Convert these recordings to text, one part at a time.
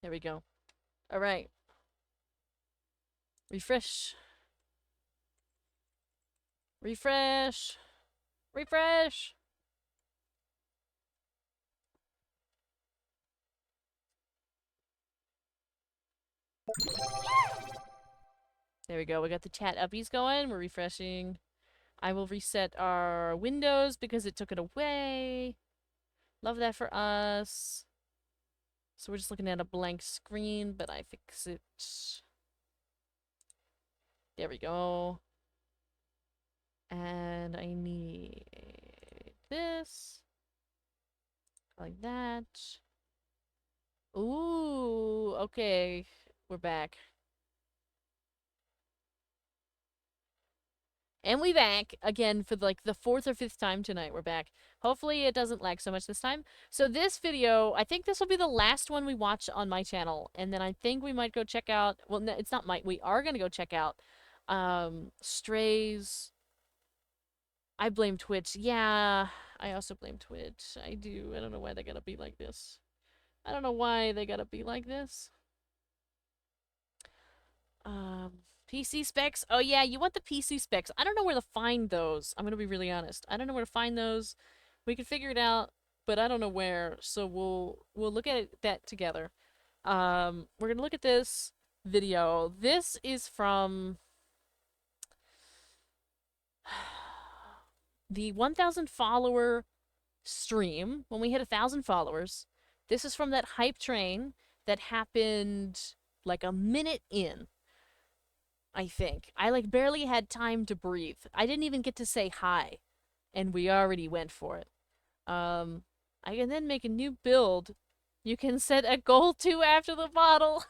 There we go. All right. Refresh. Refresh. Refresh. There we go. We got the chat uppies going. We're refreshing. I will reset our windows because it took it away. Love that for us. So we're just looking at a blank screen, but I fix it. There we go. And I need this. Like that. Ooh, okay. We're back. And we back again for like the 4th or 5th time tonight. We're back. Hopefully it doesn't lag so much this time. So this video, I think this will be the last one we watch on my channel. And then I think we might go check out, well, no, it's not might, we are going to go check out Strays. I blame Twitch. Yeah, I also blame Twitch. I do. I don't know why they gotta be like this. I don't know why they gotta be like this. PC specs. Oh yeah, you want the PC specs. I don't know where to find those. I'm gonna be really honest. I don't know where to find those. We can figure it out, but I don't know where. So we'll look at that together. We're gonna look at this video. This is from the 1,000 follower stream when we hit 1,000 followers. This is from that hype train that happened like a minute in. I think. I like barely had time to breathe. I didn't even get to say hi, and we already went for it. I can then make a new build. You can set a goal to after the model.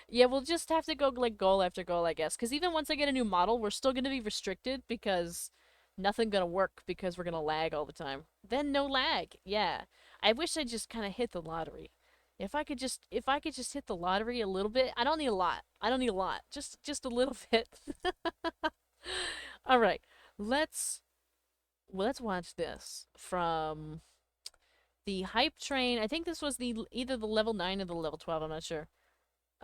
Yeah, we'll just have to go like goal after goal, I guess. Because even once I get a new model, we're still gonna be restricted because nothing gonna work because we're gonna lag all the time. Then no lag. Yeah. I wish I just kind of hit the lottery. If I could just hit the lottery a little bit. I don't need a lot. I don't need a lot. Just a little bit. All right. Let's watch this from the hype train. I think this was either the level 9 or the level 12, I'm not sure.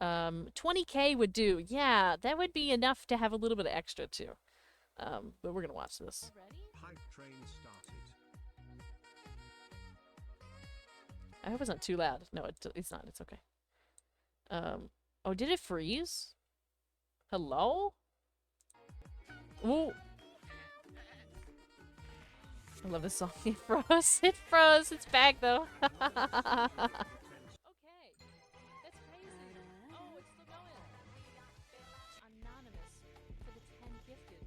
20k would do. Yeah, that would be enough to have a little bit of extra too. But we're gonna watch this. Hype train started. I hope it's not too loud. No, it's not. It's okay. Oh, did it freeze? Hello? Ooh. I love this song. It froze. It froze. It's back though. Okay. That's crazy. Oh, it's still going. Anonymous for the 10 gifted.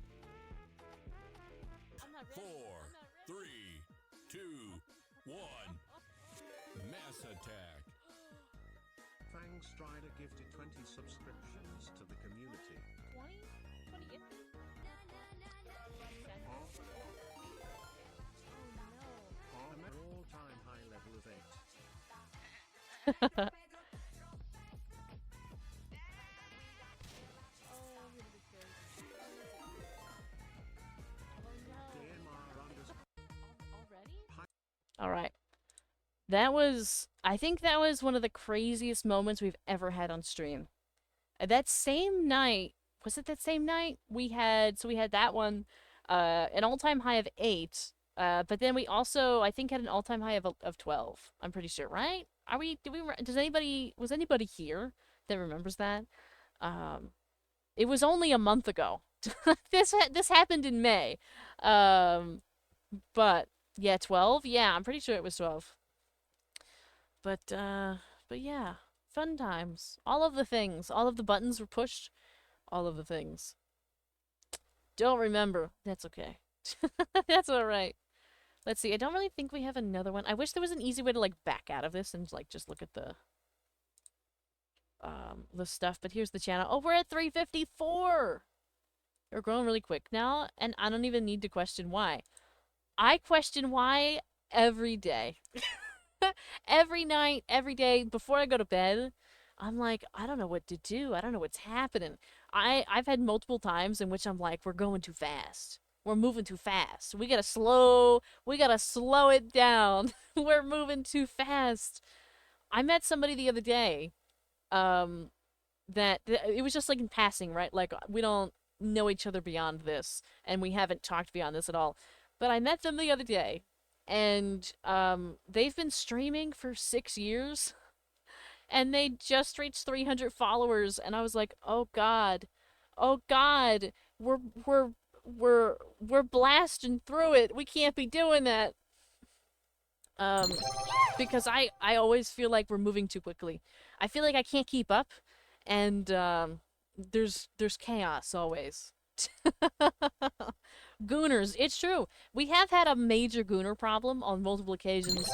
I'm not ready. 4, 3, 2, 1. Mass attack. Fang Strider gifted 20 subscriptions to the community. 20? 20 gifted? An all-time high level of 8. All right. I think that was one of the craziest moments we've ever had on stream. That same night, was it that same night? We had that one, an all-time high of 8. But then we also, I think, had an all-time high of 12. I'm pretty sure, right? Was anybody here that remembers that? It was only a month ago. This happened in May. But yeah, 12? Yeah, I'm pretty sure it was 12. But yeah, fun times. All of the things. All of the buttons were pushed. All of the things. Don't remember. That's okay. That's alright. Let's see. I don't really think we have another one. I wish there was an easy way to like back out of this and like just look at the stuff. But here's the channel. Oh, we're at 354. We're growing really quick now, and I don't even need to question why. I question why every day. Every night, every day, before I go to bed, I'm like, I don't know what to do. I don't know what's happening. I've had multiple times in which I'm like, we're going too fast. We're moving too fast. We gotta slow it down. We're moving too fast. I met somebody the other day, um, it was just like in passing, right? Like we don't know each other beyond this, and we haven't talked beyond this at all. But I met them the other day, and they've been streaming for 6 years, and they just reached 300 followers, and I was like, oh God, we're we're we're blasting through it. We can't be doing that. Um, because I always feel like we're moving too quickly. I feel like I can't keep up, and there's chaos always. Gooners, it's true. We have had a major gooner problem on multiple occasions.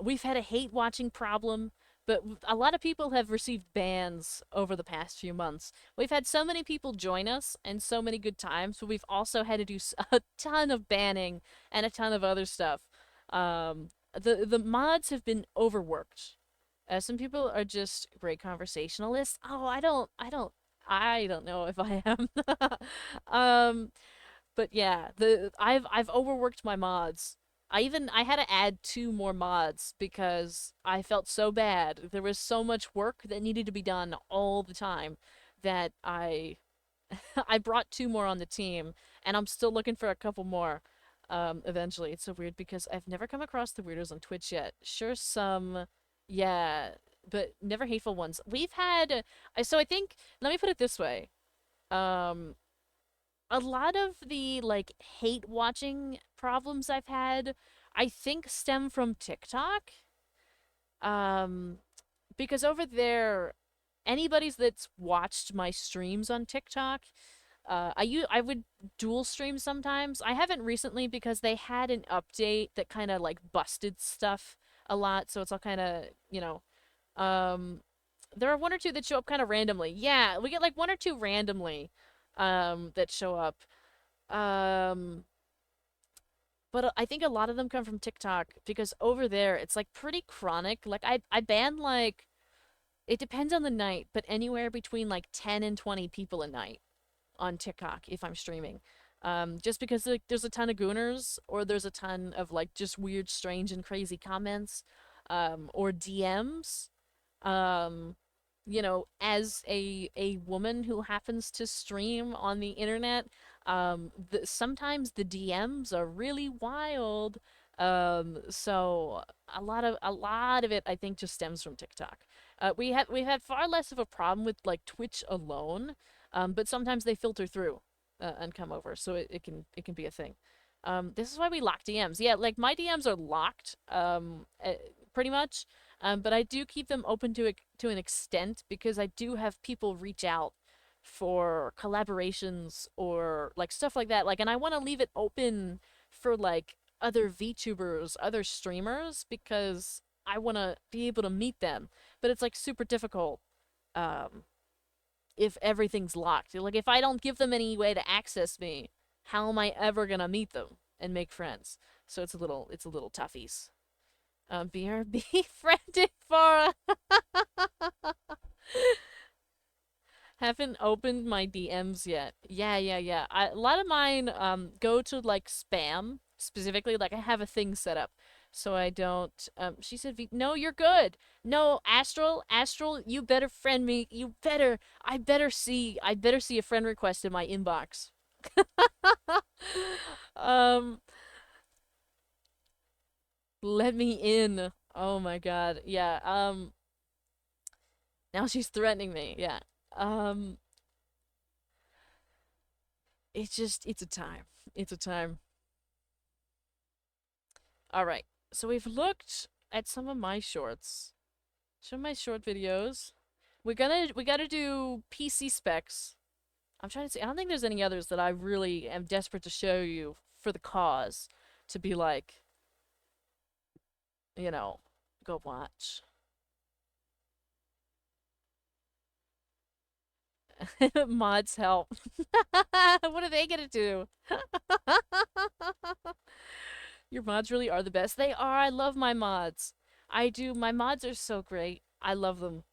We've had a hate watching problem, but a lot of people have received bans over the past few months. We've had so many people join us and so many good times, but we've also had to do a ton of banning and a ton of other stuff. The mods have been overworked. Some people are just great conversationalists. Oh, I don't know if I am. um, but yeah, I've overworked my mods. I had to add 2 more mods because I felt so bad. There was so much work that needed to be done all the time that I I brought 2 more on the team, and I'm still looking for a couple more. Eventually. It's so weird because I've never come across the weirdos on Twitch yet. Sure, some, yeah, but never hateful ones. We've had, so I think, let me put it this way. Um, a lot of the like hate watching problems I've had, I think stem from TikTok. Um, because over there, anybody's that's watched my streams on TikTok, I would dual stream sometimes. I haven't recently because they had an update that kind of like busted stuff a lot, so it's all kind of, um there are 1 or 2 that show up kind of randomly. Yeah, we get like 1 or 2 randomly that show up. Um but I think a lot of them come from TikTok because over there it's like pretty chronic. Like I ban like, it depends on the night, but anywhere between like 10 and 20 people a night on TikTok if I'm streaming. Just because like there's a ton of gooners, or there's a ton of like just weird, strange, and crazy comments, or DMs. Um, as a woman who happens to stream on the internet, sometimes the DMs are really wild. So a lot of it I think just stems from TikTok. We've had far less of a problem with like Twitch alone, but sometimes they filter through and come over, so it can be a thing. This is why we lock DMs. Yeah, like my DMs are locked, pretty much. But I do keep them open to an extent because I do have people reach out for collaborations or like stuff like that. Like, and I want to leave it open for like other VTubers, other streamers, because I want to be able to meet them. But it's like super difficult. Um, if everything's locked. Like if I don't give them any way to access me, how am I ever gonna meet them and make friends? So it's a little toughies. BRB friended for haven't opened my DMs yet. Yeah. A lot of mine go to like spam specifically. Like I have a thing set up so I don't. She said, "No, you're good. No, Astral, you better friend me. You better. I better see a friend request in my inbox." um, let me in. Oh my God. Yeah. Now she's threatening me. Yeah. Um, it's a time. It's a time. All right. So we've looked at some of my shorts, some of my short videos. We gotta do PC specs. I'm trying to see. I don't think there's any others that I really am desperate to show you for the cause to be like, you know, go watch. Mods help. What are they gonna do? Your mods really are the best. They are. I love my mods. I do. My mods are so great. I love them.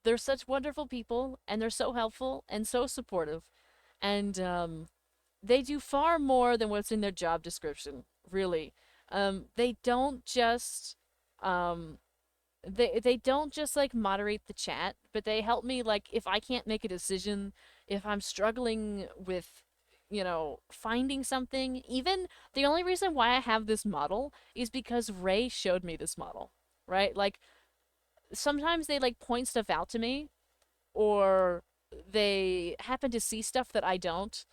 They're such wonderful people, and they're so helpful and so supportive. And they do far more than what's in their job description, really. They don't just Um, they don't just like moderate the chat, but they help me like if I can't make a decision, if I'm struggling with finding something. Even the only reason why I have this model is because Ray showed me this model, right? Like sometimes they like point stuff out to me, or they happen to see stuff that I don't.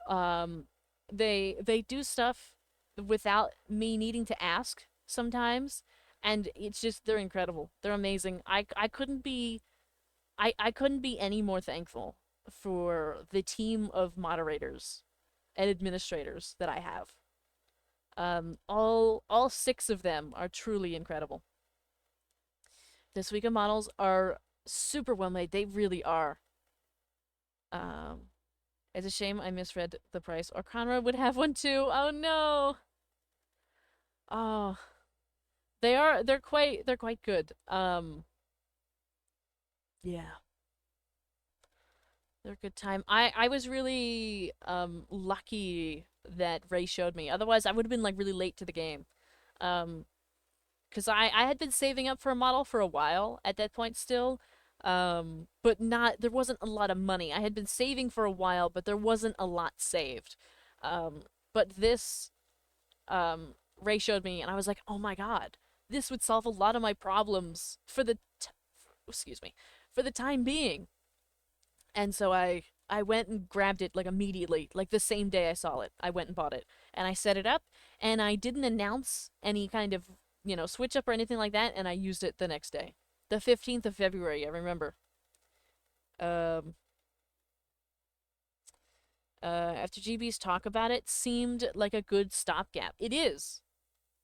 Um, they do stuff without me needing to ask sometimes, and it's just they're incredible. They're amazing. I couldn't be I couldn't be any more thankful for the team of moderators and administrators that I have. All six of them are truly incredible. The Suica models are super well made. They really are. Um, it's a shame I misread the price, or Conrad would have one too. Oh no. Oh, they're quite good. Yeah. They're a good time. I was really lucky that Ray showed me. Otherwise, I would have been like really late to the game. Um, because I had been saving up for a model for a while at that point still. But not there wasn't a lot of money. I had been saving for a while, but there wasn't a lot saved. Um, but this Ray showed me, and I was like, oh my god, this would solve a lot of my problems for excuse me, for the time being. And so I went and grabbed it like immediately, like the same day I saw it. I went and bought it, and I set it up, and I didn't announce any kind of switch up or anything like that, and I used it the next day, the 15th of February. I remember. Um, after GB's talk about it, seemed like a good stopgap. It is.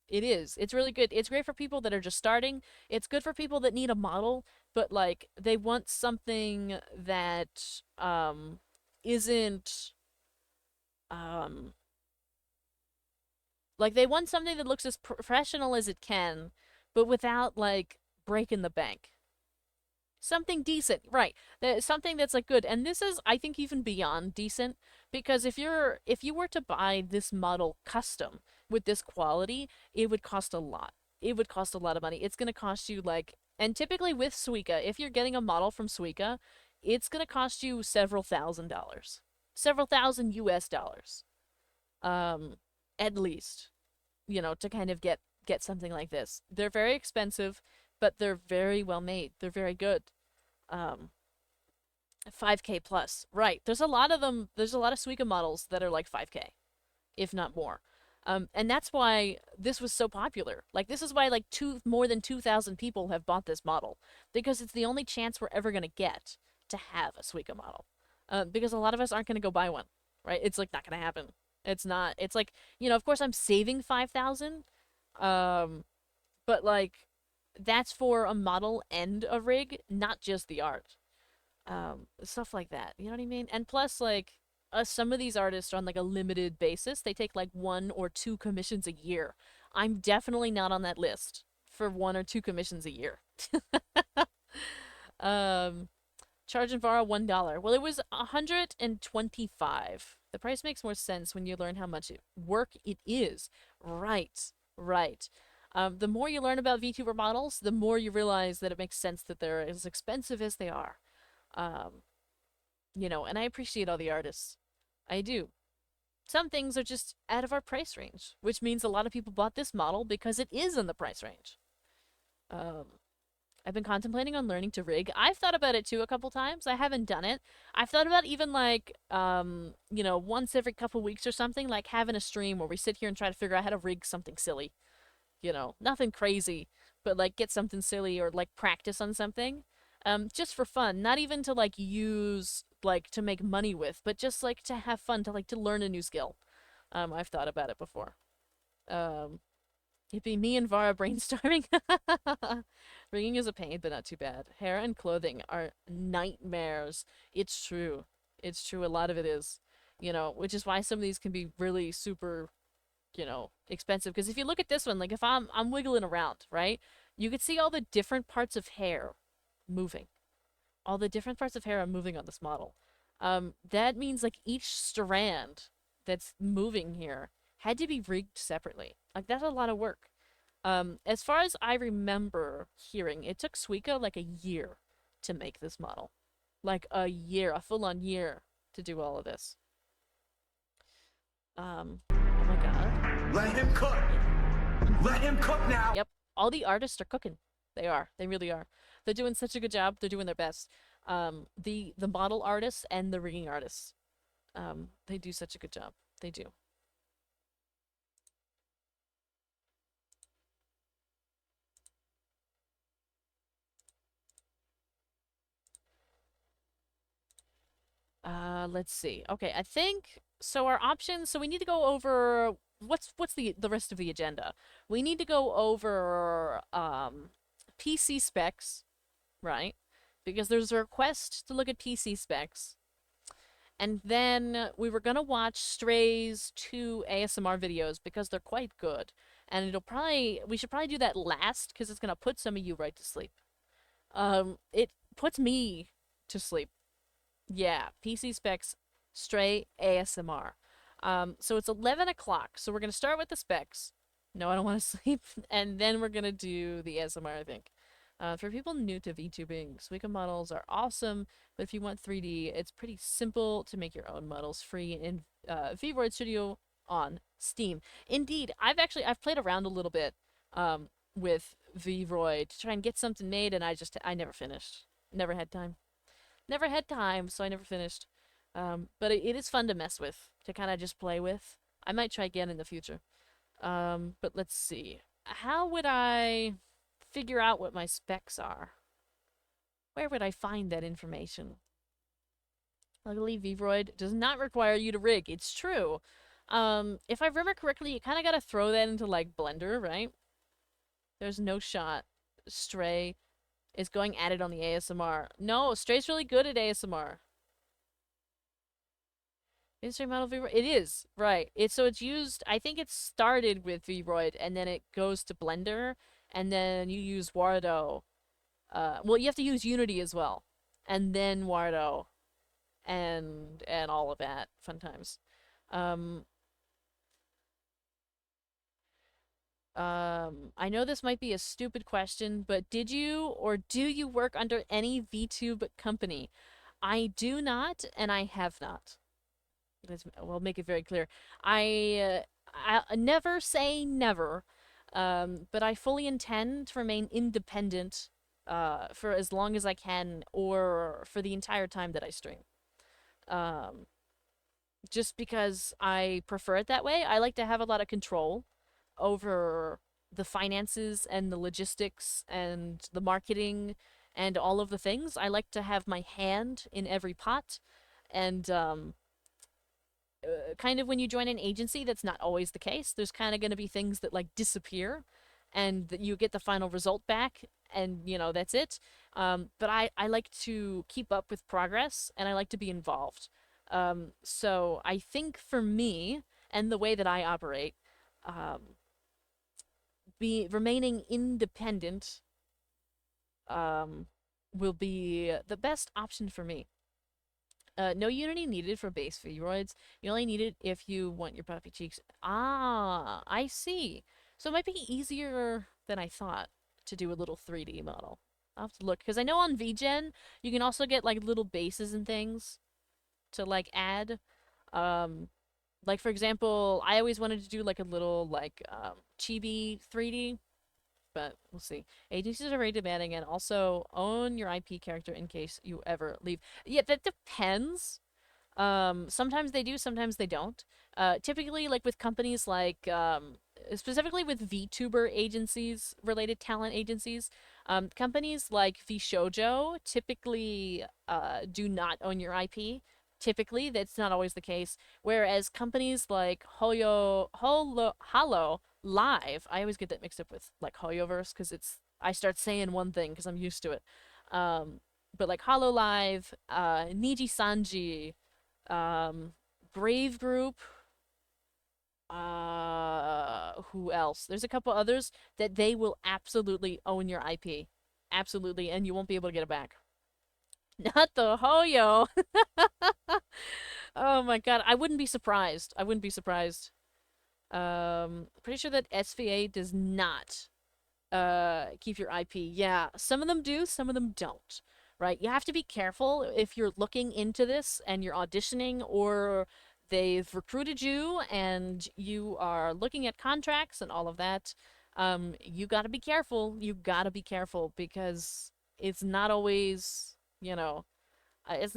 It is. It's really good. It's great for people that are just starting. It's good for people that need a model, but like they want something that isn't um like they want something that looks as professional as it can, but without like breaking the bank. Something decent, right? Something that's like good. And this is I think even beyond decent, because if you were to buy this model custom with this quality, it would cost a lot. It would cost a lot of money. It's going to cost you like, and typically with Suica, if you're getting a model from Suica, it's going to cost you several $1,000s. Several thousand US dollars. Um at least, to kind of get something like this. They're very expensive, but they're very well made. They're very good. Um, 5K plus, right? There's a lot of them. There's a lot of Suica models that are like 5K, if not more. And that's why this was so popular. Like this is why like more than 2,000 people have bought this model, because it's the only chance we're ever gonna get to have a Suica model. Because a lot of us aren't gonna go buy one, right? It's like not gonna happen. It's not. It's like of course I'm saving 5,000, um, but like that's for a model and a rig, not just the art. Stuff like that. You know what I mean? And plus, like, some of these artists are on like a limited basis. They take like 1 or 2 commissions a year. I'm definitely not on that list for 1 or 2 commissions a year. um, Charge and borrow $1. Well, it was 125. The price makes more sense when you learn how much work it is. Right, right. The more you learn about VTuber models, the more you realize that it makes sense that they're as expensive as they are. Um, and I appreciate all the artists. I do. Some things are just out of our price range, which means a lot of people bought this model because it is in the price range. Um, I've been contemplating on learning to rig. I've thought about it too a couple times. I haven't done it. I've thought about even like, once every couple weeks or something, like having a stream where we sit here and try to figure out how to rig something silly. Nothing crazy, but like get something silly or like practice on something. Just for fun, not even to like use like to make money with, but just like to have fun, to like to learn a new skill. I've thought about it before. Um, it'd be me and Vara brainstorming. Rigging is a pain, but not too bad. Hair and clothing are nightmares. It's true. It's true. A lot of it is, which is why some of these can be really super, expensive. Because if you look at this one, like if I'm wiggling around, right, you could see all the different parts of hair moving. All the different parts of hair are moving on this model. That means like each strand that's moving here had to be rigged separately. Like that's a lot of work. As far as I remember hearing, it took Suika like a year to make this model. Like a year, a full-on year to do all of this. Oh my god. Let him cook. Let him cook now. Yep, all the artists are cooking. They are. They really are. They're doing such a good job. They're doing their best. The model artists and the rigging artists. They do such a good job. They do. Let's see. Okay, I think so our options, so we need to go over what's the rest of the agenda. We need to go over PC specs, right? Because there's a request to look at PC specs. And then we were gonna watch Stray's 2 ASMR videos because they're quite good. And we should probably do that last because it's gonna put some of you right to sleep. It puts me to sleep. Yeah, PC specs, Stray ASMR. So it's 11 o'clock, so we're gonna start with the specs. No, I don't want to sleep. And then we're gonna do the ASMR, I think. For people new to VTubing, Suika models are awesome, but if you want 3D, it's pretty simple to make your own models free in VRoid Studio on Steam. Indeed, I've played around a little bit with VRoid to try and get something made, and I never finished. Never had time. Never had time, so I never finished. But it is fun to mess with, to kind of just play with. I might try again in the future. But let's see. How would I figure out what my specs are? Where would I find that information? Luckily, VRoid does not require you to rig. It's true. If I remember correctly, you kind of got to throw that into, like, Blender, right? There's no shot. Stray is going at it on the ASMR. No, Stray's really good at ASMR. Stray model VRoid? It is, right. So it's used, I think it started with VRoid, and then it goes to Blender, and then you use Wardo. Well, you have to use Unity as well. And then Wardo. And all of that. Fun times. I know this might be a stupid question, but did you or do you work under any VTube company? I do not, and I have not. We'll make it very clear. I never say never, but I fully intend to remain independent for as long as I can, or for the entire time that I stream. Just because I prefer it that way. I like to have a lot of control over the finances and the logistics and the marketing and all of the things. I like to have my hand in every pot. And kind of when you join an agency, that's not always the case. There's kind of going to be things that, like, disappear and that you get the final result back, and, you know, that's it. But I like to keep up with progress, and I like to be involved. So I think for me, and the way that I operate, remaining independent will be the best option for me. No Unity needed for base VRoids. You only need it if you want your puffy cheeks. Ah, I see. So it might be easier than I thought to do a little 3D model. I'll have to look, because I know on VGen you can also get, like, little bases and things to, like, add. Like, for example, I always wanted to do, like, a little, like, chibi 3D, but we'll see. Agencies are very demanding, and also own your IP character in case you ever leave. Yeah, that depends. Sometimes they do, sometimes they don't. Typically, like, with companies like, specifically with VTuber agencies, related talent agencies, companies like VShojo typically do not own your IP. Typically, that's not always the case. Whereas companies like Hollow Live, I always get that mixed up with, like, Hoyoverse, because I start saying one thing because I'm used to it. But like Hollow Live, Niji Sanji, Brave Group, who else? There's a couple others that they will absolutely own your IP. Absolutely, and you won't be able to get it back. Not the Hoyo! Oh my god, I wouldn't be surprised. I wouldn't be surprised. Pretty sure that SVA does not keep your IP. Yeah, some of them do, some of them don't. Right? You have to be careful if you're looking into this and you're auditioning, or they've recruited you and you are looking at contracts and all of that. You got to be careful. You got to be careful because it's not always, it's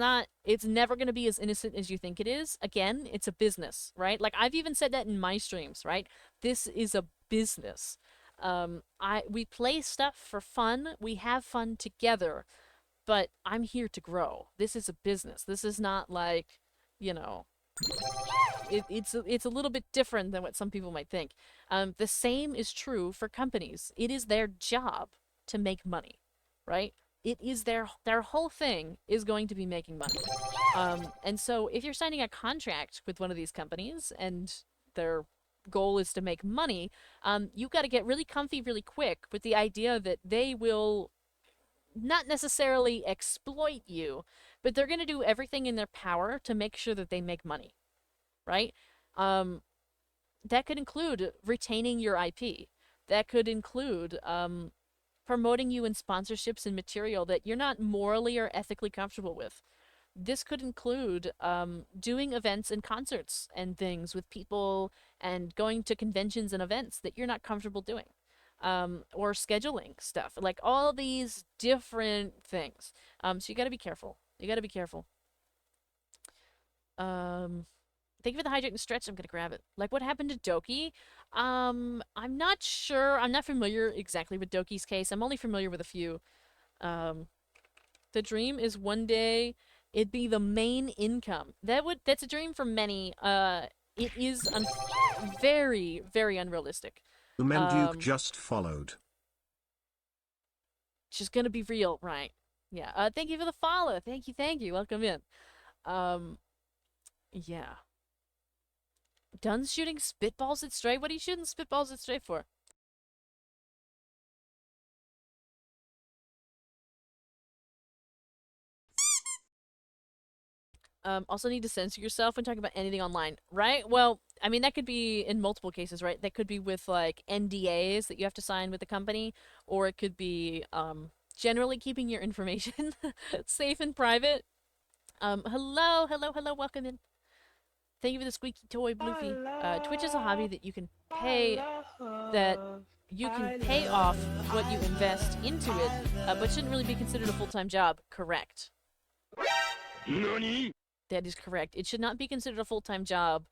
never going to be as innocent as you think it is. Again, it's a business, right? Like I've even said that in my streams, right? This is a business. We play stuff for fun. We have fun together, but I'm here to grow. This is a business. This is not like, you know, it's a little bit different than what some people might think. The same is true for companies. It is their job to make money, right? It is their whole thing is going to be making money. And so if you're signing a contract with one of these companies and their goal is to make money, you've got to get really comfy really quick with the idea that they will not necessarily exploit you, but they're going to do everything in their power to make sure that they make money, right? That could include retaining your IP. That could include promoting you in sponsorships and material that you're not morally or ethically comfortable with. This could include doing events and concerts and things with people and going to conventions and events that you're not comfortable doing. Or scheduling stuff, like all these different things. So you got to be careful. You got to be careful. Thank you for the hydrate and stretch. I'm gonna grab it. Like what happened to Doki? I'm not sure. I'm not familiar exactly with Doki's case. I'm only familiar with a few. The dream is one day it'd be the main income. That's a dream for many. It is very, very unrealistic. Umenduke just followed. It's just gonna be real, right? Yeah. Thank you for the follow. Thank you. Welcome in. Yeah. Done shooting spitballs at Stray? What are you shooting spitballs at Stray for? Also need to censor yourself when talking about anything online, right? Well, I mean, that could be in multiple cases, right? That could be with, like, NDAs that you have to sign with the company, or it could be, generally keeping your information safe and private. Hello, welcome in. Thank you for the squeaky toy, Bloofy. Twitch is a hobby that you can pay off what you invest into it, but shouldn't really be considered a full-time job. Correct. NANI? That is correct. It should not be considered a full-time job,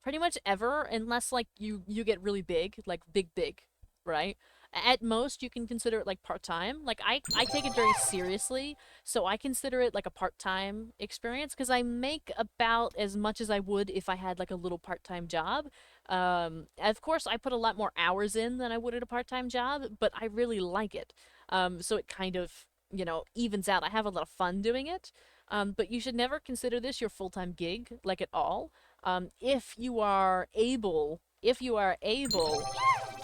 pretty much ever, unless, like, you get really big, like, big, right? At most, you can consider it, like, part-time. Like, I take it very seriously, so I consider it, like, a part-time experience, because I make about as much as I would if I had, like, a little part-time job. Of course, I put a lot more hours in than I would at a part-time job, but I really like it. So it kind of, evens out. I have a lot of fun doing it. But you should never consider this your full-time gig, like, at all. If you are able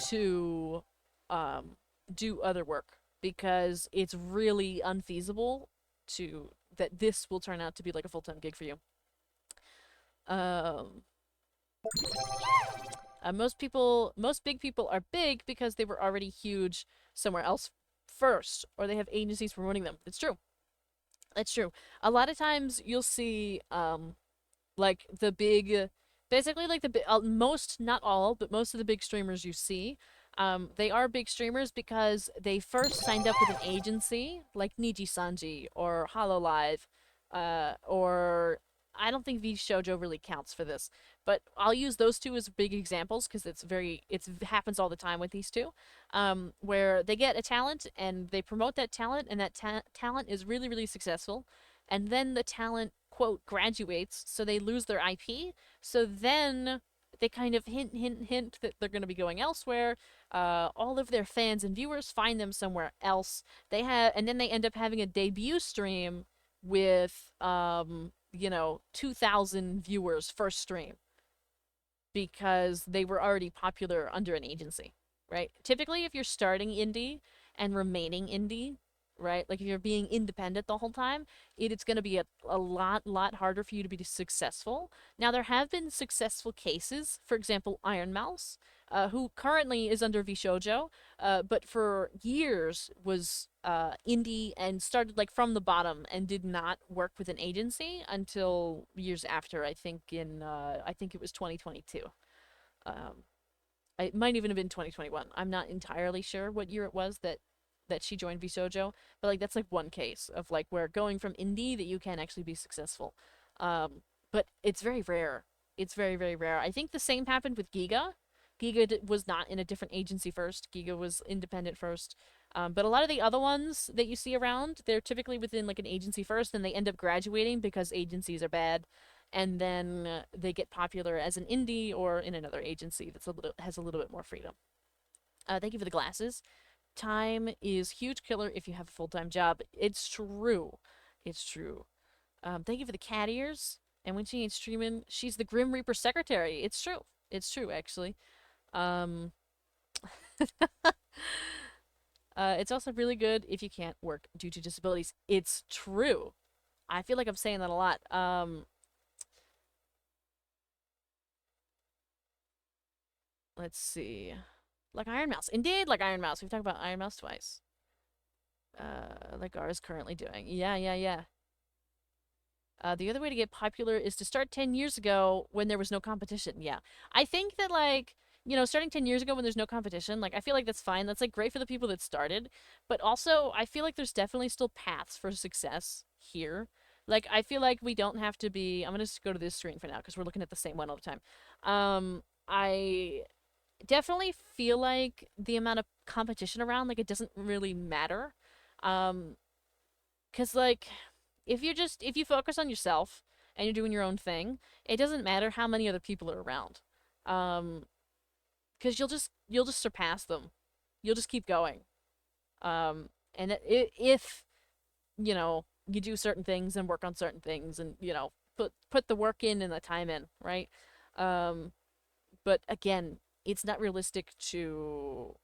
to do other work, because it's really unfeasible that this will turn out to be like a full-time gig for you. Most big people are big because they were already huge somewhere else first, or they have agencies promoting them. It's true. It's true. A lot of times you'll see, like the big, basically like most, not all, but most of the big streamers you see, they are big streamers because they first signed up with an agency, like Niji Sanji or Hololive, or I don't think V Shoujo really counts for this, but I'll use those two as big examples because it happens all the time with these two, where they get a talent and they promote that talent, and that talent is really, really successful, and then the talent, quote, graduates, so they lose their IP, so then they kind of hint that they're going to be going elsewhere. All of their fans and viewers find them somewhere else. And then they end up having a debut stream with 2,000 viewers first stream because they were already popular under an agency, right? Typically, if you're starting indie and remaining indie, right? Like if you're being independent the whole time, it's going to be a lot harder for you to be successful. Now there have been successful cases, for example, Iron Mouse, who currently is under VShojo, but for years was indie and started like from the bottom and did not work with an agency until years after. I think it was 2022. Um, it might even have been 2021. I'm not entirely sure what year it was that she joined VShojo, but like that's like one case of like where going from indie that you can actually be successful. But it's very rare. It's very, very rare. I think the same happened with Giga. Giga was not in a different agency first. Giga was independent first. But a lot of the other ones that you see around, they're typically within like an agency first, and they end up graduating because agencies are bad, and then they get popular as an indie or in another agency that's has a little bit more freedom. Thank you for the glasses. Time is huge killer if you have a full-time job. It's true. It's true. Thank you for the cat ears. And when she ain't streaming, she's the Grim Reaper secretary. It's true. It's true, actually. Um, it's also really good if you can't work due to disabilities. It's true. I feel like I'm saying that a lot. Let's see. Like Iron Mouse. Indeed, like Iron Mouse. We've talked about Iron Mouse twice. Like Gar is currently doing. Yeah. The other way to get popular is to start 10 years ago when there was no competition. Yeah. I think that, like, starting 10 years ago when there's no competition, like, I feel like that's fine. That's, like, great for the people that started. But also, I feel like there's definitely still paths for success here. Like, I feel like we don't have to be... I'm gonna just go to this screen for now because we're looking at the same one all the time. I definitely feel like the amount of competition around, like, it doesn't really matter. Because, like, if you focus on yourself and you're doing your own thing, it doesn't matter how many other people are around. Because you'll just surpass them. You'll just keep going. And if, you do certain things and work on certain things and, put the work in and the time in, right? But again, it's not realistic to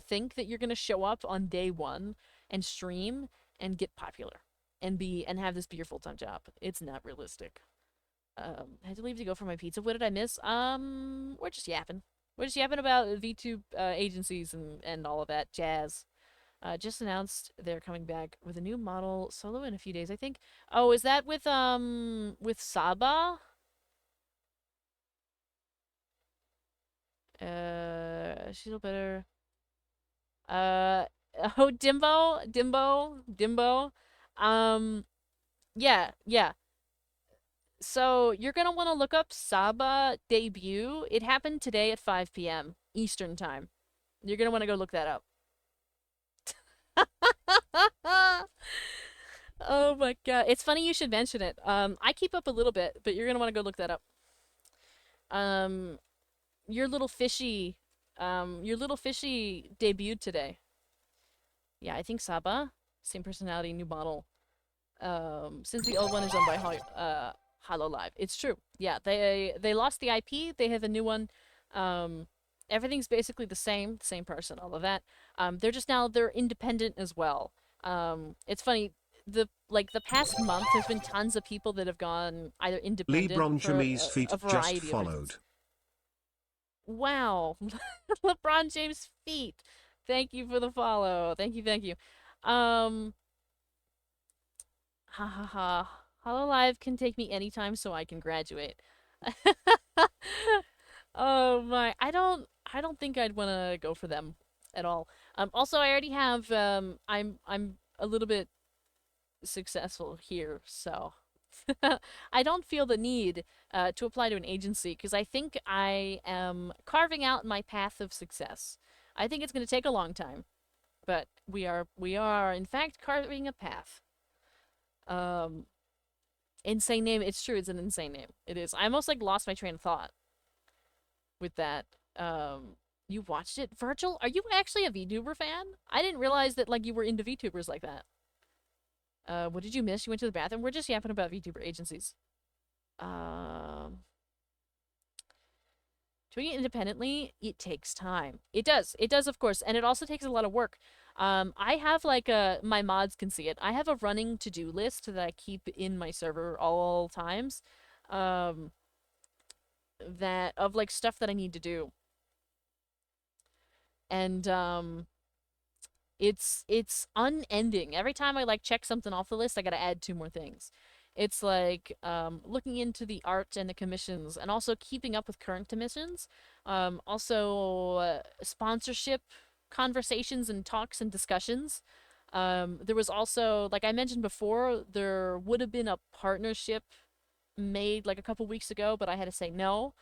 think that you're gonna show up on day one and stream and get popular and have this be your full-time job. It's not realistic. I had to leave to go for my pizza. What did I miss? We're just yapping. We're just yapping about VTube agencies and all of that jazz. Just announced they're coming back with a new model solo in a few days, I think. Oh, is that with Saba? She's a little better. Oh, Dimbo. Yeah. So you're gonna want to look up Saba debut. It happened today at 5 p.m. Eastern time. You're gonna want to go look that up. Oh my god. It's funny you should mention it. I keep up a little bit, but you're gonna want to go look that up. Your little fishy debuted today. Yeah, I think Saba, same personality, new model. Since the old one is owned by Hololive. It's true. Yeah, they lost the IP. They have a new one. Everything's basically the same person, all of that. They're independent as well. It's funny. The past month, there's been tons of people that have gone either independent LeBron for James' feet a variety just of followed. reasons. Wow. LeBron James' feet. Thank you for the follow. Thank you. Ha ha ha. Hololive can take me anytime so I can graduate. Oh my. I don't think I'd want to go for them at all. Also I already have I'm a little bit successful here, so I don't feel the need to apply to an agency because I think I am carving out my path of success. I think it's going to take a long time, but we are in fact carving a path. Insane name. It's true. It's an insane name. It is. I almost like lost my train of thought with that. You watched it, Virgil? Are you actually a VTuber fan? I didn't realize that like you were into VTubers like that. What did you miss? You went to the bathroom? We're just yapping about VTuber agencies. Doing it independently, it takes time. It does. It does, of course, and it also takes a lot of work. I have like my mods can see it. I have a running to-do list that I keep in my server all times. Um, that of like stuff that I need to do. And it's unending. Every time I like check something off the list, I gotta add two more things. It's like looking into the art and the commissions, and also keeping up with current commissions. Also sponsorship conversations and talks and discussions. There was also, like I mentioned before, there would have been a partnership made like a couple weeks ago, but I had to say no.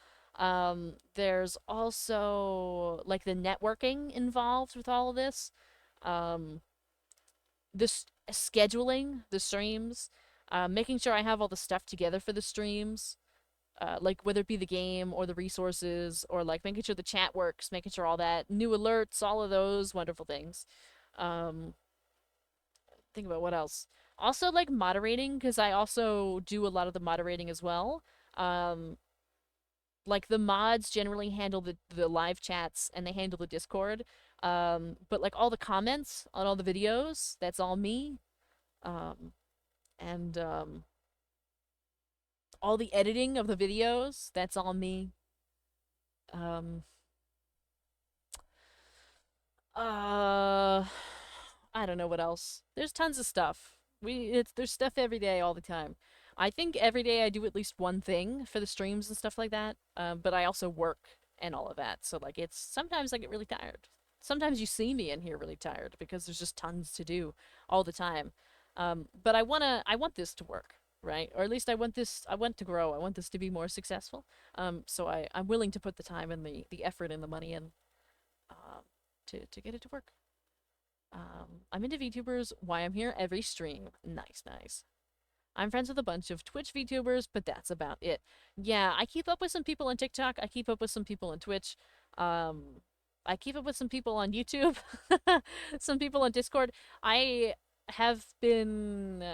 There's also like the networking involved with all of this. Um, this scheduling the streams, making sure I have all the stuff together for the streams, like whether it be the game or the resources, or like making sure the chat works, making sure all that, new alerts, all of those wonderful things. Um, think about what else. Also, like moderating, because I also do a lot of the moderating as well. Um, like the mods generally handle the live chats and they handle the Discord. But like all the comments on all the videos, that's all me. Um, and all the editing of the videos, that's all me. Um, uh, I don't know what else. There's tons of stuff. There's stuff every day, all the time. I think every day I do at least one thing for the streams and stuff like that. But I also work and all of that. So like it's sometimes I get really tired. Sometimes you see me in here really tired because there's just tons to do all the time. But I want this to work, right? Or at least I want to grow. I want this to be more successful. So I'm willing to put the time and the effort and the money in, um, to get it to work. I'm into VTubers. Why I'm here every stream. Nice, nice. I'm friends with a bunch of Twitch VTubers, but that's about it. Yeah, I keep up with some people on TikTok. I keep up with some people on Twitch. Um, I keep up with some people on YouTube. Some people on Discord. I have been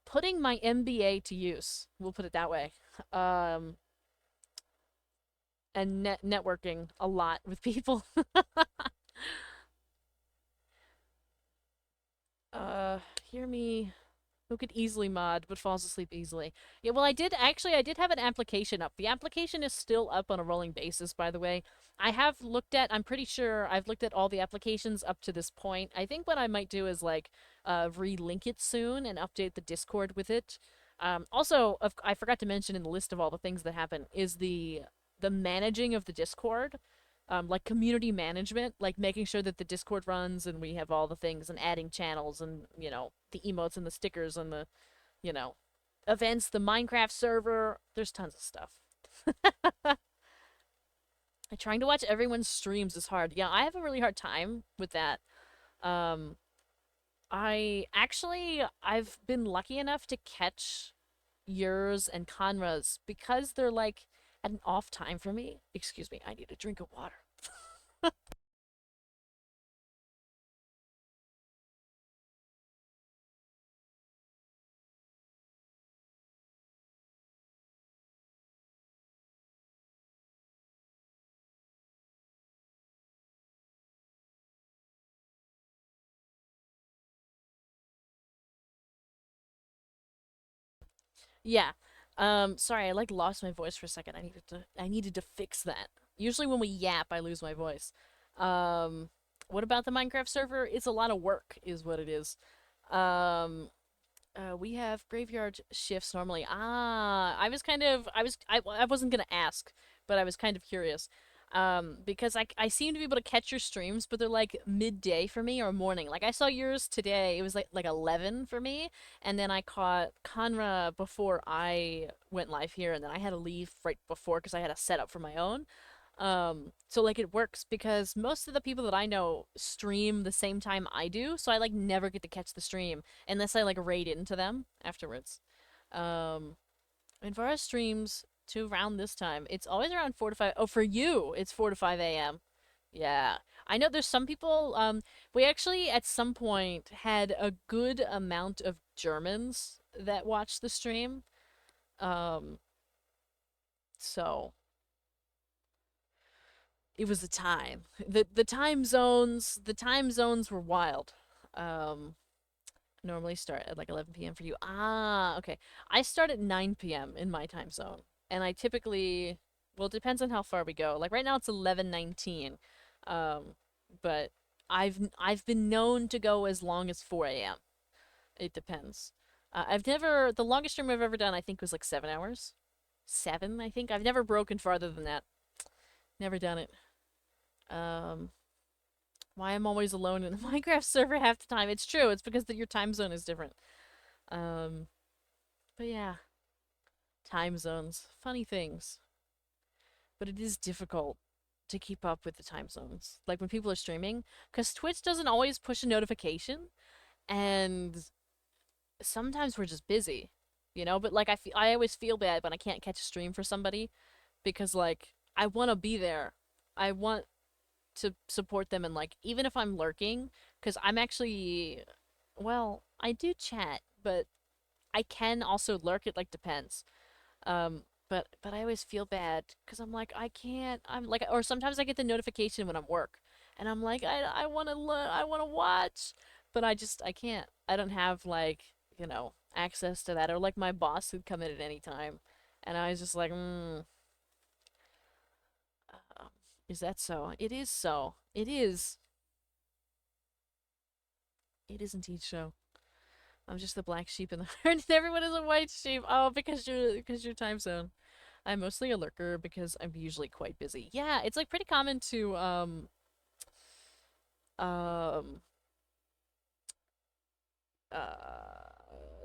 putting my MBA to use. We'll put it that way. Um, and networking a lot with people. Hear me. Who could easily mod but falls asleep easily? Yeah, well, I did have an application up. The application is still up on a rolling basis, by the way. I'm pretty sure I've looked at all the applications up to this point. I think what I might do is like relink it soon and update the Discord with it. Also, I forgot to mention in the list of all the things that happen is the managing of the Discord, like community management, like making sure that the Discord runs and we have all the things and adding channels and, the emotes and the stickers and the, you know, events, the Minecraft server. There's tons of stuff. Trying to watch everyone's streams is hard. Yeah, I have a really hard time with that. Um, I've been lucky enough to catch yours and Conra's because they're like at an off time for me. Excuse me, I need a drink of water. Yeah. Sorry, I like lost my voice for a second. I needed to fix that. Usually when we yap, I lose my voice. Um, what about the Minecraft server? It's a lot of work, is what it is. Um, we have graveyard shifts normally. I wasn't gonna ask, but I was kind of curious. Because I seem to be able to catch your streams, but they're like midday for me or morning. Like I saw yours today, it was like 11 for me, and then I caught Conra before I went live here, and then I had to leave right before because I had a setup for my own. So like it works because most of the people that I know stream the same time I do, so I like never get to catch the stream unless I like raid into them afterwards. Um, and for our streams to around this time, it's always around 4 to 5. Oh, for you, it's 4 to 5 a.m. Yeah. I know there's some people, we actually at some point had a good amount of Germans that watched the stream. Um, So it was a time. The time zones were wild. Um, Normally start at like 11 p.m. for you. Ah, okay. I start at 9 p.m. in my time zone, and I typically, well, it depends on how far we go. Like right now it's 11:19, um, but I've been known to go as long as 4 a.m. It depends. The longest stream I've ever done I think was like 7 hours. 7, I think. I've never broken farther than that. Never done it. Um, why I'm always alone in a Minecraft server half the time. It's true. It's because your time zone is different. Um, but yeah, time zones, funny things. But it is difficult to keep up with the time zones. Like when people are streaming, because Twitch doesn't always push a notification, and sometimes we're just busy, you know. But like I always feel bad when I can't catch a stream for somebody, because like I want to be there. I want to support them, and like even if I'm lurking, because I'm actually, well, I do chat, but I can also lurk. It like depends. But I always feel bad because I'm like I can't. I'm like, or sometimes I get the notification when I'm work, and I'm like I want to I want to watch, but I can't. I don't have like access to that, or like my boss would come in at any time, and I was just like uh, is that so? It is so. It is. It is indeed so. I'm just the black sheep in the herd, and everyone is a white sheep. Oh, because your time zone. I'm mostly a lurker because I'm usually quite busy. Yeah, it's like pretty common to um uh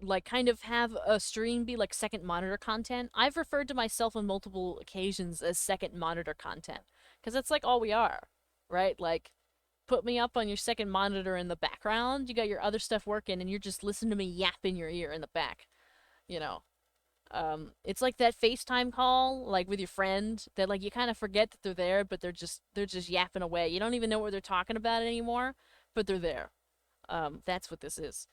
like kind of have a stream be like second monitor content. I've referred to myself on multiple occasions as second monitor content because that's like all we are, right? Like put me up on your second monitor in the background. You got your other stuff working and you're just listening to me yap in your ear in the back, you know. It's like that FaceTime call, like with your friend, that like you kind of forget that they're there, but they're just yapping away. You don't even know what they're talking about anymore, but they're there. That's what this is.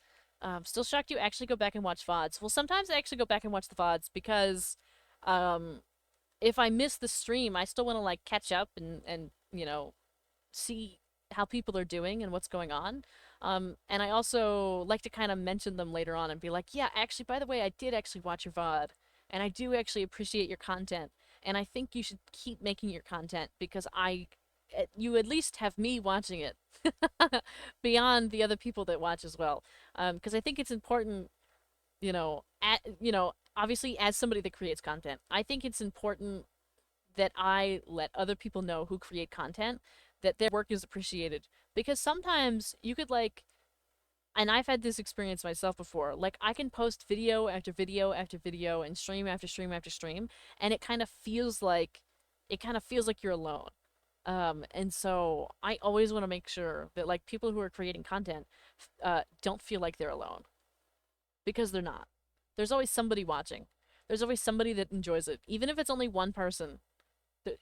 Still shocked you actually go back and watch VODs. Well, sometimes I actually go back and watch the VODs because, um, if I miss the stream, I still want to like catch up and see how people are doing and what's going on. And I also like to kind of mention them later on and be like, yeah, actually, by the way, I did actually watch your VOD, and I do actually appreciate your content, and I think you should keep making your content because you at least have me watching it beyond the other people that watch as well. Because I think it's important, obviously as somebody that creates content, I think it's important that I let other people know who create content that their work is appreciated. Because sometimes you could like, and I've had this experience myself before, like I can post video after video after video and stream after stream after stream, and it kind of feels like you're alone. And so I always want to make sure that like people who are creating content don't feel like they're alone because they're not. There's always somebody watching. There's always somebody that enjoys it, even if it's only one person.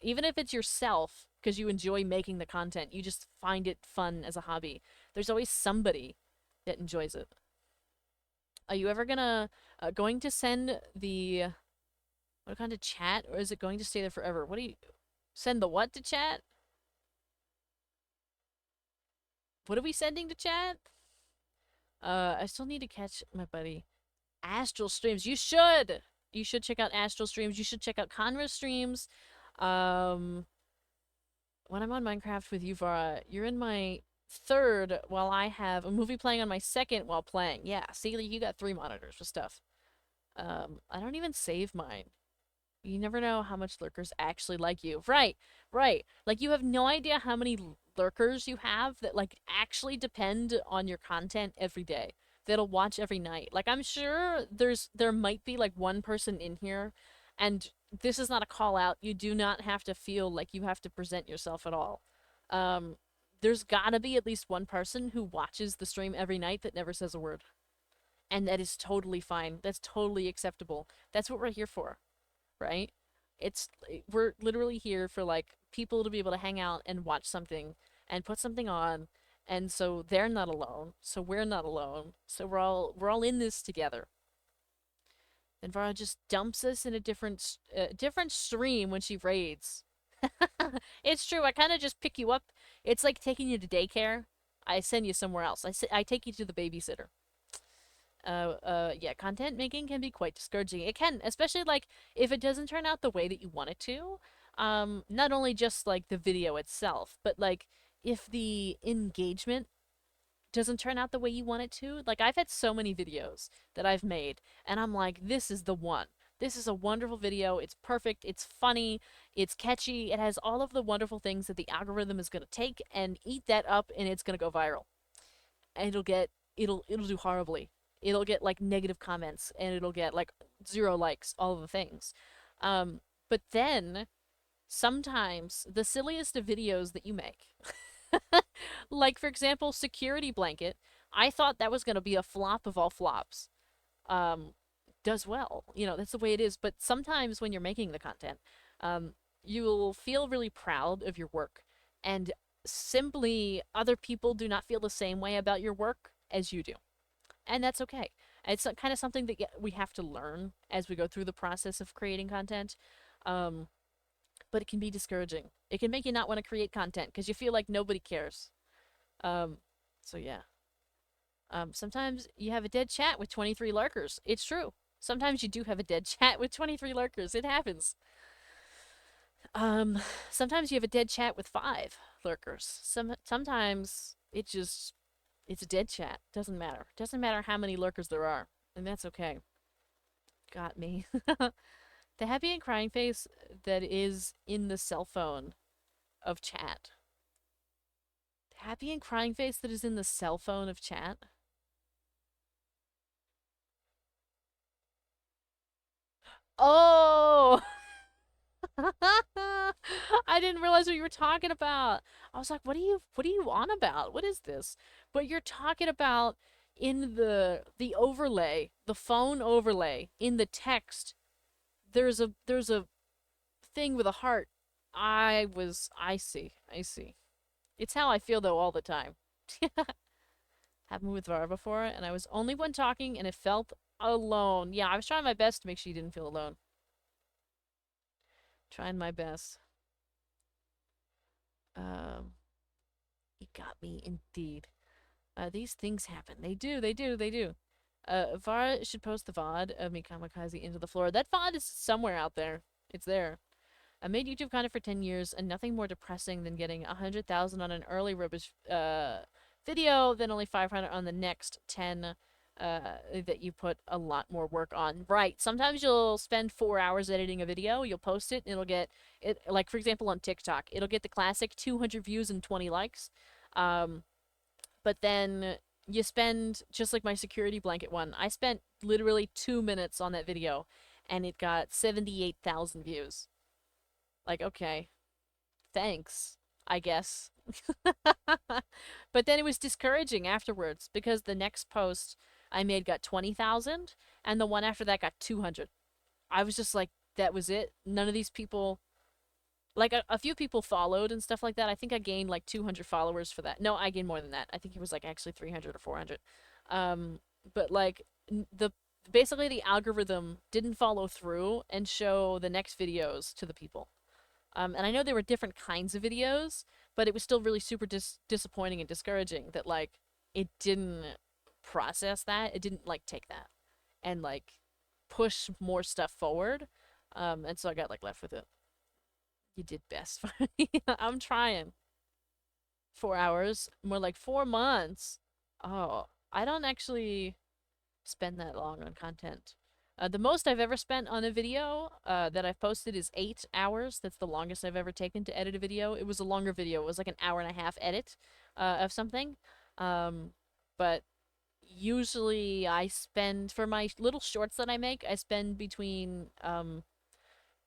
Even if it's yourself because you enjoy making the content, you just find it fun as a hobby. There's always somebody that enjoys it. Are you ever going to send the what kind of chat, or is it going to stay there forever? What do you send the what to chat? What are we sending to chat? I still need to catch my buddy Astral streams. You should. You should check out Astral streams. You should check out Conra streams. Um, when I'm on Minecraft with you, Vara, you're in my third while I have a movie playing on my second while playing. Yeah, see, you got 3 monitors for stuff. I don't even save mine. You never know how much lurkers actually like you. Right, right. Like, you have no idea how many lurkers you have that, like, actually depend on your content every day. That'll watch every night. Like, I'm sure there might be, like, one person in here, and this is not a call out. You do not have to feel like you have to present yourself at all. There's gotta be at least one person who watches the stream every night that never says a word. And that is totally fine. That's totally acceptable. That's what we're here for, right? We're literally here for like people to be able to hang out and watch something and put something on, and so they're not alone. So we're not alone. So we're all in this together. Then Vara just dumps us in a different stream when she raids. It's true. I kind of just pick you up. It's like taking you to daycare. I send you somewhere else. I take you to the babysitter. Yeah, content making can be quite discouraging. It can, especially like if it doesn't turn out the way that you want it to. Not only just like the video itself, but like if the engagement doesn't turn out the way you want it to. Like I've had so many videos that I've made, and I'm like, this is the one. This is a wonderful video. It's perfect. It's funny. It's catchy. It has all of the wonderful things that the algorithm is going to take and eat that up, and it's going to go viral. And it'll do horribly. It'll get like negative comments, and it'll get like 0 likes, all of the things. But then sometimes the silliest of videos that you make, like for example, security blanket, I thought that was going to be a flop of all flops. Does well, that's the way it is. But sometimes when you're making the content, you'll feel really proud of your work, and simply other people do not feel the same way about your work as you do, and that's okay. It's kind of something that we have to learn as we go through the process of creating content. But it can be discouraging. It can make you not want to create content because you feel like nobody cares. So yeah. Sometimes you have a dead chat with 23 lurkers. It's true. Sometimes you do have a dead chat with 23 lurkers. It happens. Sometimes you have a dead chat with 5 lurkers. Sometimes it's a dead chat. Doesn't matter. Doesn't matter how many lurkers there are. And that's okay. Got me. The happy and crying face that is in the cell phone of chat. The happy and crying face that is in the cell phone of chat. Oh! I didn't realize what you were talking about. I was like, what are you on about? What is this? But you're talking about in the overlay, the phone overlay, in the text, there's a thing with a heart. I see. It's how I feel though all the time. Happened with Vara before, and I was only one talking, and it felt alone. Yeah, I was trying my best to make sure you didn't feel alone. Trying my best. He got me indeed. These things happen. They do. Vara should post the VOD of me kamikaze into the floor. That VOD is somewhere out there. It's there. I made YouTube content for 10 years, and nothing more depressing than getting 100,000 on an early rubbish video than only 500 on the next 10 that you put a lot more work on. Right. Sometimes you'll spend 4 hours editing a video, you'll post it, and it'll get, like for example on TikTok, it'll get the classic 200 views and 20 likes. But then you spend, just like my security blanket one, I spent literally 2 minutes on that video, and it got 78,000 views. Like, okay, thanks, I guess. But then it was discouraging afterwards because the next post I made got 20,000 and the one after that got 200. I was just like, that was it. None of these people, like a few people followed and stuff like that. I think I gained like 200 followers for that. No, I gained more than that. I think it was like actually 300 or 400. But like basically the algorithm didn't follow through and show the next videos to the people. And I know there were different kinds of videos, but it was still really super disappointing and discouraging that like it didn't process that. It didn't like take that and like push more stuff forward. And so I got like left with it. You did best for me. I'm trying. 4 hours, more like 4 months. Oh, I don't actually spend that long on content. The most I've ever spent on a video that I've posted is 8 hours. That's the longest I've ever taken to edit a video. It was a longer video. It was like an hour and a half edit of something. But usually I spend, for my little shorts that I make, I spend between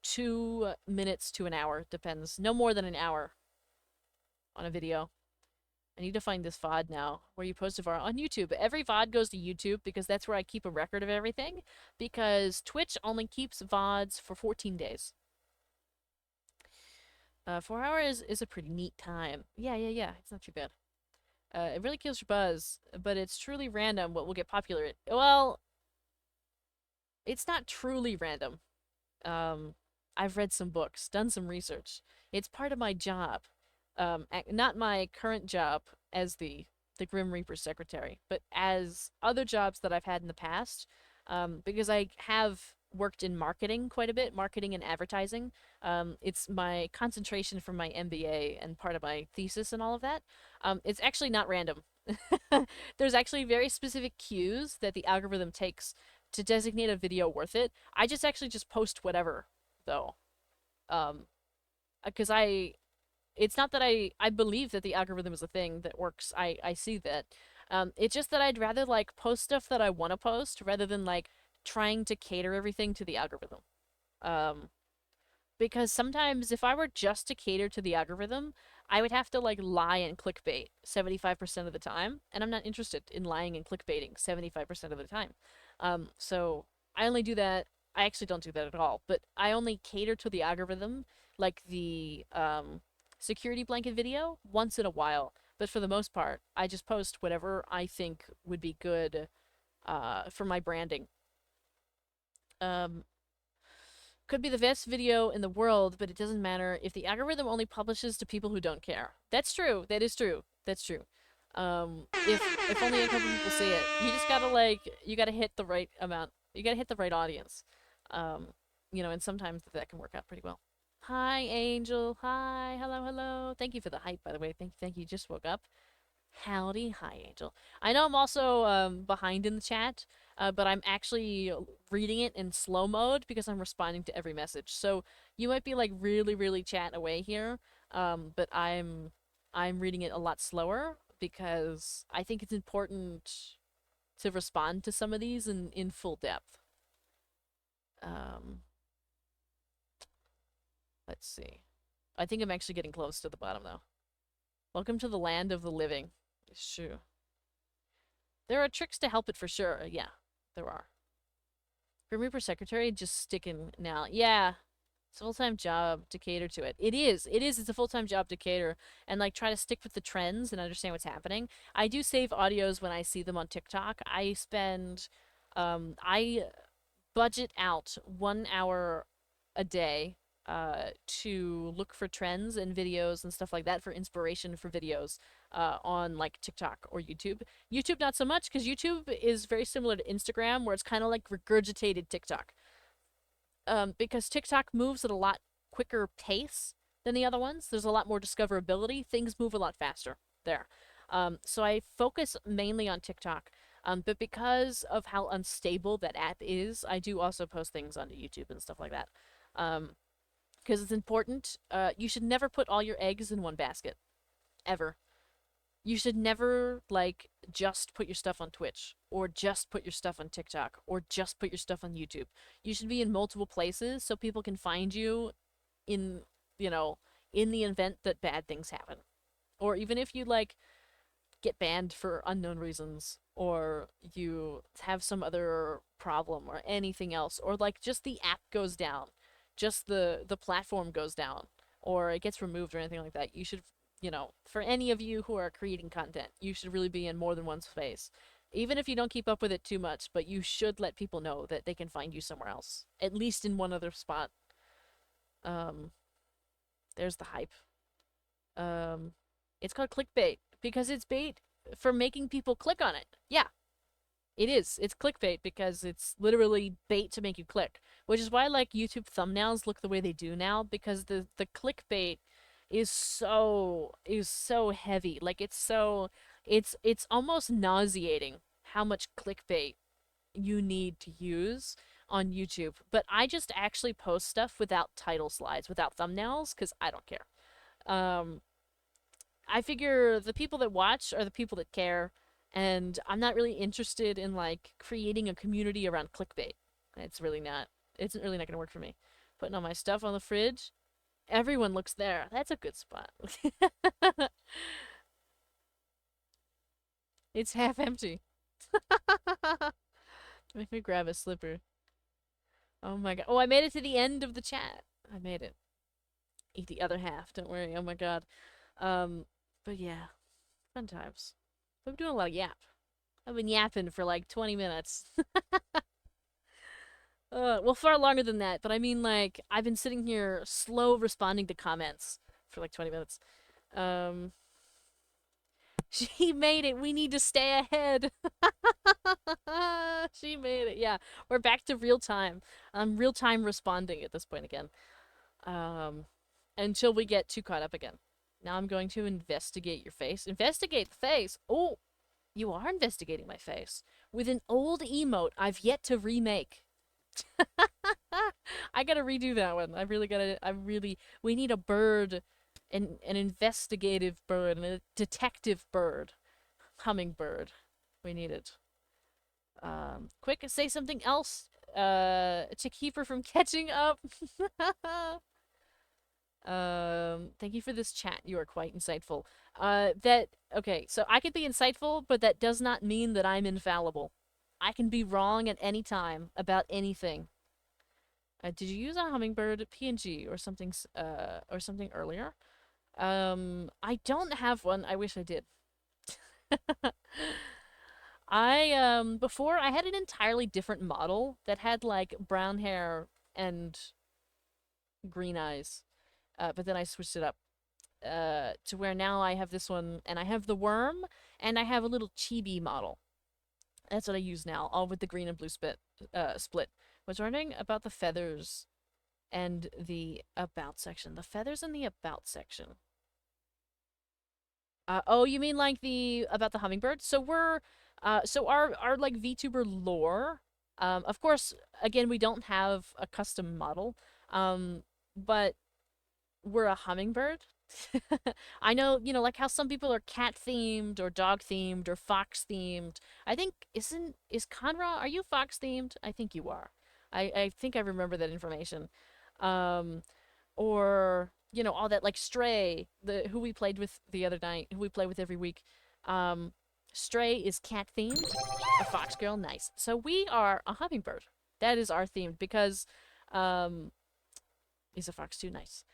2 minutes to an hour. Depends. No more than an hour on a video. I need to find this VOD now, where you post a VOD on YouTube. Every VOD goes to YouTube because that's where I keep a record of everything, because Twitch only keeps VODs for 14 days. 4 hours is a pretty neat time. Yeah. It's not too bad. It really kills your buzz, but it's truly random what will get popular. Well, It's not truly random. Um, I've read some books, done some research. It's part of my job. Not my current job as the Grim Reaper secretary, but as other jobs that I've had in the past, because I have worked in marketing quite a bit, marketing and advertising. It's my concentration from my MBA and part of my thesis and all of that. It's actually not random. There's actually very specific cues that the algorithm takes to designate a video worth it. I just actually just post whatever, though. Um, because it's not that I believe that the algorithm is a thing that works. I see that. It's just that I'd rather like post stuff that I want to post rather than like trying to cater everything to the algorithm. Um, because sometimes if I were just to cater to the algorithm, I would have to like lie and clickbait 75% of the time, and I'm not interested in lying and clickbaiting 75% of the time. So I only do that. I actually don't do that at all, but I only cater to the algorithm, like the security blanket video, once in a while. But for the most part, I just post whatever I think would be good for my branding. Um, could be the best video in the world, but it doesn't matter if the algorithm only publishes to people who don't care. That's true. That is true. That's true. If only a couple people see it, you just gotta like you gotta hit the right amount. You gotta hit the right audience. Um, and sometimes that can work out pretty well. Hi, Angel. Hi. Hello, hello. Thank you for the hype, by the way. Thank you. Just woke up. Howdy. Hi, Angel. I know I'm also behind in the chat, but I'm actually reading it in slow mode because I'm responding to every message. So you might be like really, really chatting away here, but I'm reading it a lot slower because I think it's important to respond to some of these in full depth. Um, let's see. I think I'm actually getting close to the bottom though. Welcome to the land of the living. It's true. There are tricks to help it for sure. Yeah, there are. Grim Reaper Secretary just sticking now. Yeah, it's a full-time job to cater to it. It is. It is. It's a full-time job to cater and like try to stick with the trends and understand what's happening. I do save audios when I see them on TikTok. I budget out 1 hour a day to look for trends and videos and stuff like that for inspiration for videos on like TikTok or YouTube. YouTube not so much because YouTube is very similar to Instagram where it's kind of like regurgitated TikTok. Because TikTok moves at a lot quicker pace than the other ones. There's a lot more discoverability. Things move a lot faster there. So I focus mainly on TikTok. But because of how unstable that app is, I do also post things onto YouTube and stuff like that. Because it's important. You should never put all your eggs in one basket. Ever. You should never, like, just put your stuff on Twitch, or just put your stuff on TikTok, or just put your stuff on YouTube. You should be in multiple places so people can find you in, in the event that bad things happen. Or even if you, like, get banned for unknown reasons, or you have some other problem, or anything else, or, like, just the app goes down. Just the platform goes down, or it gets removed or anything like that. You should for any of you who are creating content, you should really be in more than one space. Even if you don't keep up with it too much, but you should let people know that they can find you somewhere else. At least in one other spot. There's the hype. It's called clickbait because it's bait for making people click on it. Yeah. It is. It's clickbait because it's literally bait to make you click. Which is why like YouTube thumbnails look the way they do now, because the clickbait is so heavy. Like it's almost nauseating how much clickbait you need to use on YouTube. But I just actually post stuff without title slides, without thumbnails, because I don't care. I figure the people that watch are the people that care, and I'm not really interested in like creating a community around clickbait. It's really not. It's really not gonna work for me. Putting all my stuff on the fridge. Everyone looks there. That's a good spot. It's half empty. Make me grab a slipper. Oh my god. Oh, I made it to the end of the chat. I made it. Eat the other half. Don't worry. Oh my god. But yeah. Fun times. I'm doing a lot of yap. I've been yapping for like 20 minutes. Well, far longer than that, but I mean, like, I've been sitting here slow responding to comments for like 20 minutes. Um, she made it. We need to stay ahead. She made it. Yeah, we're back to real time. Real time responding at this point again. Um, until we get too caught up again. Now I'm going to investigate your face. Investigate the face. Oh, you are investigating my face with an old emote I've yet to remake. I gotta redo that one. I really gotta. We need a bird, an investigative bird, and a detective bird, hummingbird. We need it. Quick, say something else. To keep her from catching up. Thank you for this chat. You are quite insightful. Okay, so I could be insightful, but that does not mean that I'm infallible. I can be wrong at any time about anything. Did you use a hummingbird PNG or something, or something earlier? I don't have one. I wish I did. Before I had an entirely different model that had like brown hair and green eyes. But then I switched it up to where now I have this one, and I have the worm, and I have a little chibi model. That's what I use now, all with the green and blue split. Was wondering about the feathers and the about section. The feathers and the about section. Oh, you mean like about the hummingbird? So so our like VTuber lore. Of course, again, we don't have a custom model. But we're a hummingbird. I know, like how some people are cat themed or dog themed or fox themed. I think is Conra, are you fox themed? I think you are. I think I remember that information. Or all that like Stray, who we played with the other night, who we play with every week. Stray is cat themed. A fox girl, nice. So we are a hummingbird. That is our theme because he's a fox too, nice.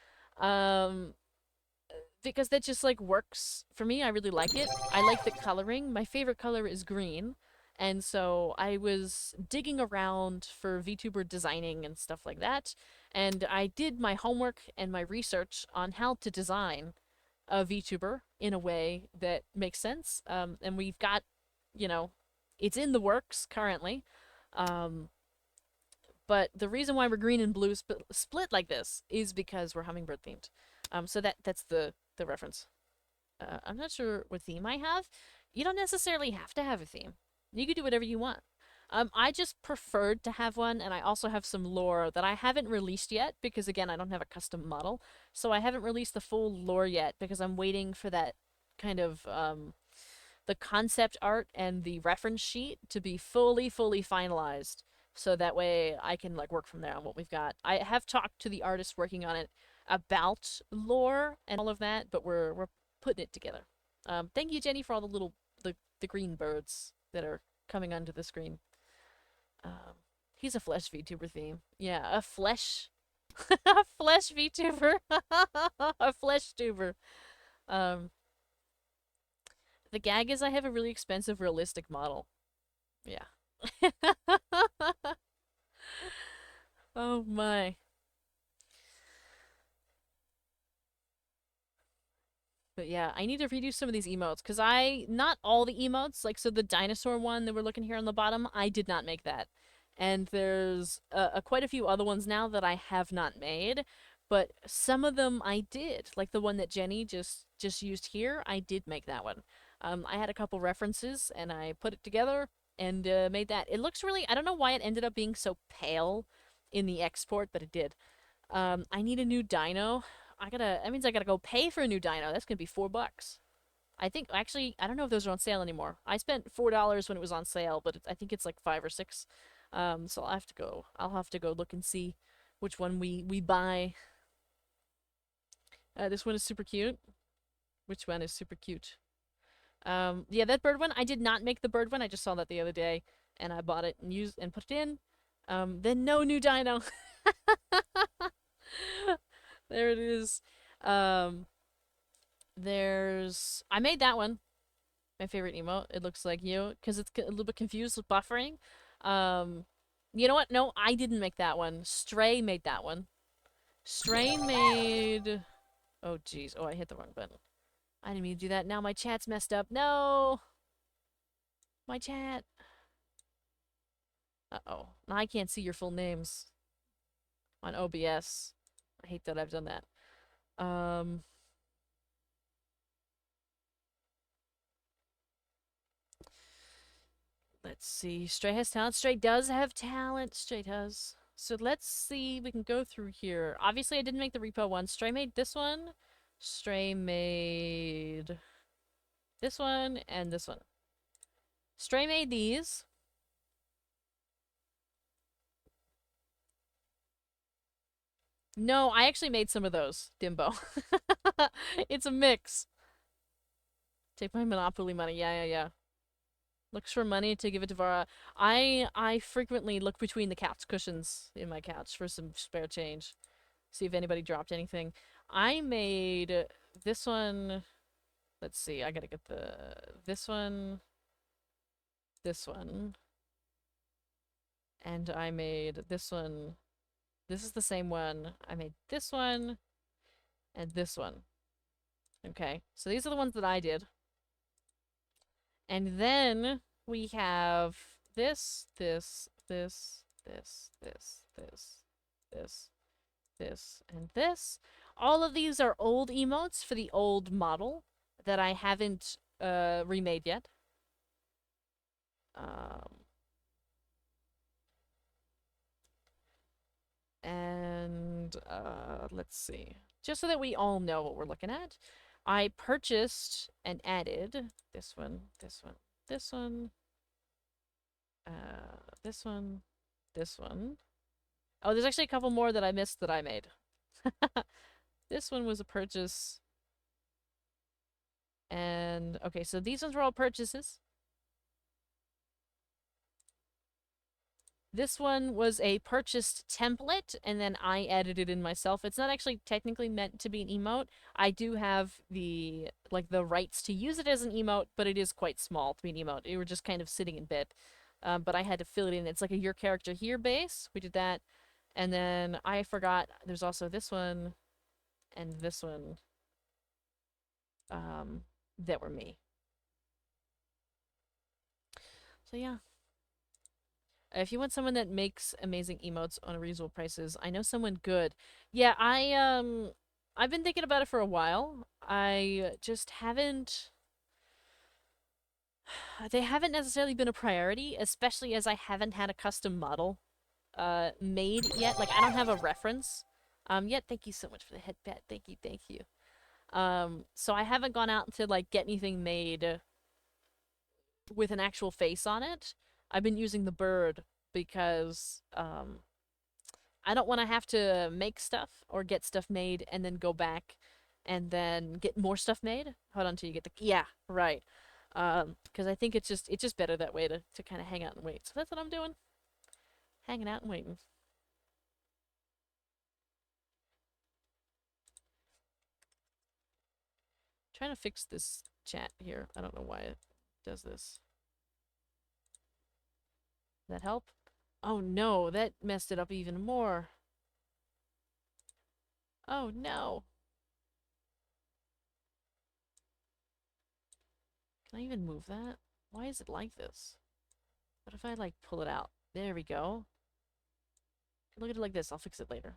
Because that just like works for me. I really like it. I like the coloring. My favorite color is green. And so I was digging around for VTuber designing and stuff like that. And I did my homework and my research on how to design a VTuber in a way that makes sense. And we've got, it's in the works currently. But the reason why we're green and blue split like this is because we're hummingbird themed. So that's the reference. I'm not sure what theme I have. You don't necessarily have to have a theme. You could do whatever you want. I just preferred to have one, and I also have some lore that I haven't released yet because, again, I don't have a custom model. So I haven't released the full lore yet because I'm waiting for that kind of the concept art and the reference sheet to be fully finalized. So that way I can like work from there on what we've got. I have talked to the artist working on it about lore and all of that, but we're putting it together. Thank you, Jenny, for all the green birds that are coming onto the screen. He's a flesh VTuber theme. Yeah, a flesh a flesh VTuber. A flesh tuber. The gag is I have a really expensive realistic model. Yeah. Oh my. But yeah, I need to redo some of these emotes because not all the emotes, like so the dinosaur one that we're looking here on the bottom, I did not make that. And there's quite a few other ones now that I have not made, but some of them I did. Like the one that Jenny just used here, I did make that one. I had a couple references and I put it together and made that. It looks really, I don't know why it ended up being so pale in the export, but it did. I need a new dino. That means I gotta go pay for a new dino. That's gonna be $4. I think, actually, I don't know if those are on sale anymore. I spent $4 when it was on sale, but I think it's like 5 or 6. So I'll have to go look and see which one we buy. This one is super cute. Which one is super cute? Yeah, that bird one, I did not make the bird one. I just saw that the other day, and I bought it and put it in. Then no new dino. There it is. I made that one. My favorite emote. It looks like you, because it's a little bit confused with buffering. You know what? No, I didn't make that one. Stray made that one. Stray made... Oh, jeez. Oh, I hit the wrong button. I didn't mean to do that. Now my chat's messed up. No! My chat. Uh-oh. Now I can't see your full names on OBS. I hate that I've done that. Let's see. Stray has talent. Stray does have talent. Stray does. So let's see. We can go through here. Obviously, I didn't make the repo one. Stray made this one. Stray made this one and this one. Stray made these. No, I actually made some of those, Dimbo. It's a mix. Take my Monopoly money. Yeah. Looks for money to give it to Vara. I frequently look between the couch cushions in my couch for some spare change. See if anybody dropped anything. I made this one. Let's see. I gotta get this one. This one. And I made this one. This is the same one. I made this one. And this one. Okay. So these are the ones that I did. And then we have this, and this. All of these are old emotes for the old model that I haven't remade yet. And let's see. Just so that we all know what we're looking at, I purchased and added this one, this one, this one, this one, this one. Oh, there's actually a couple more that I missed that I made. This one was a purchase. And, okay, so these ones were all purchases. This one was a purchased template, and then I added it in myself. It's not actually technically meant to be an emote. I do have the rights to use it as an emote, but it is quite small to be an emote. It were just kind of sitting in bit. But I had to fill it in. It's like a your character here base. We did that. And then I forgot there's also this one and this one that were me. So yeah. If you want someone that makes amazing emotes on reasonable prices, I know someone good. Yeah, I've been thinking about it for a while. I just haven't... They haven't necessarily been a priority, especially as I haven't had a custom model made yet. Like, I don't have a reference yet. Thank you so much for the head pat. Thank you. So I haven't gone out to, like, get anything made with an actual face on it. I've been using the bird because I don't want to have to make stuff or get stuff made and then go back and then get more stuff made. Hold on till you get the... Yeah, right. Because I think it's just better that way to kind of hang out and wait. So that's what I'm doing. Hanging out and waiting. Trying to fix this chat here. I don't know why it does this. That help? Oh no, that messed it up even more. Oh no. Can I even move that? Why is it like this? What if I, like, pull it out? There we go. Look at it like this. I'll fix it later.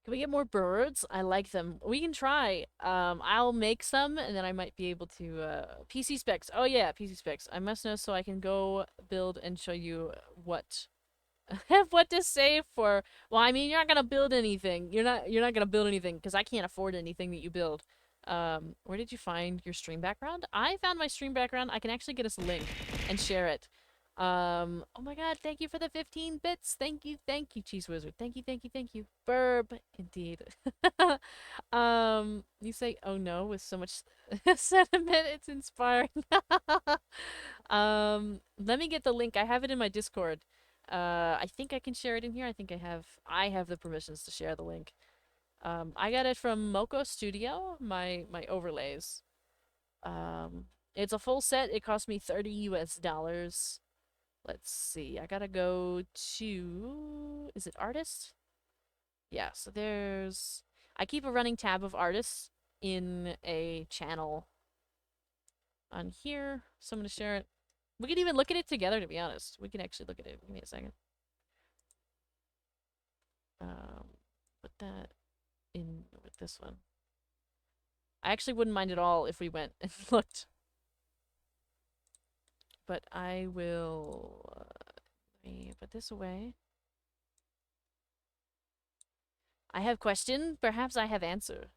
Can we get more birds? I like them. We can try. I'll make some, and then I might be able to, PC specs. Oh yeah, PC specs. I must know so I can go build and show you what... what to save for. Well, I mean, you're not gonna build anything. You're not gonna build anything, because I can't afford anything that you build. Where did you find your stream background? I found my stream background. I can actually get us a link and share it. Oh my god, thank you for the 15 bits. Thank you, Cheese Wizard. Thank you. Burb, indeed. You say, oh no, with so much sentiment, it's inspiring. Let me get the link. I have it in my Discord. I think I can share it in here. I think I have the permissions to share the link. I got it from Moko Studio, my overlays. It's a full set. It cost me $30 US. Let's see. I gotta go to... Is it artists? Yeah, so there's... I keep a running tab of artists in a channel on here. So I'm gonna share it. We could even look at it together, to be honest. We can actually look at it. Give me a second. Put that in with this one. I actually wouldn't mind at all if we went and looked. But I will... let me put this away. I have question. Perhaps I have answer.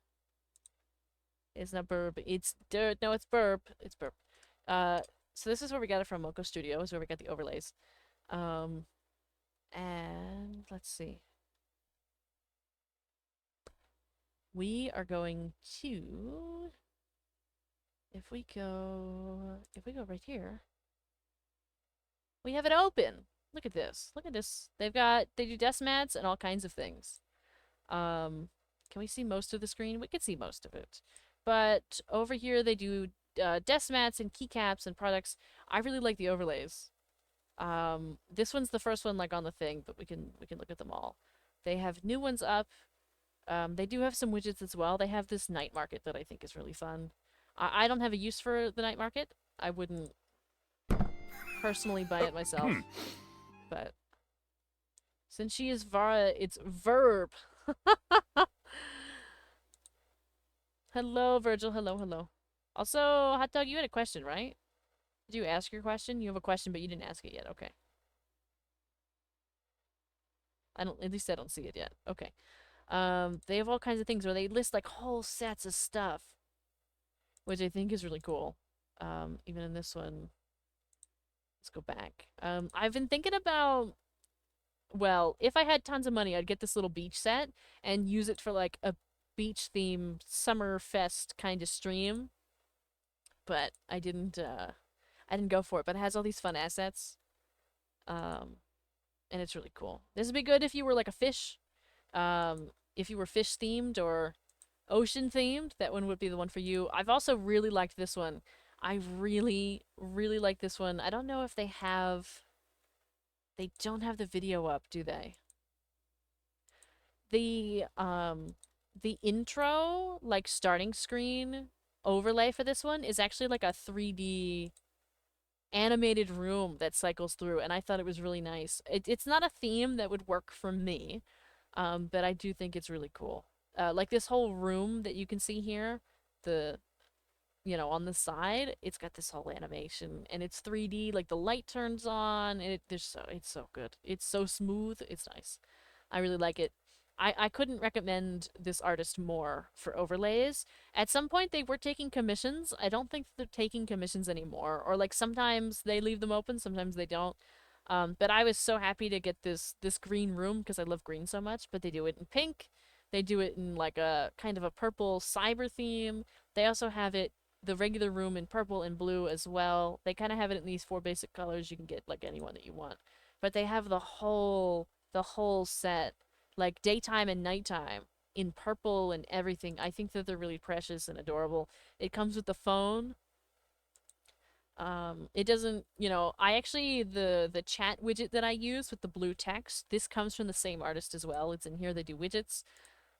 It's not burp. It's dirt. No, it's burp. It's burp. So this is where we got it from. Moko Studio is where we got the overlays. And let's see. We are going to... If we go right here, we have it open. Look at this. Look at this. They do desk mats and all kinds of things. Can we see most of the screen? We can see most of it. But over here they do desk mats and keycaps and products. I really like the overlays. This one's the first one like on the thing, but we can look at them all. They have new ones up. They do have some widgets as well. They have this night market that I think is really fun. I don't have a use for the night market. I wouldn't personally buy it myself. But since she is Vara, it's verb. Hello, Virgil. Hello, hello. Also, Hot Dog, you had a question, right? Did you ask your question? You have a question, but you didn't ask it yet. Okay. At least I don't see it yet. Okay. They have all kinds of things where they list like whole sets of stuff, which I think is really cool. Even in this one, let's go back. I've been thinking about, well, if I had tons of money, I'd get this little beach set and use it for like a beach theme summer fest kind of stream. But I didn't go for it. But it has all these fun assets. And it's really cool. This would be good if you were like a fish. If you were fish themed or ocean themed, that one would be the one for you. I've also really liked this one. I really, really like this one. I don't know if they have... They don't have the video up, do they? The intro, like, starting screen overlay for this one is actually like a 3D animated room that cycles through, and I thought it was really nice. It's not a theme that would work for me, but I do think it's really cool. Like this whole room that you can see here, on the side, it's got this whole animation, and it's 3D, like the light turns on, and it's so good. It's so smooth, it's nice. I really like it. I couldn't recommend this artist more for overlays. At some point, they were taking commissions. I don't think they're taking commissions anymore. Or, like, sometimes they leave them open, sometimes they don't. But I was so happy to get this green room because I love green so much. But they do it in pink. They do it in, like, a kind of a purple cyber theme. They also have it, the regular room, in purple and blue as well. They kind of have it in these 4 basic colors. You can get, like, any one that you want. But they have the whole set, like daytime and nighttime, in purple and everything. I think that they're really precious and adorable. It comes with the phone. It doesn't, I actually, the chat widget that I use with the blue text, this comes from the same artist as well. It's in here. They do widgets.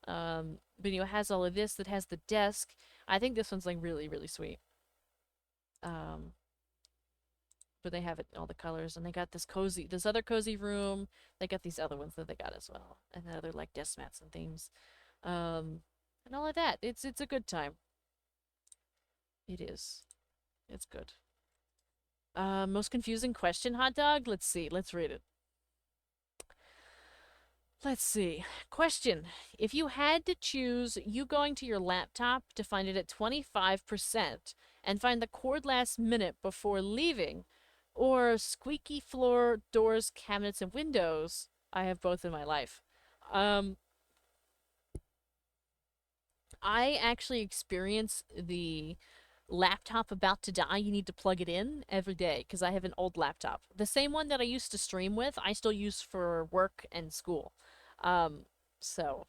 But, it has all of this. That has the desk. I think this one's, like, really, really sweet. But they have it in all the colors, and they got this other cozy room. They got these other ones that they got as well, and the other like desk mats and themes, and all of that. It's a good time. It is. It's good. Most confusing question, Hot Dog? Let's see. Let's read it. Let's see. Question. If you had to choose you going to your laptop to find it at 25% and find the cord last minute before leaving, or squeaky floor, doors, cabinets, and windows, I have both in my life. I actually experience the laptop about to die, you need to plug it in every day, because I have an old laptop. The same one that I used to stream with, I still use for work and school. So,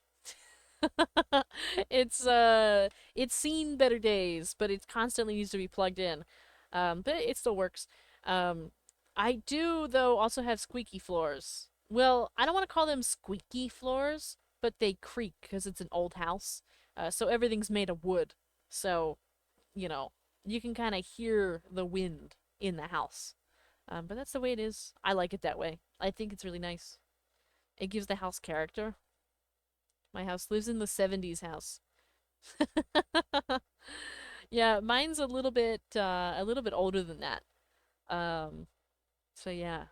It's seen better days, but it constantly needs to be plugged in. But it still works. Um, I do though also have squeaky floors. Well, I don't want to call them squeaky floors, but they creak because it's an old house. So everything's made of wood. So, you know, you can kind of hear the wind in the house. But that's the way it is. I like it that way. I think it's really nice. It gives the house character. My house lives in the 70s house. Yeah, mine's a little bit older than that. Um, so yeah,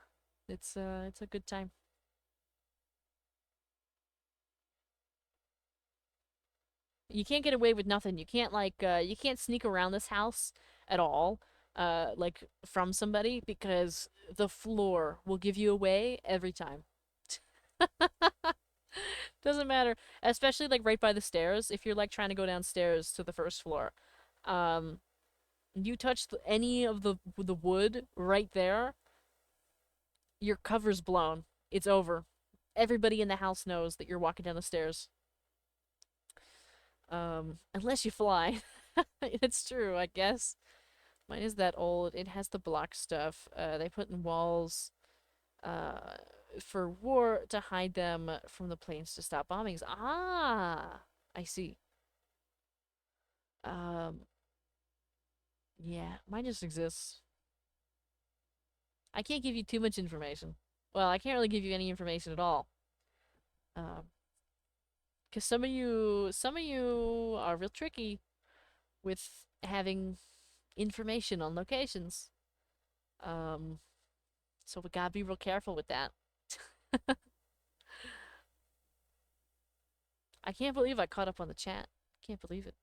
it's a good time. You can't get away with nothing. You can't sneak around this house at all, like from somebody because the floor will give you away every time. Doesn't matter, especially like right by the stairs. If you're like trying to go downstairs to the first floor, um, you touch any of the wood right there, your cover's blown. It's over. Everybody in the house knows that you're walking down the stairs. Unless you fly. It's true, I guess. Mine is that old. It has the block stuff. They put in walls, uh, for war to hide them from the planes to stop bombings. Ah, I see. Um, yeah, mine just exists. I can't give you too much information. Well, I can't really give you any information at all. Um, because some of you are real tricky with having information on locations. Um, so we gotta be real careful with that. I can't believe I caught up on the chat. Can't believe it.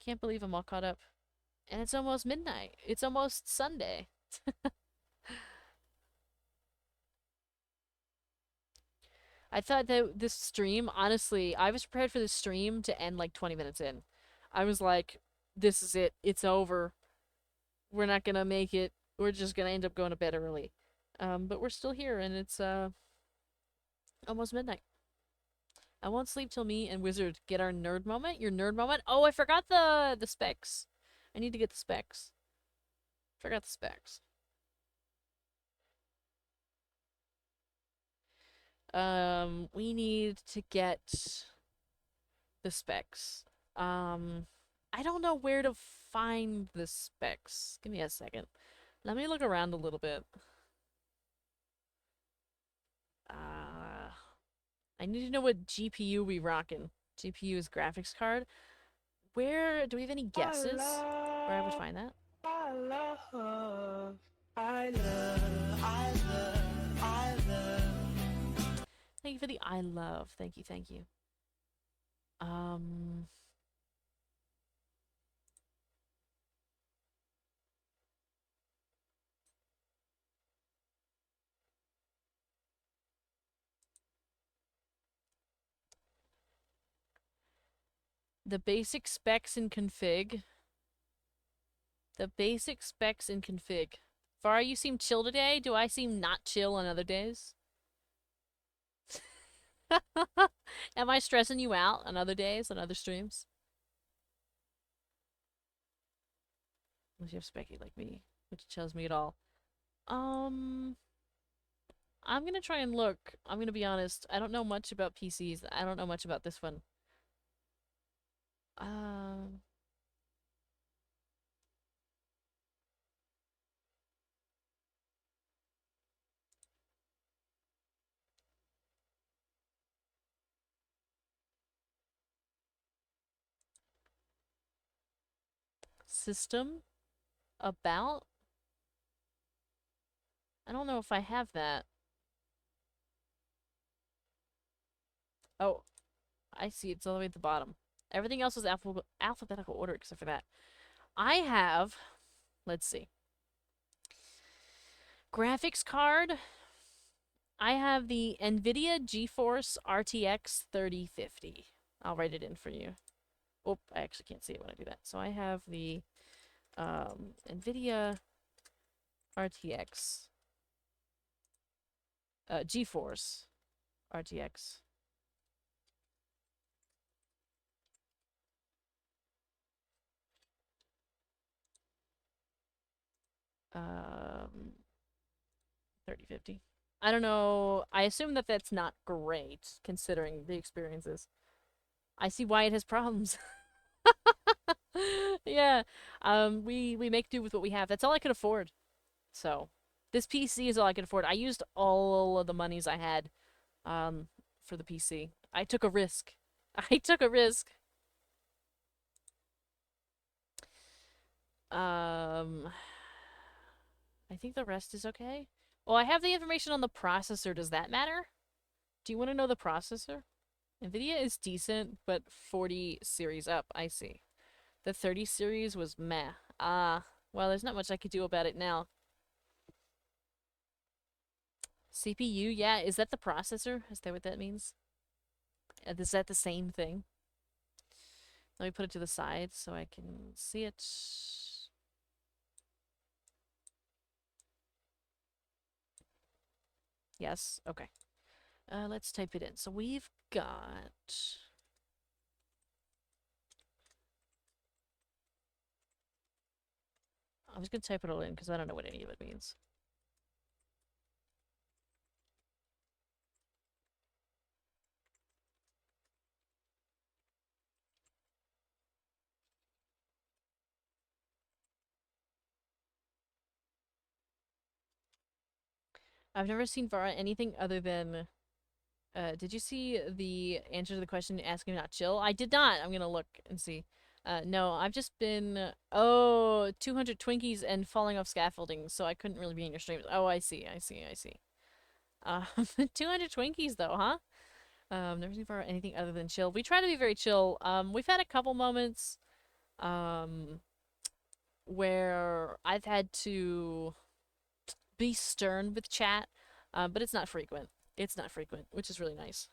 Can't believe I'm all caught up. And it's almost midnight. It's almost Sunday. I thought that this stream, honestly, I was prepared for this stream to end like 20 minutes in. I was like, this is it. It's over. We're not gonna make it. We're just gonna end up going to bed early. But we're still here and it's almost midnight. I won't sleep till me and Wizard get our nerd moment. Your nerd moment. Oh, I forgot the specs. I need to get the specs. Forgot the specs. We need to get the specs. I don't know where to find the specs. Give me a second. Let me look around a little bit. Uh, I need to know what GPU we rockin'. GPU is graphics card. Where do we have any guesses where I would find that? I love, I love, I love, I love. Thank you for the I love. Thank you, thank you. Um, the basic specs in config. The basic specs in config. Var, you seem chill today. Do I seem not chill on other days? Am I stressing you out on other days, on other streams? Unless you have specky like me, which chills me at all. I'm gonna try and look. I'm gonna be honest. I don't know much about PCs. I don't know much about this one. Um, system about. I don't know if I have that. Oh, I see. It's all the way at the bottom. Everything else is alphabetical order except for that. I have, let's see, graphics card. I have the NVIDIA GeForce RTX 3050. I'll write it in for you. Oh, I actually can't see it when I do that. So I have the NVIDIA RTX, GeForce RTX 3050. I don't know. I assume that that's not great, considering the experiences. I see why it has problems. Yeah. We make do with what we have. That's all I could afford. So, this PC is all I could afford. I used all of the monies I had, for the PC. I took a risk. I took a risk. I think the rest is okay. Well, I have the information on the processor. Does that matter? Do you want to know the processor? NVIDIA is decent, but 40 series up. I see. The 30 series was meh. Well, there's not much I could do about it now. CPU, yeah. Is that the processor? Is that what that means? Is that the same thing? Let me put it to the side so I can see it. Yes, okay. Let's type it in. So we've got... I'm just gonna type it all in because I don't know what any of it means. I've never seen Vara anything other than... did you see the answer to the question asking about chill? I did not. I'm gonna look and see. No, I've just been... Oh, 200 Twinkies and falling off scaffolding, so I couldn't really be in your streams. Oh, I see. 200 Twinkies, though, huh? Never seen Vara anything other than chill. We try to be very chill. We've had a couple moments, where I've had to be stern with chat, but it's not frequent. It's not frequent, which is really nice.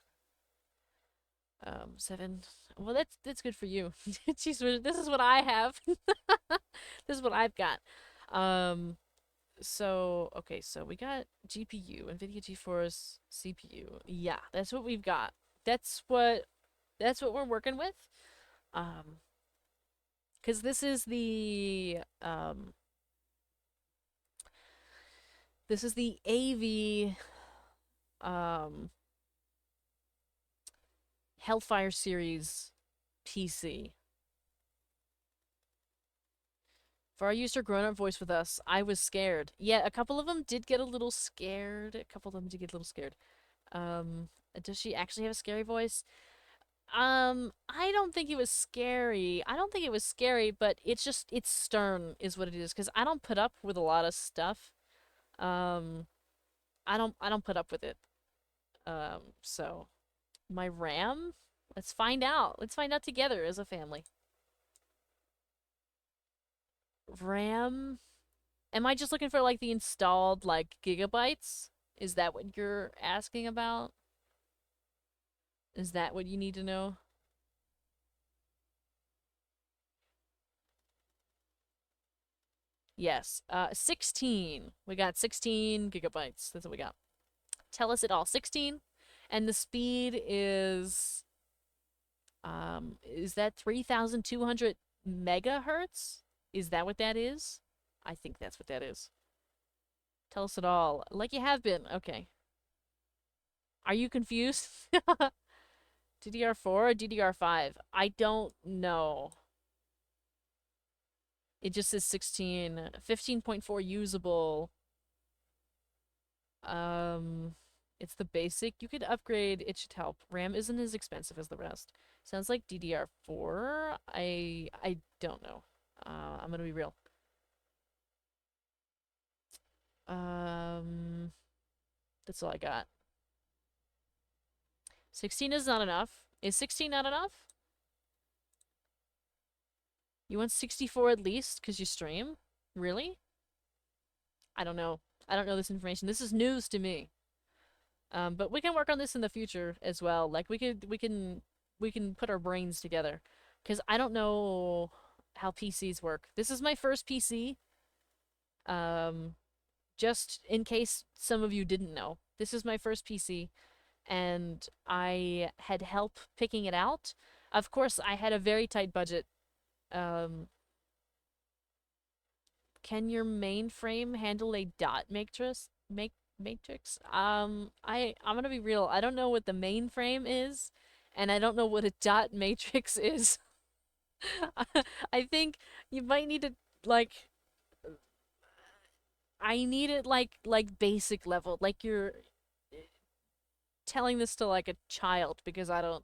7. Well, that's good for you. Jeez, this is what I have. This is what I've got. So, okay, so we got GPU, NVIDIA GeForce CPU. Yeah, that's what we've got. That's what we're working with. Because this is the AV Hellfire series PC. For our user grown-up voice with us, I was scared. Yeah, a couple of them did get a little scared. Does she actually have a scary voice? I don't think it was scary. But it's stern is what it is. Because I don't put up with a lot of stuff. I don't put up with it. So my RAM? Let's find out. Let's find out together as a family. RAM? Am I just looking for like the installed like gigabytes? Is that what you're asking about? Is that what you need to know? Yes. 16. We got 16 gigabytes. That's what we got. Tell us it all. 16. And the speed is that 3,200 megahertz? Is that what that is? I think that's what that is. Tell us it all. Like you have been. Okay. Are you confused? DDR4 or DDR5? I don't know. It just says 16. 15.4 usable. It's the basic. You could upgrade. It should help. RAM isn't as expensive as the rest. Sounds like DDR4. I don't know. I'm gonna be real. That's all I got. 16 is not enough. Is 16 not enough? You want 64 at least because you stream? Really? I don't know. I don't know this information. This is news to me. But we can work on this in the future as well. Like we can put our brains together. Because I don't know how PCs work. This is my first PC. Just in case some of you didn't know. This is my first PC. And I had help picking it out. Of course, I had a very tight budget. Because Can your mainframe handle a dot matrix? I'm gonna be real. I don't know what the mainframe is, and I don't know what a dot matrix is. I think you might need to like I need it like basic level. Like you're telling this to like a child because I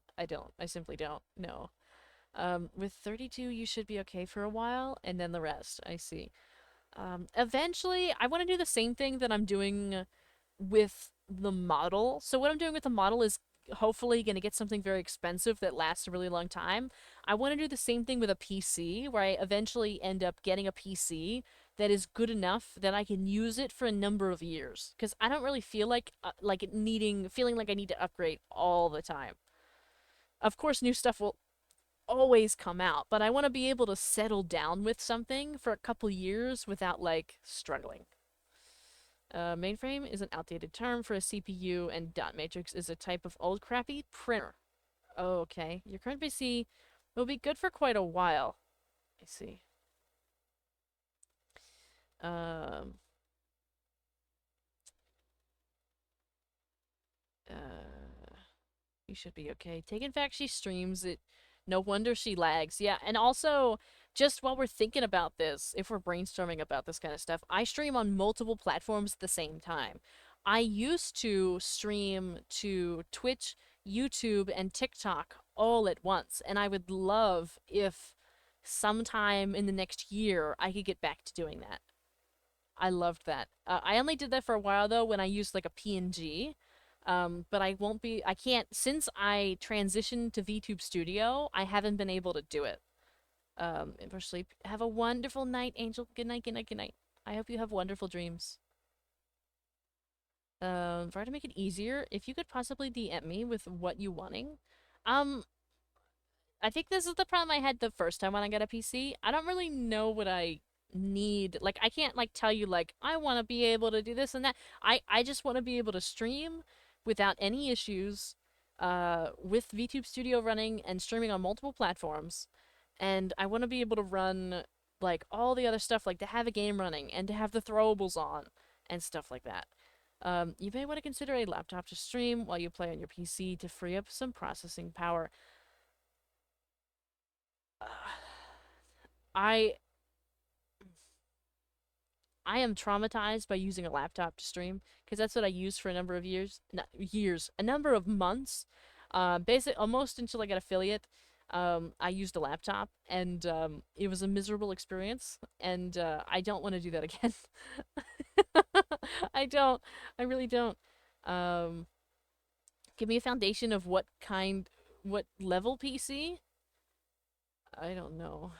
simply don't know. With 32 you should be okay for a while and then the rest. I see. Eventually I want to do the same thing that I'm doing with the model. So what I'm doing with the model is hopefully going to get something very expensive that lasts a really long time. I want to do the same thing with a PC where I eventually end up getting a PC that is good enough that I can use it for a number of years because I don't really feel like feeling like I need to upgrade all the time. Of course new stuff will always come out, but I want to be able to settle down with something for a couple years without like struggling. Mainframe is an outdated term for a CPU, and dot matrix is a type of old crappy printer. Oh, okay. Your current PC will be good for quite a while. I see. Um. You should be okay. Taken fact, she streams it. No wonder she lags. Yeah, and also, just while we're thinking about this, if we're brainstorming about this kind of stuff, I stream on multiple platforms at the same time. I used to stream to Twitch, YouTube, and TikTok all at once, and I would love if sometime in the next year I could get back to doing that. I loved that. I only did that for a while though when I used like a PNG. But I can't, since I transitioned to VTube Studio, I haven't been able to do it. And for sleep, have a wonderful night, Angel. Good night, good night, good night. I hope you have wonderful dreams. For to make it easier, if you could possibly DM me with what you wanting. I think this is the problem I had the first time when I got a PC. I don't really know what I need. Like, I can't, like, tell you, like, I want to be able to do this and that. I just want to be able to stream without any issues, with VTube Studio running and streaming on multiple platforms. And I want to be able to run, like, all the other stuff, like, to have a game running and to have the throwables on and stuff like that. You may want to consider a laptop to stream while you play on your PC to free up some processing power. I am traumatized by using a laptop to stream because that's what I used for a number of years, not years, a number of months. Basically, almost until I got affiliate, I used a laptop, and it was a miserable experience, and I don't want to do that again. I don't. I really don't. Um, Give me a foundation of what level PC? I don't know.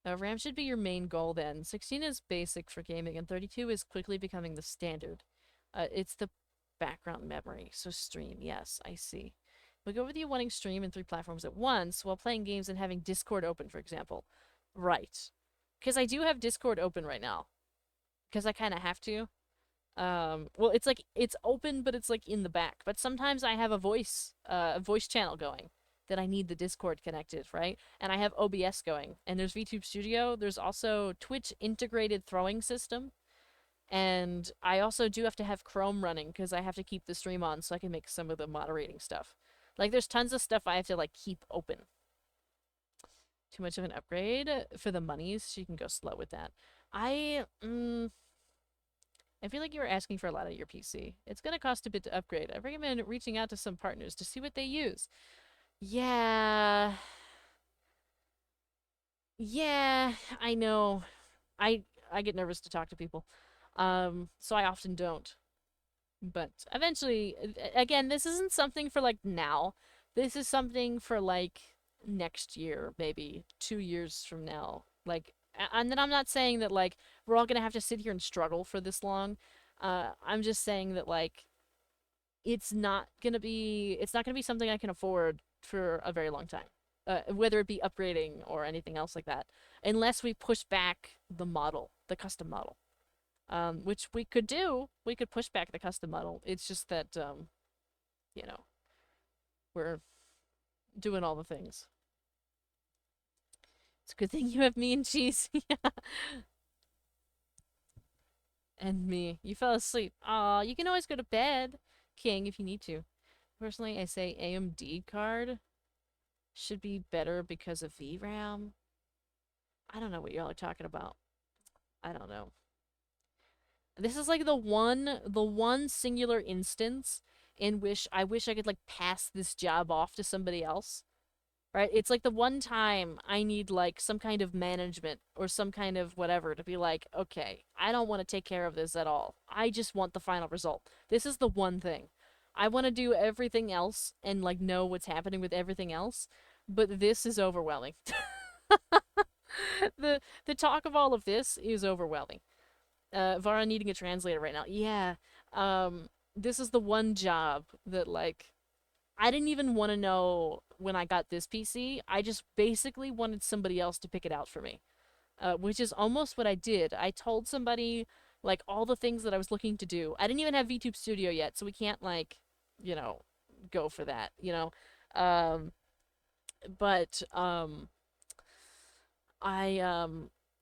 RAM should be your main goal then. 16 is basic for gaming, and 32 is quickly becoming the standard. It's the background memory, so stream. Yes, I see. We go with you wanting stream in 3 platforms at once while playing games and having Discord open, for example. Right. Because I do have Discord open right now. Because I kind of have to. Well, it's like, it's open, but it's like in the back. But sometimes I have a voice channel going that I need the Discord connected, right? And I have OBS going. And there's VTube Studio. There's also Twitch integrated throwing system. And I also do have to have Chrome running because I have to keep the stream on so I can make some of the moderating stuff. Like, there's tons of stuff I have to, like, keep open. Too much of an upgrade for the monies. She can go slow with that. I feel like you were asking for a lot of your PC. It's gonna cost a bit to upgrade. I recommend reaching out to some partners to see what they use. Yeah. Yeah, I know. I get nervous to talk to people. So I often don't. But eventually, again, this isn't something for, like, now. This is something for, like, next year, maybe 2 years from now. Like, and then I'm not saying that, like, we're all gonna have to sit here and struggle for this long. I'm just saying that, like, it's not gonna be something I can afford for a very long time. Whether it be upgrading or anything else like that. Unless we push back the model, the custom model. Which we could do. We could push back the custom model. It's just that, you know, we're doing all the things. It's a good thing you have me and cheese. Yeah. And me. You fell asleep. Aw, you can always go to bed, King, if you need to. Personally, I say AMD card should be better because of VRAM. I don't know what y'all are talking about. I don't know. This is like the one singular instance in which I wish I could like pass this job off to somebody else. Right? It's like the one time I need like some kind of management or some kind of whatever to be like, okay, I don't want to take care of this at all. I just want the final result. This is the one thing. I want to do everything else and like know what's happening with everything else, but this is overwhelming. The talk of all of this is overwhelming. Vara needing a translator right now. Yeah. This is the one job that like I didn't even want to know when I got this PC. I just basically wanted somebody else to pick it out for me. Which is almost what I did. I told somebody like all the things that I was looking to do. I didn't even have VTube Studio yet, so we can't like, you know, go for that, you know. But I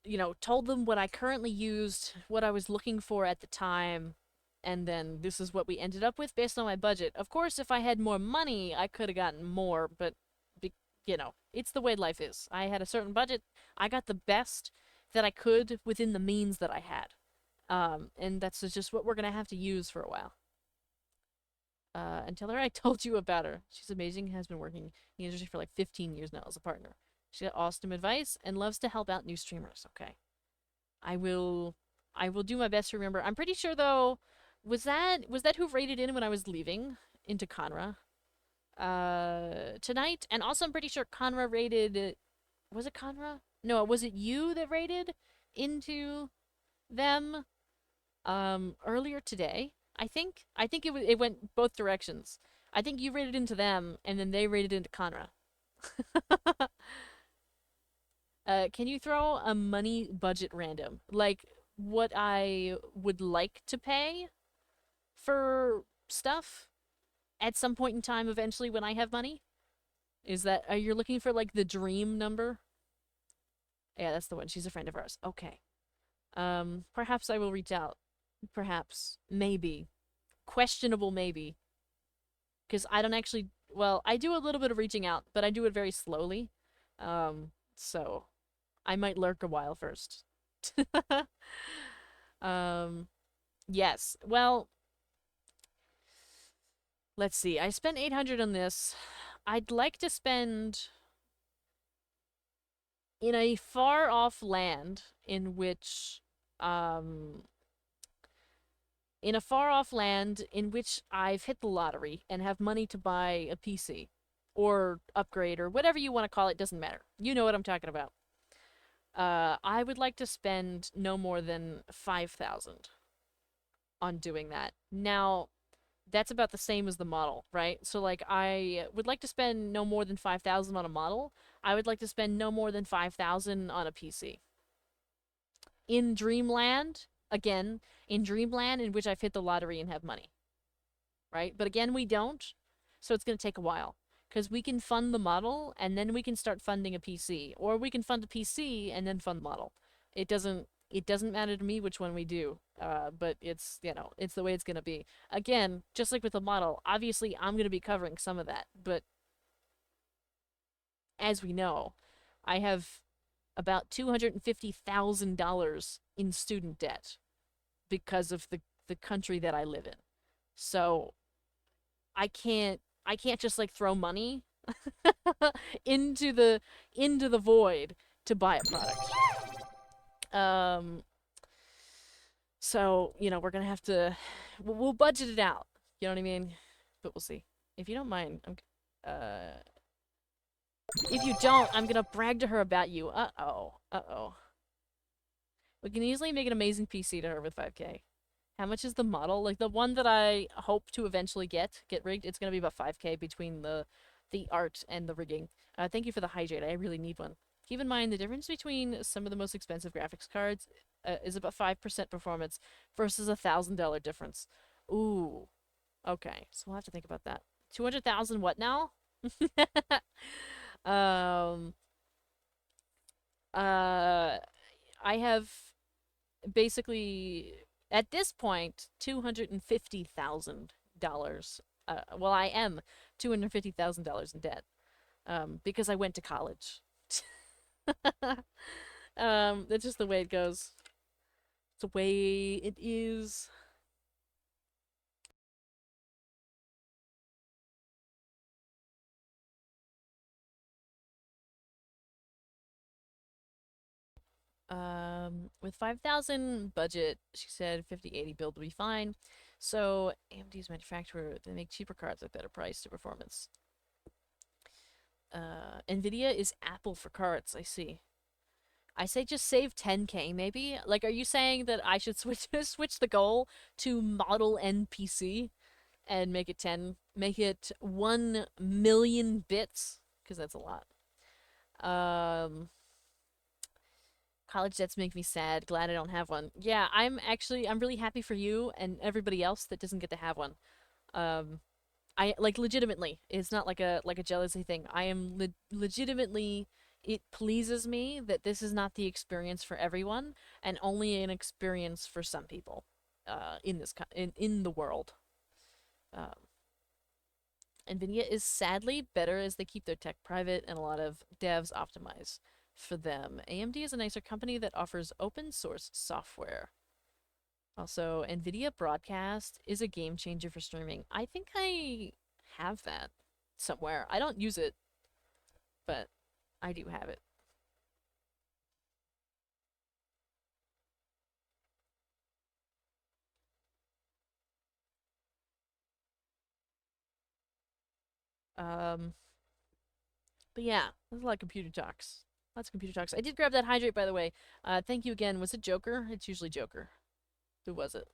you know, told them what I currently used, what I was looking for at the time, and then this is what we ended up with based on my budget. Of course, if I had more money, I could have gotten more, but you know, it's the way life is. I had a certain budget. I got the best that I could within the means that I had. And that's just what we're gonna have to use for a while. And tell her I told you about her. She's amazing, has been working in the industry for like 15 years now as a partner. She got awesome advice and loves to help out new streamers. Okay. I will do my best to remember. I'm pretty sure though, was that who raided in when I was leaving into Conra? Tonight? And also I'm pretty sure Conra raided, was it Conra? No, was it you that raided into them earlier today? I think it went both directions. I think you raided into them and then they raided into Conra. Can you throw a money budget random? Like, what I would like to pay for stuff at some point in time eventually when I have money? Is that, are you looking for, like, the dream number? Yeah, that's the one. She's a friend of ours. Okay. Perhaps I will reach out. Perhaps. Maybe. Questionable maybe. Because I don't actually, well, I do a little bit of reaching out, but I do it very slowly. So I might lurk a while first. Yes. Well, let's see. I spent 800 on this. I'd like to spend in a far off land in which I've hit the lottery and have money to buy a PC or upgrade or whatever you want to call it, doesn't matter. You know what I'm talking about. I would like to spend no more than 5,000 on doing that. Now, that's about the same as the model, right? So, like, I would like to spend no more than 5,000 on a model. I would like to spend no more than 5,000 on a PC. In Dreamland, again, in Dreamland in which I've hit the lottery and have money. Right? But again, we don't, so it's going to take a while. Because we can fund the model, and then we can start funding a PC. Or we can fund a PC, and then fund the model. It doesn't matter to me which one we do. But it's, you know, it's the way it's going to be. Again, just like with the model, obviously I'm going to be covering some of that. But as we know, I have about $250,000 in student debt because of the country that I live in. So I can't just like throw money into the void to buy a product. So, you know, we're gonna have to we'll budget it out. You know what I mean? But we'll see. If you don't mind, if you don't, I'm gonna brag to her about you. Uh-oh. We can easily make an amazing PC to her with 5K. How much is the model? Like, the one that I hope to eventually get rigged, it's gonna be about 5K between the art and the rigging. Thank you for the hydrate. I really need one. Keep in mind, the difference between some of the most expensive graphics cards is about 5% performance versus $1,000 difference. Ooh. Okay, so we'll have to think about that. 200,000 what now? I have basically at this point $250,000. Well, I am $250,000 in debt because I went to college. That's just the way it goes. It's the way it is. With 5,000 budget, she said 5080 build will be fine. So AMD's manufacturer, they make cheaper cards at better price to performance. Nvidia is Apple for cards, I see. I say just save 10K maybe. Like, are you saying that I should switch the goal to Model N PC and make it 1 million bits? Because that's a lot. College debts make me sad. Glad I don't have one. Yeah, I'm really happy for you and everybody else that doesn't get to have one. I like legitimately. It's not like a jealousy thing. I am legitimately. It pleases me that this is not the experience for everyone, and only an experience for some people, in this in the world. Um, Nvidia is sadly better as they keep their tech private, and a lot of devs optimize for them. AMD is a nicer company that offers open source software. Also, Nvidia Broadcast is a game changer for streaming. I think I have that somewhere. I don't use it, but I do have it. Um, but yeah, there's a lot of computer talks. Lots of computer talks. I did grab that hydrate, by the way. Thank you again. Was it Joker? It's usually Joker. Who was it?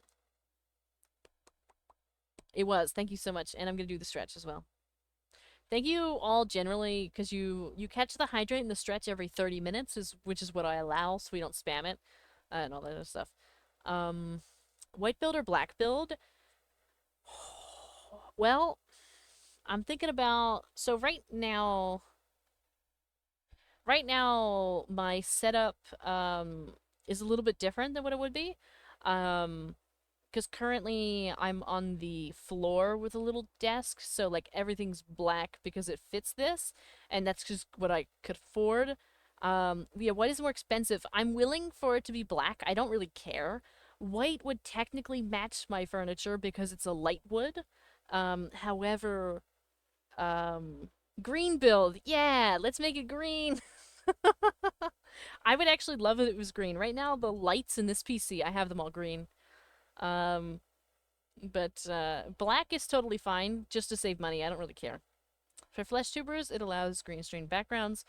It was. Thank you so much. And I'm gonna do the stretch as well. Thank you all generally, because you catch the hydrate and the stretch every 30 minutes, which is what I allow, so we don't spam it, and all that other stuff. White build or black build? Well, I'm thinking about, so right now my setup is a little bit different than what it would be. Because currently I'm on the floor with a little desk, so like everything's black because it fits this, and that's just what I could afford. Yeah, white is more expensive. I'm willing for it to be black. I don't really care. White would technically match my furniture because it's a light wood. However, green build. Yeah, let's make it green. I would actually love it if it was green. Right now, the lights in this PC, I have them all green. Um, but black is totally fine, just to save money. I don't really care. For flesh tubers, it allows green screen backgrounds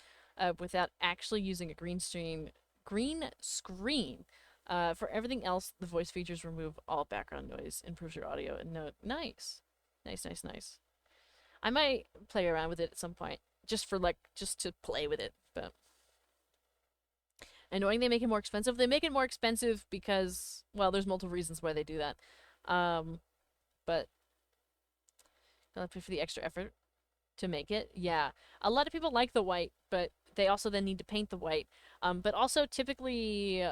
without actually using a green screen. For everything else, the voice features remove all background noise, improves your audio and note. Nice. Nice. I might play around with it at some point, just to play with it, but annoying they make it more expensive. They make it more expensive because, well, there's multiple reasons why they do that. But I'll pay for the extra effort to make it. Yeah. A lot of people like the white, but they also then need to paint the white. But also typically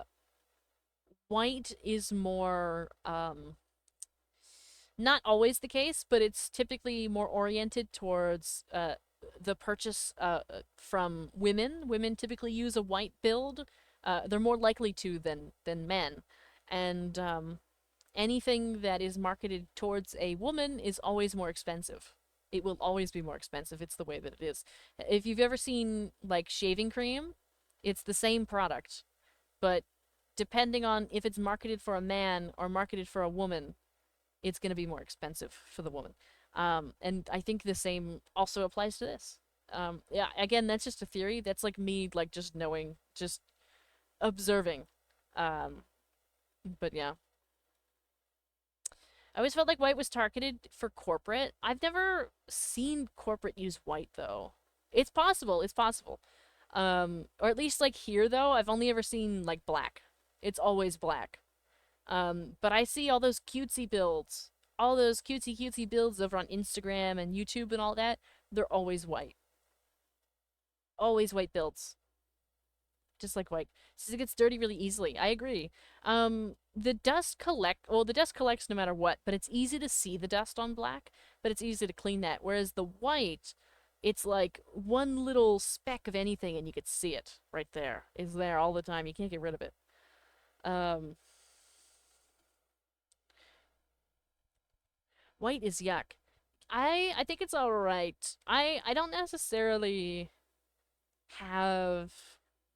white is more, not always the case, but it's typically more oriented towards the purchase from women. Women typically use a white build. They're more likely to than men. And anything that is marketed towards a woman is always more expensive. It will always be more expensive. It's the way that it is. If you've ever seen like shaving cream, it's the same product, but depending on if it's marketed for a man or marketed for a woman, it's going to be more expensive for the woman. And I think the same also applies to this. Yeah, again, that's just a theory. That's like me, like just knowing, just observing. But yeah. I always felt like white was targeted for corporate. I've never seen corporate use white though. It's possible. Or at least like here though, I've only ever seen like black. It's always black. But I see all those cutesy builds, all those cutesy builds over on Instagram and YouTube and all that. They're always white. Always white builds. just like white. Since it gets dirty really easily. I agree. The dust collects no matter what, but it's easy to see the dust on black, but it's easy to clean that. Whereas the white, it's like one little speck of anything and you could see it right there. It's there all the time. You can't get rid of it. White is yuck. I think it's alright. I don't necessarily have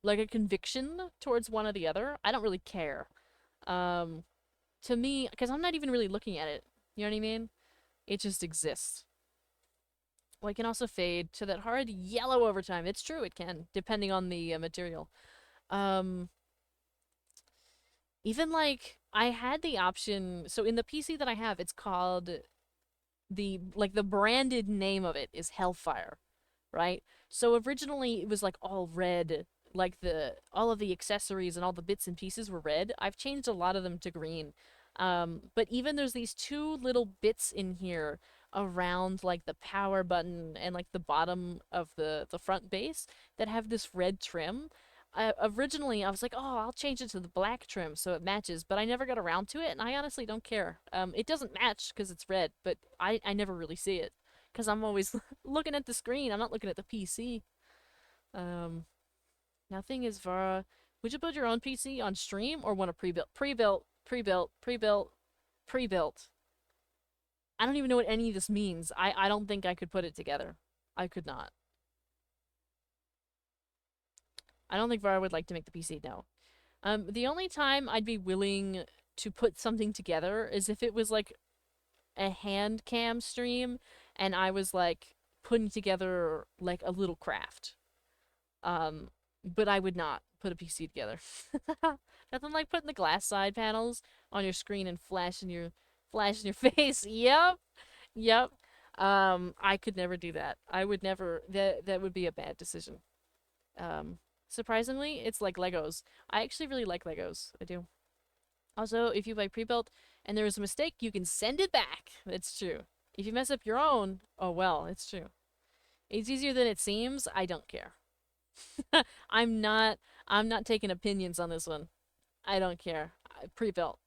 like a conviction towards one or the other. I don't really care. To me, because I'm not even really looking at it. You know what I mean? It just exists. Well, it can also fade to that hard yellow over time. It's true, it can, depending on the material. Even like, I had the option, so in the PC that I have, it's called, the branded name of it is Hellfire, right? So originally it was like all red, like all of the accessories and all the bits and pieces were red. I've changed a lot of them to green. But even there's these two little bits in here around like the power button and like the bottom of the front base that have this red trim. Originally I was like, oh, I'll change it to the black trim so it matches, but I never got around to it, and I honestly don't care. It doesn't match because it's red, but I never really see it because I'm always looking at the screen. I'm not looking at the PC. Nothing is Vara. Would you build your own PC on stream or want a pre-built? Pre-built. I don't even know what any of this means. I don't think I could put it together. I could not. I don't think Vara would like to make the PC, no. The only time I'd be willing to put something together is if it was like a hand cam stream and I was like putting together like a little craft. But I would not put a PC together. Nothing like putting the glass side panels on your screen and flashing your face. Yep. I could never do that. I would never. That would be a bad decision. Surprisingly, it's like Legos. I actually really like Legos. I do. Also, if you buy pre-built and there is a mistake, you can send it back. It's true. If you mess up your own, oh well, it's true. It's easier than it seems. I don't care. I'm not taking opinions on this one. I don't care. Pre-built.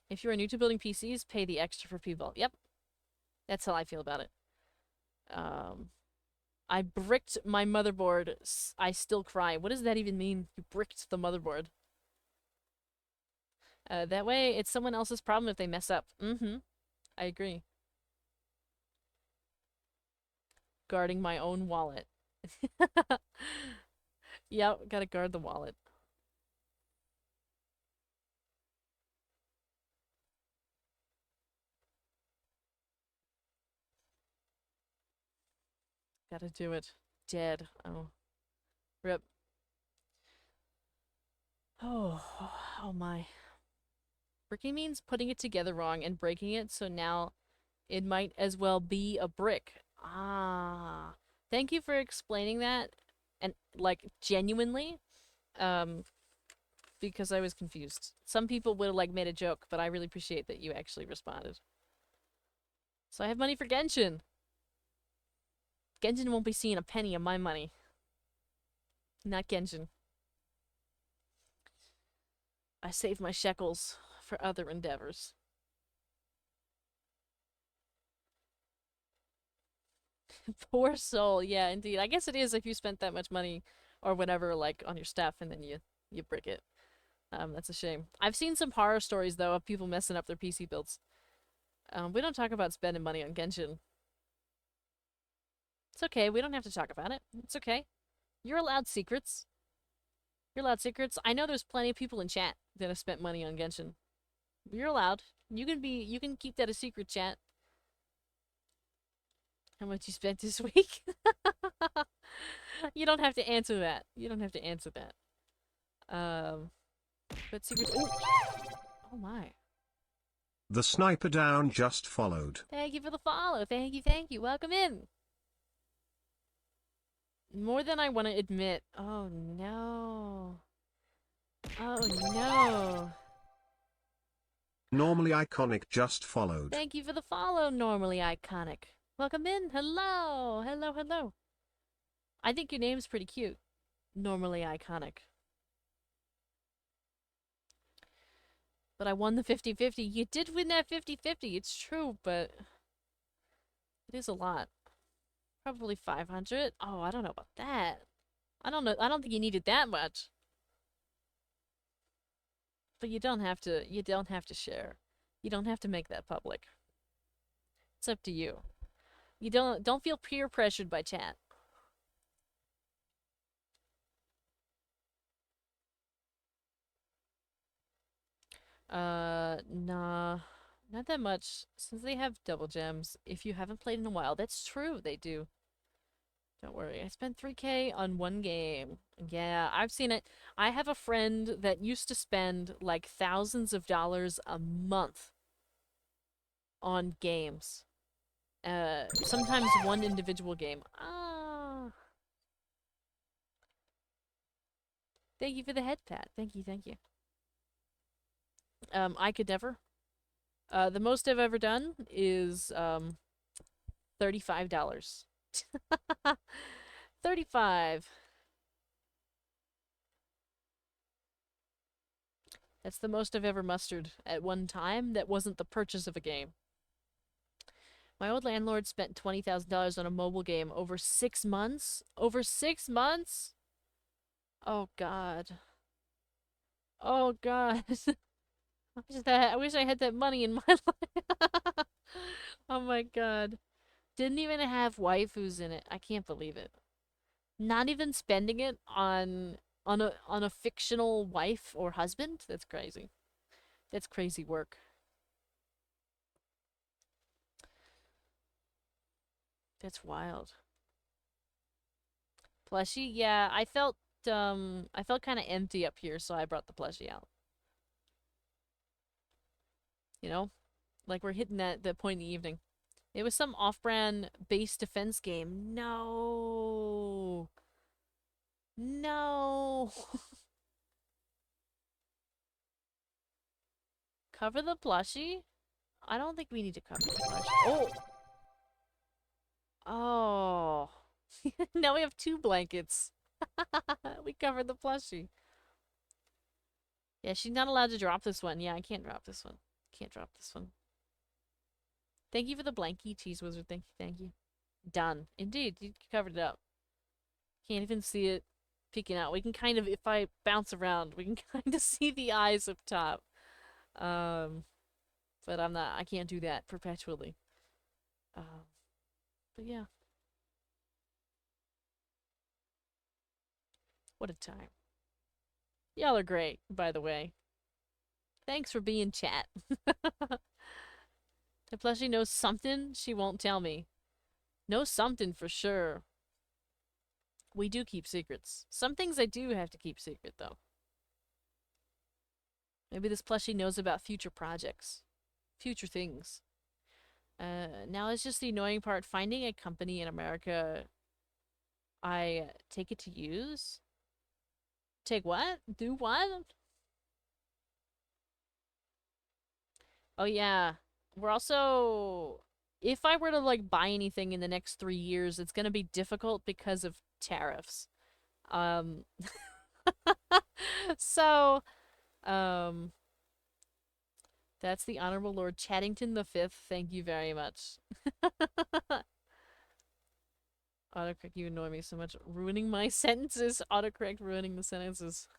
If you are new to building PCs, pay the extra for pre-built. Yep. That's how I feel about it. I bricked my motherboard. I still cry. What does that even mean? You bricked the motherboard. That way, it's someone else's problem if they mess up. I agree. Guarding my own wallet. Yep, gotta guard the wallet. Gotta do it. Dead. Oh. Rip. Oh my. Bricking means putting it together wrong and breaking it, so now it might as well be a brick. Ah. Thank you for explaining that, and, like, genuinely, because I was confused. Some people would have, like, made a joke, but I really appreciate that you actually responded. So I have money for Genshin. Genshin won't be seeing a penny of my money. Not Genshin. I save my shekels for other endeavors. Poor soul. Yeah, indeed. I guess it is if you spent that much money or whatever, like, on your stuff and then you brick it. That's a shame. I've seen some horror stories, though, of people messing up their PC builds. We don't talk about spending money on Genshin. It's okay. We don't have to talk about it. It's okay. You're allowed secrets. You're allowed secrets. I know there's plenty of people in chat that have spent money on Genshin. You're allowed. You can keep that a secret, chat. How much you spent this week? You don't have to answer that. You don't have to answer that. But secrets. Oh my. The sniper down just followed. Thank you for the follow. Thank you. Welcome in. More than I want to admit. Oh no. Oh no. Normally Iconic just followed. Thank you for the follow, Normally Iconic. Welcome in. Hello. I think your name's pretty cute. Normally iconic. But I won the 50-50. You did win that 50-50. It's true, but it is a lot. Probably 500. Oh, I don't know about that. I don't know. I don't think you needed that much. But you don't have to share. You don't have to make that public. It's up to you. You don't feel peer pressured by chat. Nah, not that much. Since they have double gems, if you haven't played in a while, that's true, they do. Don't worry, I spent 3K on one game. Yeah, I've seen it. I have a friend that used to spend like thousands of dollars a month on games. Sometimes one individual game. Ah. Thank you for the head pat. Thank you, thank you. I could never. The most I've ever done is $35. 35. That's the most I've ever mustered at one time that wasn't the purchase of a game. My old landlord spent $20,000 on a mobile game over 6 months. Over 6 months? Oh god. Oh god. I wish I had that money in my life. Oh my god. Didn't even have waifus in it. I can't believe it. Not even spending it on a fictional wife or husband? That's crazy. That's crazy work. That's wild. Plushie? Yeah, I felt kind of empty up here, so I brought the plushie out. You know? Like we're hitting the point in the evening. It was some off-brand base defense game. No. No. Cover the plushie? I don't think we need to cover the plushie. Oh. Oh. Now we have 2 blankets. We covered the plushie. Yeah, she's not allowed to drop this one. Yeah, I can't drop this one. Can't drop this one. Thank you for the blankie, Cheese Wizard. Thank you, thank you. Done. Indeed, you covered it up. Can't even see it peeking out. We can kind of, if I bounce around, we can kind of see the eyes up top. But I can't do that perpetually. But yeah. What a time. Y'all are great, by the way. Thanks for being chat. The plushie knows something she won't tell me. Knows something for sure. We do keep secrets. Some things I do have to keep secret, though. Maybe this plushie knows about future projects. Future things. Now it's just the annoying part. Finding a company in America I take it to use? Take what? Do what? Oh yeah. We're also... If I were to, like, buy anything in the next 3 years, it's gonna be difficult because of tariffs. So, that's the Honorable Lord Chattington the Fifth. Thank you very much. Autocorrect, you annoy me so much. Ruining my sentences. Autocorrect ruining the sentences.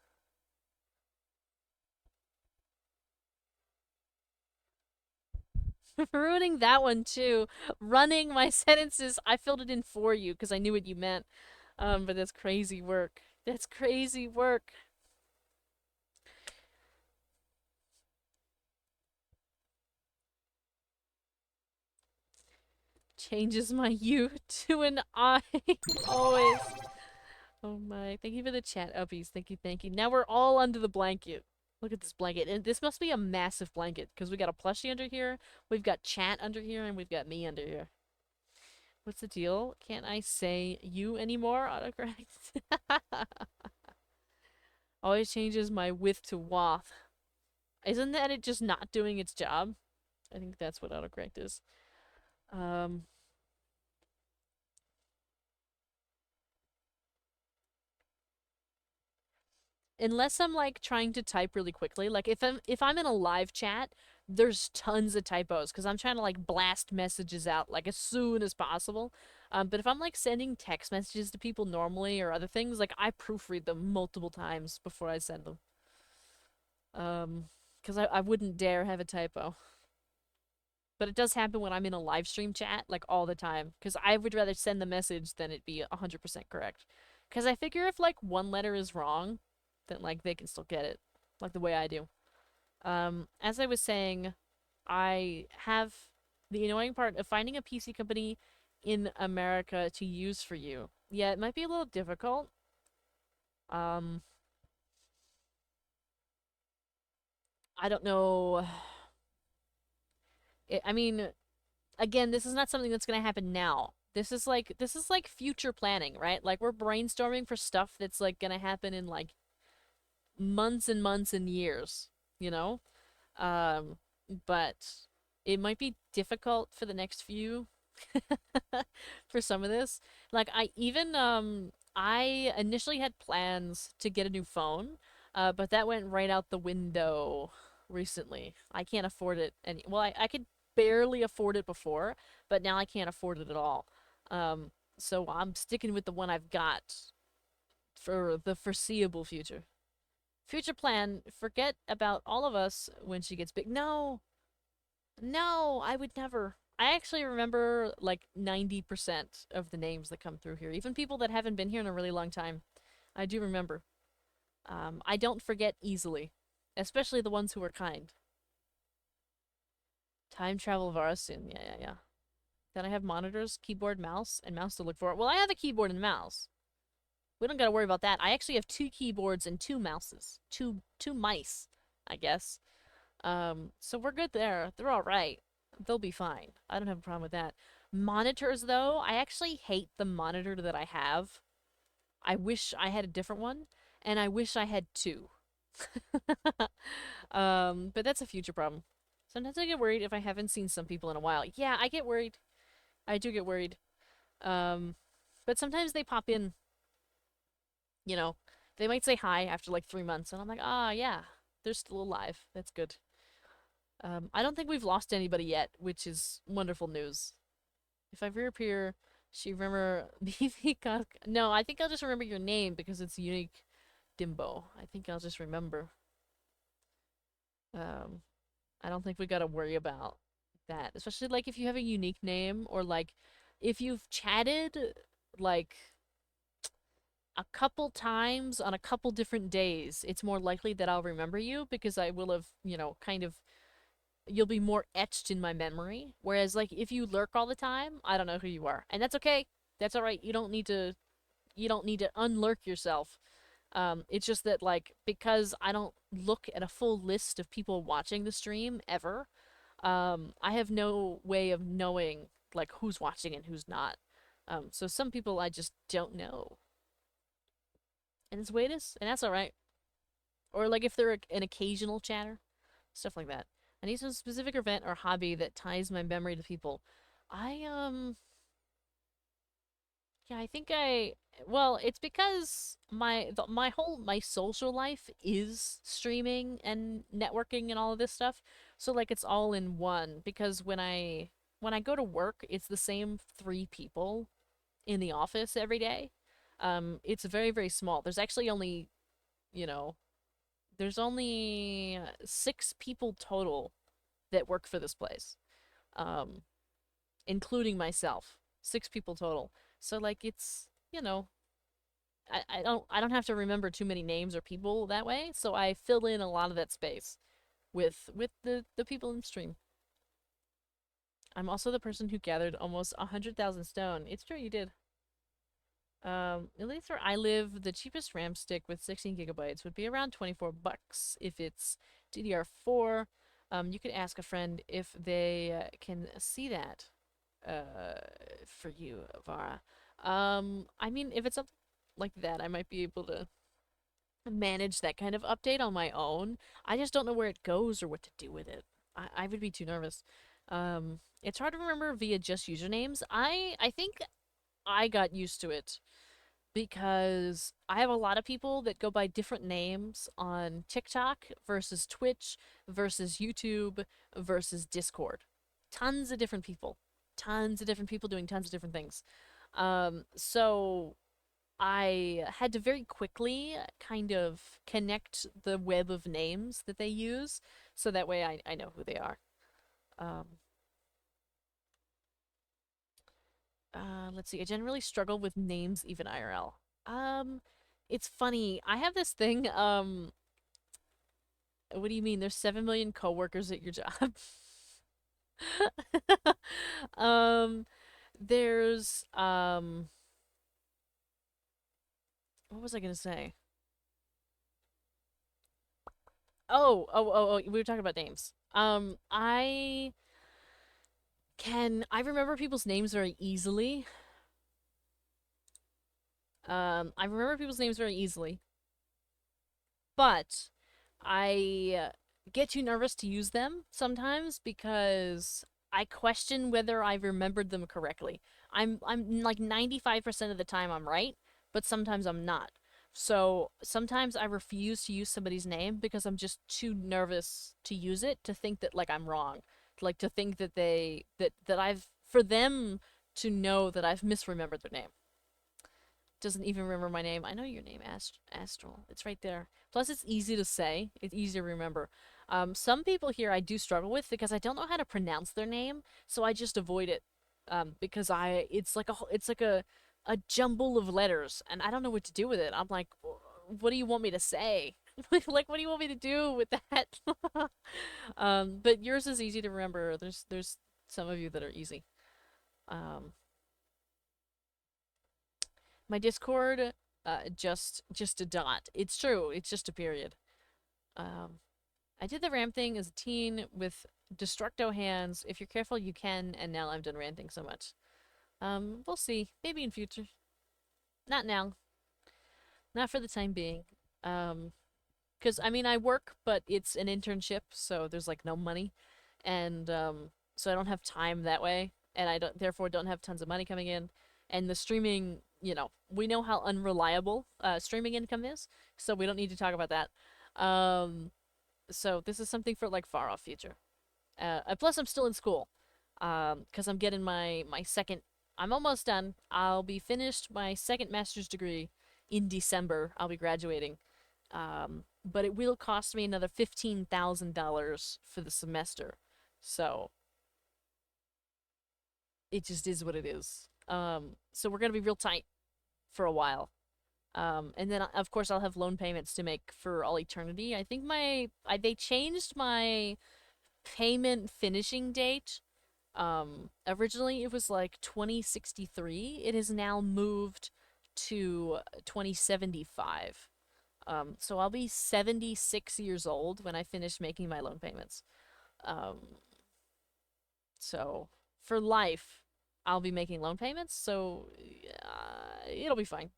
Ruining that one too. Running my sentences. I filled it in for you because I knew what you meant. But that's crazy work. That's crazy work. Changes my U to an I. Always. Oh my. Thank you for the chat, uppies. Thank you, thank you. Now we're all under the blanket. Look at this blanket. And this must be a massive blanket because we got a plushie under here, we've got chat under here, and we've got me under here. What's the deal? Can't I say you anymore? Autocorrect. Always changes my width to wath. Isn't that it just not doing its job? I think that's what autocorrect is. unless I'm like trying to type really quickly, like if I'm in a live chat, there's tons of typos because I'm trying to like blast messages out like as soon as possible. But if I'm like sending text messages to people normally or other things, like I proofread them multiple times before I send them. Because I wouldn't dare have a typo. But it does happen when I'm in a live stream chat, like all the time. Because I would rather send the message than it be 100% correct. Because I figure if like one letter is wrong, then like they can still get it, like the way I do. As I was saying, I have the annoying part of finding a PC company in America to use for you. Yeah, it might be a little difficult. Um, I don't know. I mean, again, this is not something that's going to happen now. This is like future planning, right? Like we're brainstorming for stuff that's like going to happen in like months and months and years, you know? Um, but it might be difficult for the next few for some of this. Like I initially had plans to get a new phone, but that went right out the window recently. I can't afford it well, I could barely afford it before, but now I can't afford it at all. So I'm sticking with the one I've got for the foreseeable future. Future plan, forget about all of us when she gets big. No, no, I would never. I actually remember like 90% of the names that come through here, even people that haven't been here in a really long time. I do remember. I don't forget easily, especially the ones who are kind. Time travel Vara soon. Yeah, yeah, yeah. Then I have monitors, keyboard, mouse, and mouse to look for. Well, I have a keyboard and mouse. We don't gotta worry about that. I actually have 2 keyboards and 2 mouses. Two mice, I guess. So we're good there. They're alright. They'll be fine. I don't have a problem with that. Monitors, though, I actually hate the monitor that I have. I wish I had a different one, and I wish I had 2. But that's a future problem. Sometimes I get worried if I haven't seen some people in a while. Yeah, I get worried. I do get worried. Um, but sometimes they pop in, you know, they might say hi after like 3 months, and I'm like, ah, yeah, they're still alive. That's good. I don't think we've lost anybody yet, which is wonderful news. If I reappear, she remember BB Cock. No, I think I'll just remember your name because it's unique, Dimbo. I think I'll just remember. Um, I don't think we gotta worry about that, especially like if you have a unique name or like if you've chatted like a couple times on a couple different days, it's more likely that I'll remember you because I will have, kind of you'll be more etched in my memory. Whereas like if you lurk all the time, I don't know who you are. And that's okay. That's all right. You don't need to unlurk yourself. It's just that like because I don't look at a full list of people watching the stream ever, I have no way of knowing like who's watching and who's not. So some people I just don't know. And it's the way it is, and that's all right. Or like if they're an occasional chatter, stuff like that. I need some specific event or hobby that ties my memory to people. I yeah, I think well, it's because my social life is streaming and networking and all of this stuff. So like it's all in one because when I go to work, it's the same 3 people in the office every day. It's very, very small. There's actually only, you know, there's only 6 people total that work for this place, um, including myself. 6 people total. So like it's, I don't have to remember too many names or people that way. So I fill in a lot of that space with the people in the stream. I'm also the person who gathered almost 100,000 stone. It's true, you did. At least where I live, the cheapest RAM stick with 16 gigabytes would be around $24 if it's DDR4. You could ask a friend if they can see that for you, Vara. I mean, if it's something like that, I might be able to manage that kind of update on my own. I just don't know where it goes or what to do with it. I would be too nervous. It's hard to remember via just usernames. I think I got used to it because I have a lot of people that go by different names on TikTok versus Twitch versus YouTube versus Discord. Tons of different people. Tons of different people doing tons of different things. So I had to very quickly kind of connect the web of names that they use so that way I know who they are. Let's see. I generally struggle with names even IRL. It's funny. I have this thing, what do you mean? There's 7 million coworkers at your job. There's, what was I gonna say? Oh, we were talking about names. I remember people's names very easily. I remember people's names very easily. But I get too nervous to use them sometimes because I question whether I remembered them correctly. I'm like 95% of the time I'm right, but sometimes I'm not. So sometimes I refuse to use somebody's name because I'm just too nervous to use it, to think that like I'm wrong. Like to think that that I've, for them to know that I've misremembered their name. Doesn't even remember my name. I know your name, Astral. It's right there. Plus, it's easy to say. It's easy to remember. Some people here I do struggle with because I don't know how to pronounce their name, so I just avoid it. Because it's like a jumble of letters, and I don't know what to do with it. I'm like, what do you want me to say? Like, what do you want me to do with that? But yours is easy to remember. There's some of you that are easy. My Discord, just a dot. It's true. It's just a period. I did the ram thing as a teen with Destructo hands. If you're careful, you can. And now I'm done ranting so much. We'll see. Maybe in future. Not now. Not for the time being. Because I mean I work, but it's an internship, so there's like no money, and so I don't have time that way, and I therefore don't have tons of money coming in, and the streaming, we know how unreliable streaming income is, so we don't need to talk about that. So this is something for like far off future. Plus I'm still in school, because I'm getting my second. I'm almost done. I'll be finished my second master's degree in December. I'll be graduating. But it will cost me another $15,000 for the semester. So it just is what it is. So we're gonna be real tight for a while. And then of course I'll have loan payments to make for all eternity. I think they changed my payment finishing date. Originally it was like 2063. It has now moved to 2075. So I'll be 76 years old when I finish making my loan payments. So for life, I'll be making loan payments, so it'll be fine.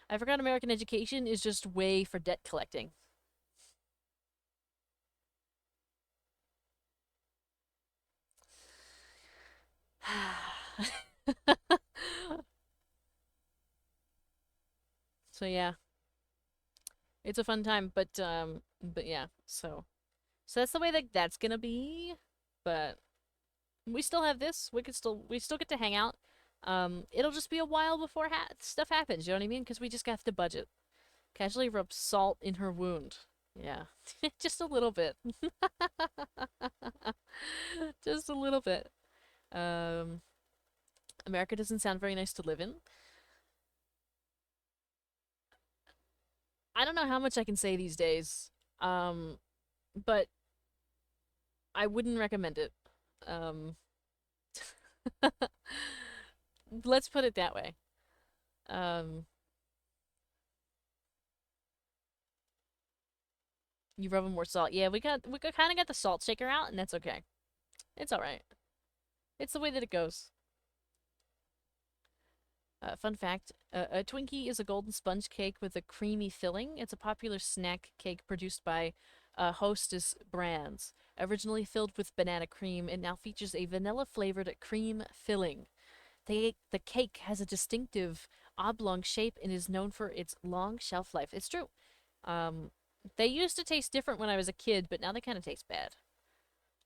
I forgot American education is just way for debt collecting. So yeah. It's a fun time, but yeah, so that's the way that that's gonna be, but we still have this. We still get to hang out. It'll just be a while before stuff happens, you know what I mean? Because we just got the budget. Casually rub salt in her wound. Yeah. Just a little bit. Just a little bit. America doesn't sound very nice to live in. I don't know how much I can say these days. But I wouldn't recommend it. Let's put it that way. You rub more salt. Yeah, we kind of got the salt shaker out, and that's okay. It's all right. It's the way that it goes. Fun fact, a Twinkie is a golden sponge cake with a creamy filling. It's a popular snack cake produced by Hostess Brands. Originally filled with banana cream, it now features a vanilla-flavored cream filling. The cake has a distinctive oblong shape and is known for its long shelf life. It's true. They used to taste different when I was a kid, but now they kind of taste bad.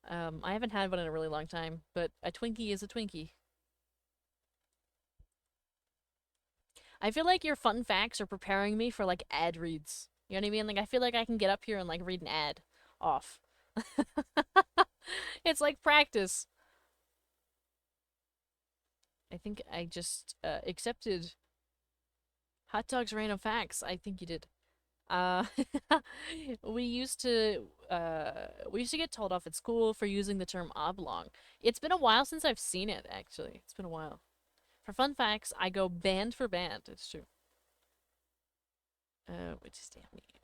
I haven't had one in a really long time, but a Twinkie is a Twinkie. I feel like your fun facts are preparing me for like ad reads. You know what I mean? Like I feel like I can get up here and like read an ad off. It's like practice. I think I just accepted Hot Dogs Random Facts. I think you did. Uh, we used to get told off at school for using the term oblong. It's been a while since I've seen it, actually. It's been a while. For fun facts, I go band for band. It's true. Which is damn neat.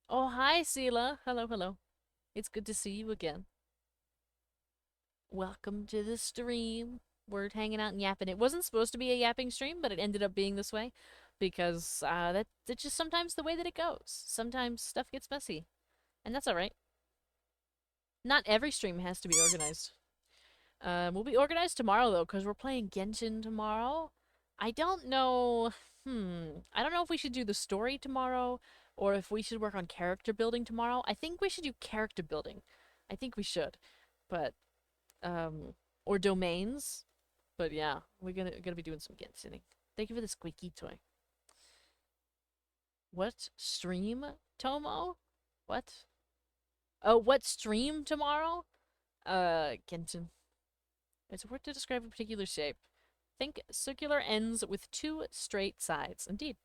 Oh, hi, Sela. Hello, hello. It's good to see you again. Welcome to the stream. We're hanging out and yapping. It wasn't supposed to be a yapping stream, but it ended up being this way because that's just sometimes the way that it goes. Sometimes stuff gets messy, and that's all right. Not every stream has to be organized. We'll be organized tomorrow though, because we're playing Genshin tomorrow. I don't know. I don't know if we should do the story tomorrow or if we should work on character building tomorrow. I think we should do character building. I think we should, but or domains. But yeah, we're gonna be doing some Genshining. Thank you for the squeaky toy. What stream, Tomo? What? Oh, what stream tomorrow? Genshin. It's a word to describe a particular shape. Think circular ends with two straight sides. Indeed.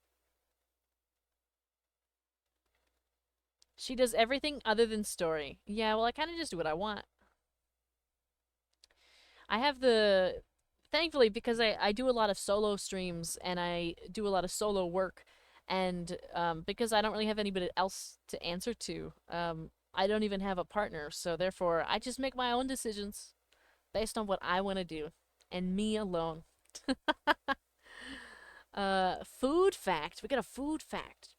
She does everything other than story. Yeah, well, I kind of just do what I want. I have the... Thankfully, because I do a lot of solo streams and I do a lot of solo work, and because I don't really have anybody else to answer to, I don't even have a partner, so therefore I just make my own decisions based on what I want to do, and me alone. Food fact. We got a food fact.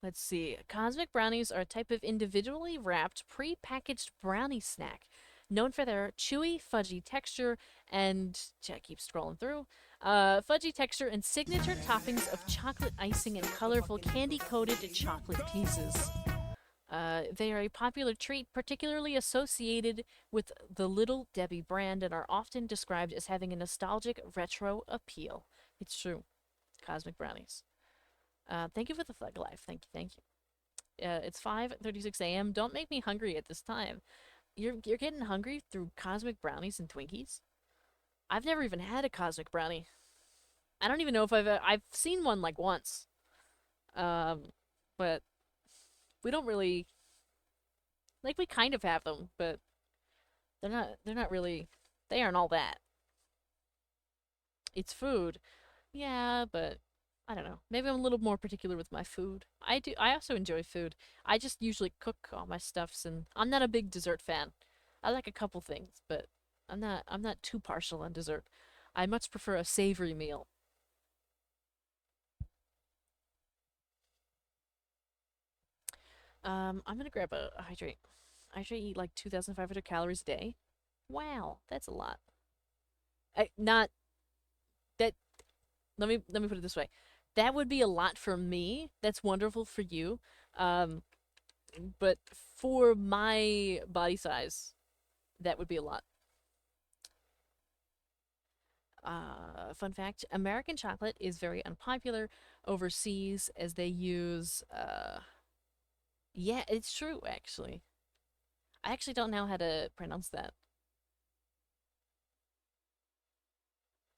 Let's see. Cosmic brownies are a type of individually wrapped, pre-packaged brownie snack known for their chewy, fudgy texture and... I keep scrolling through. Fudgy texture and signature toppings of chocolate icing and colorful candy-coated chocolate pieces. They are a popular treat, particularly associated with the Little Debbie brand, and are often described as having a nostalgic, retro appeal. It's true. Cosmic brownies. Thank you for the flag life. Thank you, thank you. It's 5:36 a.m. Don't make me hungry at this time. You're getting hungry through cosmic brownies and Twinkies? I've never even had a cosmic brownie. I don't even know if I've seen one like once. But we don't really, like, we kind of have them, but they're not really, they aren't all that. It's food. Yeah, but I don't know. Maybe I'm a little more particular with my food. I also enjoy food. I just usually cook all my stuffs, and I'm not a big dessert fan. I like a couple things, but I'm not too partial on dessert. I much prefer a savory meal. I'm gonna grab a hydrate. I should eat like 2,500 calories a day. Wow, that's a lot. Not that. Let me put it this way. That would be a lot for me. That's wonderful for you. But for my body size, that would be a lot. Fun fact, American chocolate is very unpopular overseas as they use, yeah, it's true, actually. I actually don't know how to pronounce that.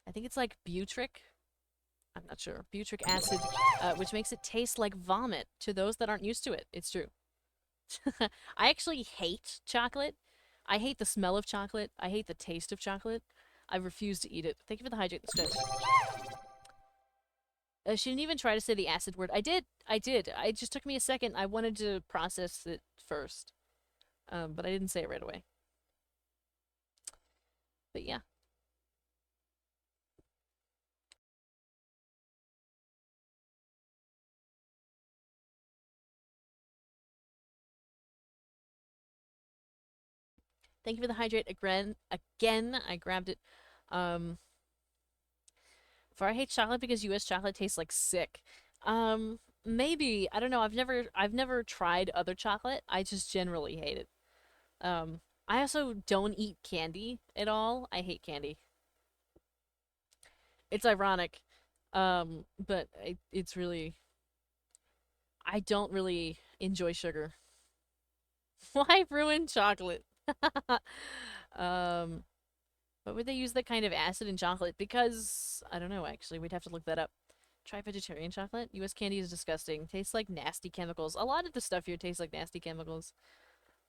I think it's like butyric. I'm not sure. Butyric acid, which makes it taste like vomit to those that aren't used to it. It's true. I actually hate chocolate. I hate the smell of chocolate. I hate the taste of chocolate. I refuse to eat it. Thank you for the hydrate and stretch. She didn't even try to say the acid word. I did. It just took me a second. I wanted to process it first. But I didn't say it right away. But yeah. Thank you for the hydrate again. I grabbed it. For I hate chocolate because U.S. chocolate tastes like sick. Maybe. I don't know. I've never tried other chocolate. I just generally hate it. I also don't eat candy at all. I hate candy. It's ironic. But it's really I don't really enjoy sugar. Why ruin chocolate? um, but would they use that kind of acid in chocolate? Because I don't know. Actually, we'd have to look that up. Try vegetarian chocolate. U.S. candy is disgusting. Tastes like nasty chemicals. A lot of the stuff here tastes like nasty chemicals.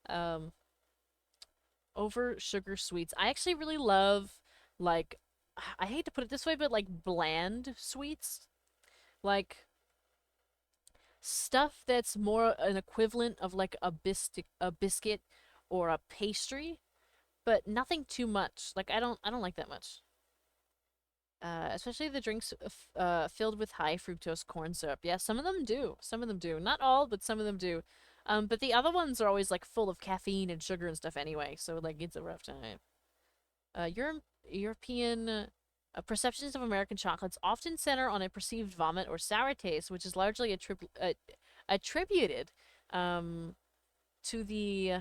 Um, over sugar sweets. I actually really love, like, I hate to put it this way, but like bland sweets. Like stuff that's more an equivalent of like a biscuit or a pastry, but nothing too much. Like I don't like that much. Especially the drinks filled with high fructose corn syrup. Yeah, some of them do. Some of them do. Not all, but some of them do. But the other ones are always like full of caffeine and sugar and stuff anyway, so like it's a rough time. European perceptions of American chocolates often center on a perceived vomit or sour taste, which is largely attributed to the.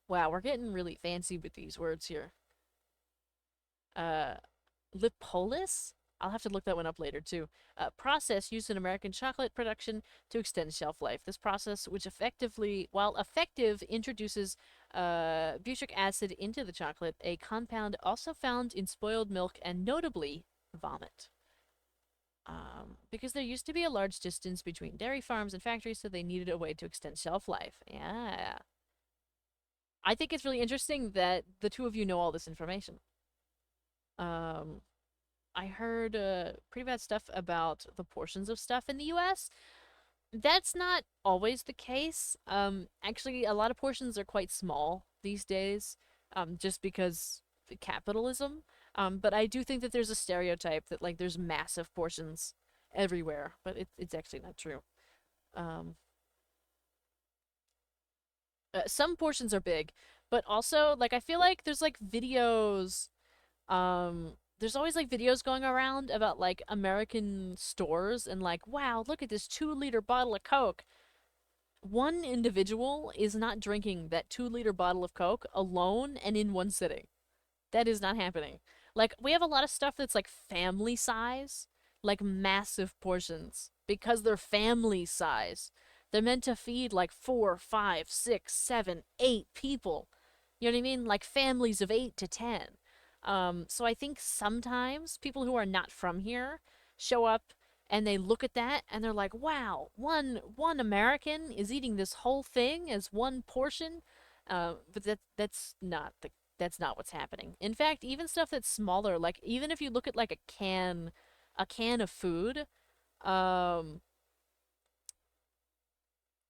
Wow, we're getting really fancy with these words here. Lipolis? I'll have to look that one up later too. Process used in American chocolate production to extend shelf life. This process, which while effective, introduces butyric acid into the chocolate, a compound also found in spoiled milk and notably vomit. Because there used to be a large distance between dairy farms and factories, so they needed a way to extend shelf life. Yeah. I think it's really interesting that the two of you know all this information. I heard pretty bad stuff about the portions of stuff in the US. That's not always the case. Actually, a lot of portions are quite small these days, just because capitalism. But I do think that there's a stereotype that like there's massive portions everywhere, but it's actually not true. Some portions are big, but also like I feel like there's like videos. There's always like videos going around about like American stores and like, wow, look at this 2-liter bottle of Coke. One individual is not drinking that 2-liter bottle of Coke alone and in one sitting. That is not happening. Like, we have a lot of stuff that's like family size, like massive portions, because they're family size. They're meant to feed like 4, 5, 6, 7, 8 people. You know what I mean? Like families of 8 to 10. So I think sometimes people who are not from here show up and they look at that and they're like, wow, one American is eating this whole thing as one portion. But that's not what's happening. In fact, even stuff that's smaller, like even if you look at like a can of food,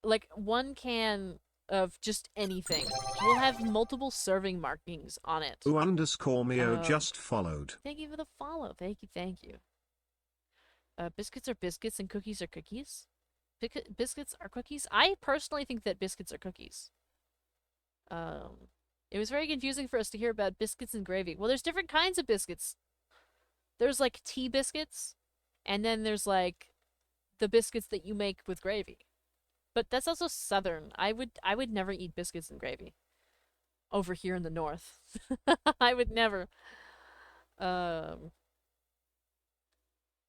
like one can of just anything will have multiple serving markings on it. _Mio just followed. Thank you for the follow. Thank you. Biscuits are biscuits and cookies are cookies. Biscuits are cookies. I personally think that biscuits are cookies. It was very confusing for us to hear about biscuits and gravy. Well, there's different kinds of biscuits. There's like tea biscuits, and then there's like the biscuits that you make with gravy. But that's also southern. I would never eat biscuits and gravy over here in the north. I would never. I'm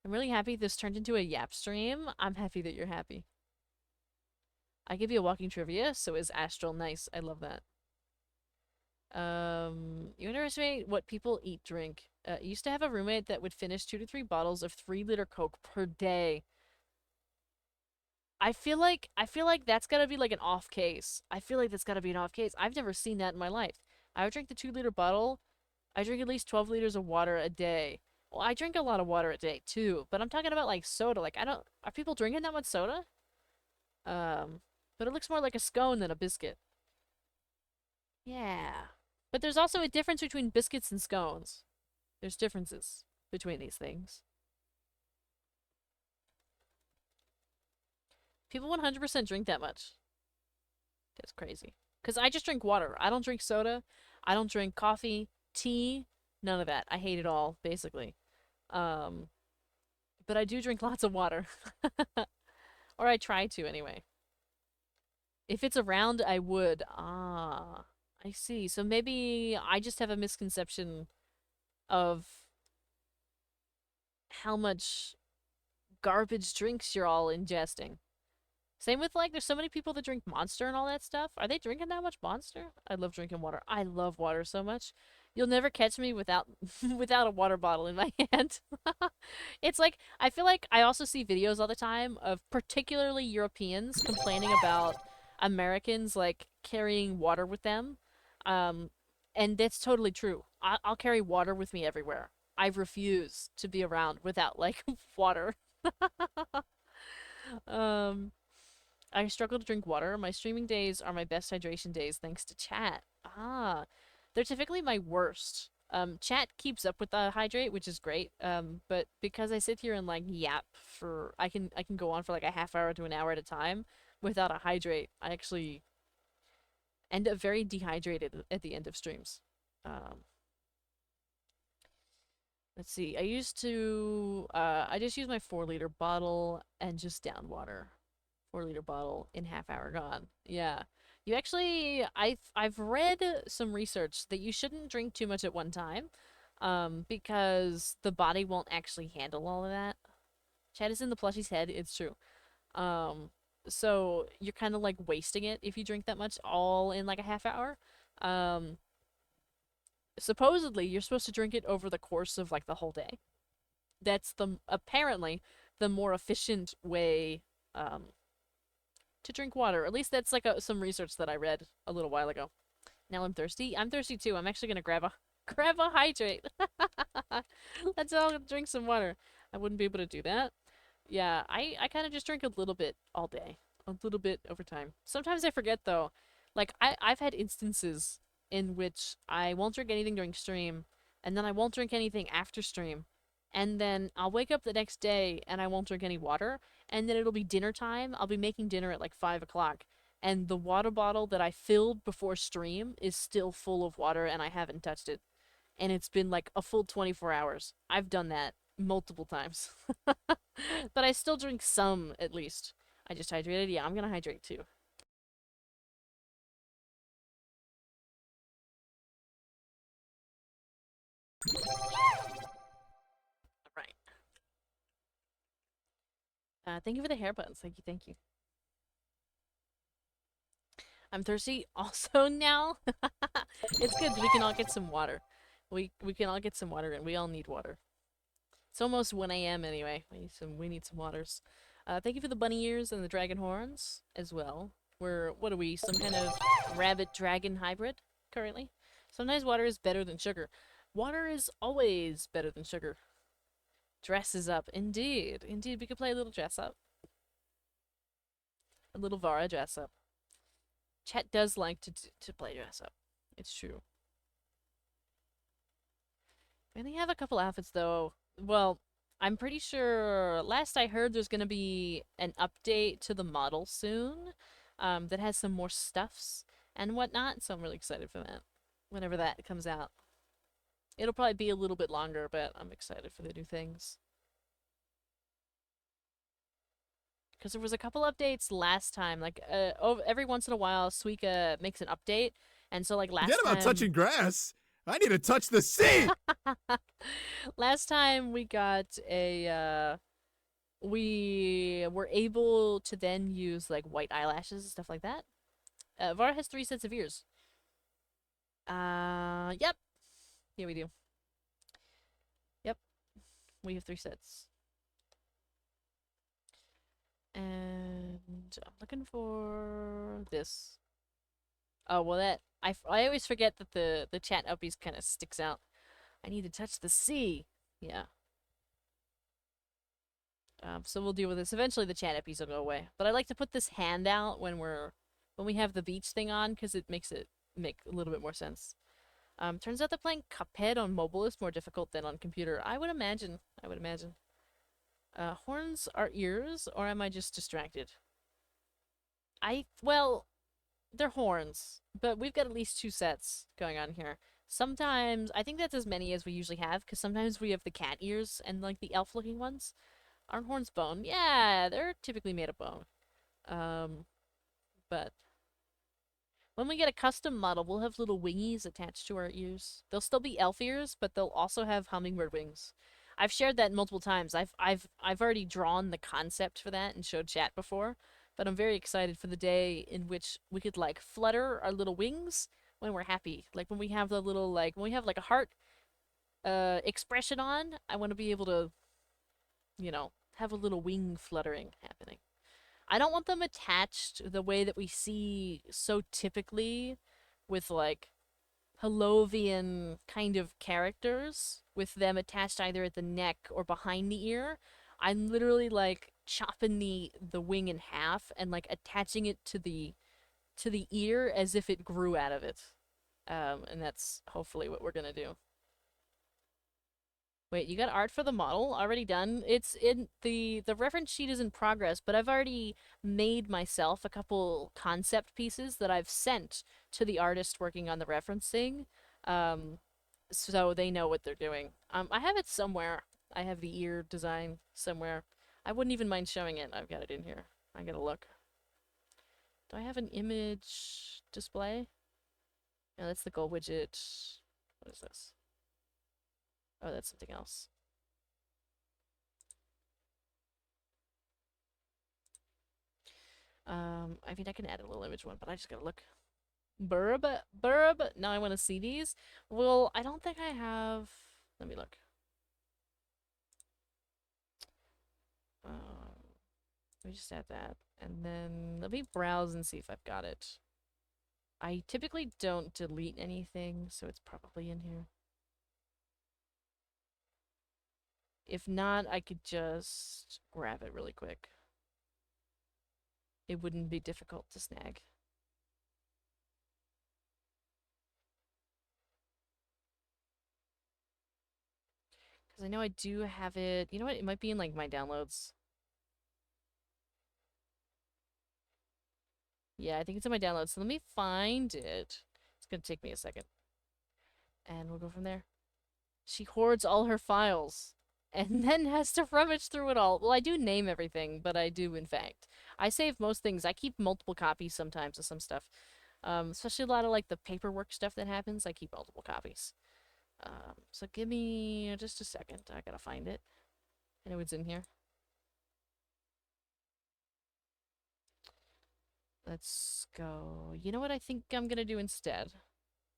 really happy this turned into a yap stream. I'm happy that you're happy. I give you a walking trivia, so is Astral nice. I love that. You underestimate what people drink. Used to have a roommate that would finish 2 to 3 bottles of 3-liter Coke per day. I feel like that's gotta be like an off case. I've never seen that in my life. I would drink the 2-liter bottle. I drink at least 12 liters of water a day. Well, I drink a lot of water a day too, but I'm talking about like soda. Like are people drinking that much soda? But it looks more like a scone than a biscuit. Yeah. But there's also a difference between biscuits and scones. There's differences between these things. People 100% drink that much. That's crazy. Because I just drink water. I don't drink soda. I don't drink coffee, tea, none of that. I hate it all, basically. but I do drink lots of water. Or I try to, anyway. If it's around, I would. Ah, I see. So maybe I just have a misconception of how much garbage drinks you're all ingesting. Same with, like, there's so many people that drink Monster and all that stuff. Are they drinking that much Monster? I love drinking water. I love water so much. You'll never catch me without without a water bottle in my hand. It's like, I feel like I also see videos all the time of particularly Europeans complaining about Americans, like, carrying water with them. And that's totally true. I'll carry water with me everywhere. I refuse to be around without, like, water. Um, I struggle to drink water. My streaming days are my best hydration days thanks to chat. Ah, they're typically my worst. Chat keeps up with the hydrate, which is great. But because I sit here and like yap for, I can go on for like a half hour to an hour at a time without a hydrate. I actually end up very dehydrated at the end of streams. Um, let's see. I just use my 4-liter bottle and just down water. 4-liter bottle in half hour gone. Yeah. You actually, I've read some research that you shouldn't drink too much at one time, because the body won't actually handle all of that. Chad is in the plushie's head, it's true. Um, so you're kind of like wasting it if you drink that much all in like a half hour. Um, Supposedly you're supposed to drink it over the course of like the whole day. That's apparently the more efficient way, to drink water. At least that's like some research that I read a little while ago. Now I'm thirsty. I'm thirsty too. I'm actually gonna grab a hydrate. Let's all drink some water. I wouldn't be able to do that. Yeah, I kind of just drink a little bit all day. A little bit over time. Sometimes I forget though. Like I've had instances in which I won't drink anything during stream, and then I won't drink anything after stream, and then I'll wake up the next day and I won't drink any water, and then it'll be dinner time. I'll be making dinner at like 5 o'clock, and the water bottle that I filled before stream is still full of water and I haven't touched it. And it's been like a full 24 hours. I've done that multiple times. But I still drink some, at least. I just hydrated. Yeah, I'm gonna hydrate too. Alright. Thank you for the hair buttons. Thank you, thank you. I'm thirsty also now. It's good. We can all get some water. We can all get some water in. We all need water. It's almost 1 a.m. anyway. We need some waters. Thank you for the bunny ears and the dragon horns as well. What are we? Some kind of rabbit dragon hybrid currently? Sometimes water is better than sugar. Water is always better than sugar. Dresses up. Indeed. Indeed, we could play a little dress up. A little Vara dress up. Chat does like to play dress up. It's true. We only have a couple outfits though. Well, I'm pretty sure last I heard there's gonna be an update to the model soon, that has some more stuffs and whatnot, so I'm really excited for that. Whenever that comes out. It'll probably be a little bit longer, but I'm excited for the new things. Because there was a couple updates last time, like, every once in a while, Suika makes an update, and so, like, last Forget about time... touching grass. I need to touch the sea. Last time we got a, we were able to then use, like, white eyelashes and stuff like that. Vara has 3 sets of ears. Yep. Yeah, we do. Yep. We have 3 sets. And I'm looking for this. Oh, well that, I always forget that the chat uppies kind of sticks out. I need to touch the sea. Yeah. So we'll deal with this. Eventually the chat uppies will go away. But I like to put this hand out when we have the beach thing on, because it makes it make a little bit more sense. Turns out that playing Cuphead on mobile is more difficult than on computer. I would imagine. I would imagine. Horns are ears, or am I just distracted? Well, they're horns, but we've got at least 2 sets going on here. Sometimes, I think that's as many as we usually have, because sometimes we have the cat ears and, like, the elf-looking ones. Aren't horns bone? Yeah, they're typically made of bone. But when we get a custom model, we'll have little wingies attached to our ears. They'll still be elf ears, but they'll also have hummingbird wings. I've shared that multiple times. I've already drawn the concept for that and showed chat before, but I'm very excited for the day in which we could like flutter our little wings when we're happy. Like when we have the little like when we have like a heart expression on, I want to be able to, you know, have a little wing fluttering happening. I don't want them attached the way that we see so typically with like Hellovian kind of characters, with them attached either at the neck or behind the ear. I'm literally like chopping the wing in half and like attaching it to the ear as if it grew out of it. And that's hopefully what we're gonna do. Wait, you got art for the model already done? It's in the reference sheet is in progress, but I've already made myself a couple concept pieces that I've sent to the artist working on the referencing, so they know what they're doing. I have it somewhere. I have the ear design somewhere. I wouldn't even mind showing it. I've got it in here. I gotta look. Do I have an image display? No, that's the goal widget. What is this? Oh, that's something else. I mean, I can add a little image one, but I just gotta look. Burb. Now I want to see these. Well, I don't think I have. Let me look. Let me just add that, and then let me browse and see if I've got it. I typically don't delete anything, so it's probably in here. If not, I could just grab it really quick. It wouldn't be difficult to snag. Because I know I do have it. You know what? It might be in like my downloads. Yeah, I think it's in my downloads. So let me find it. It's gonna take me a second. And we'll go from there. She hoards all her files and then has to rummage through it all. Well, I do name everything, but I do, in fact. I save most things. I keep multiple copies sometimes of some stuff. Especially a lot of like the paperwork stuff that happens. I keep multiple copies. So give me just a second. I gotta find it. I know it's in here. Let's go. You know what I think I'm gonna do instead?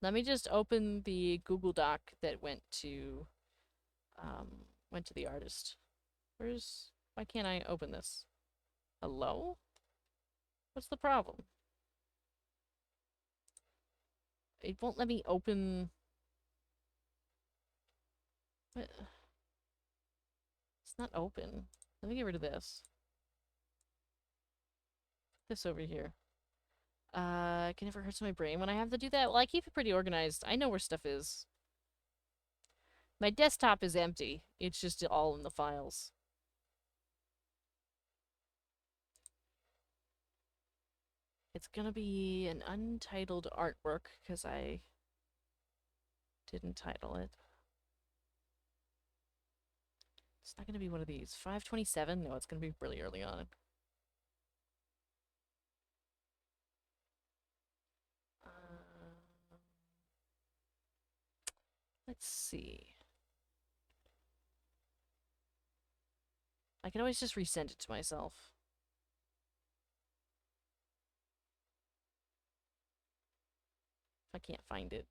Let me just open the Google Doc that went to the artist. Why can't I open this? Hello? What's the problem? It won't let me open... What? It's not open. Let me get rid of this. This over here. It can never hurts my brain when I have to do that. Well, I keep it pretty organized. I know where stuff is. My desktop is empty. It's just all in the files. It's gonna be an untitled artwork because I didn't title it. It's not gonna be one of these. 527? No, it's gonna be really early on. Let's see. I can always just resend it to myself. If I can't find it.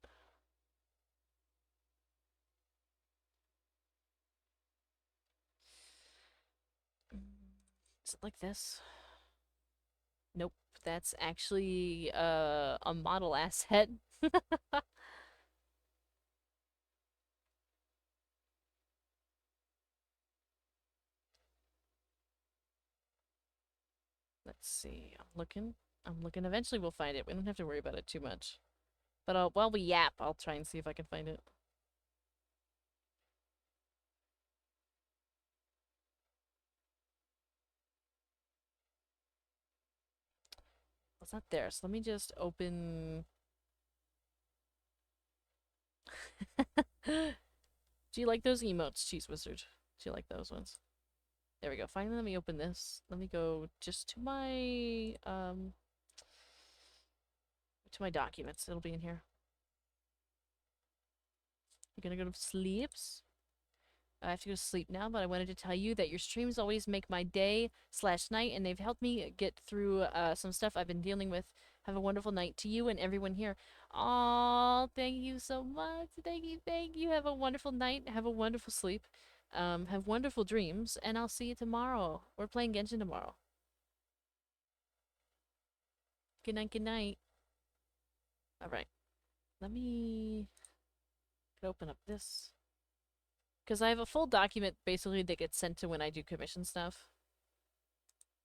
Is it like this? Nope, that's actually a model asset. Let's see. I'm looking. Eventually we'll find it. We don't have to worry about it too much. But while we yap, I'll try and see if I can find it. It's not there, so let me just open... Do you like those emotes, Cheese Wizard? Do you like those ones? There we go. Finally, let me open this. Let me go just to my documents. It'll be in here. I'm gonna go to sleeps. I have to go to sleep now, but I wanted to tell you that your streams always make my day/night, and they've helped me get through some stuff I've been dealing with. Have a wonderful night to you and everyone here. Oh, thank you so much. Thank you, thank you. Have a wonderful night. Have a wonderful sleep. Have wonderful dreams, and I'll see you tomorrow. We're playing Genshin tomorrow. Good night, good night. Alright. Let me open up this. Because I have a full document, basically, that gets sent to when I do commission stuff.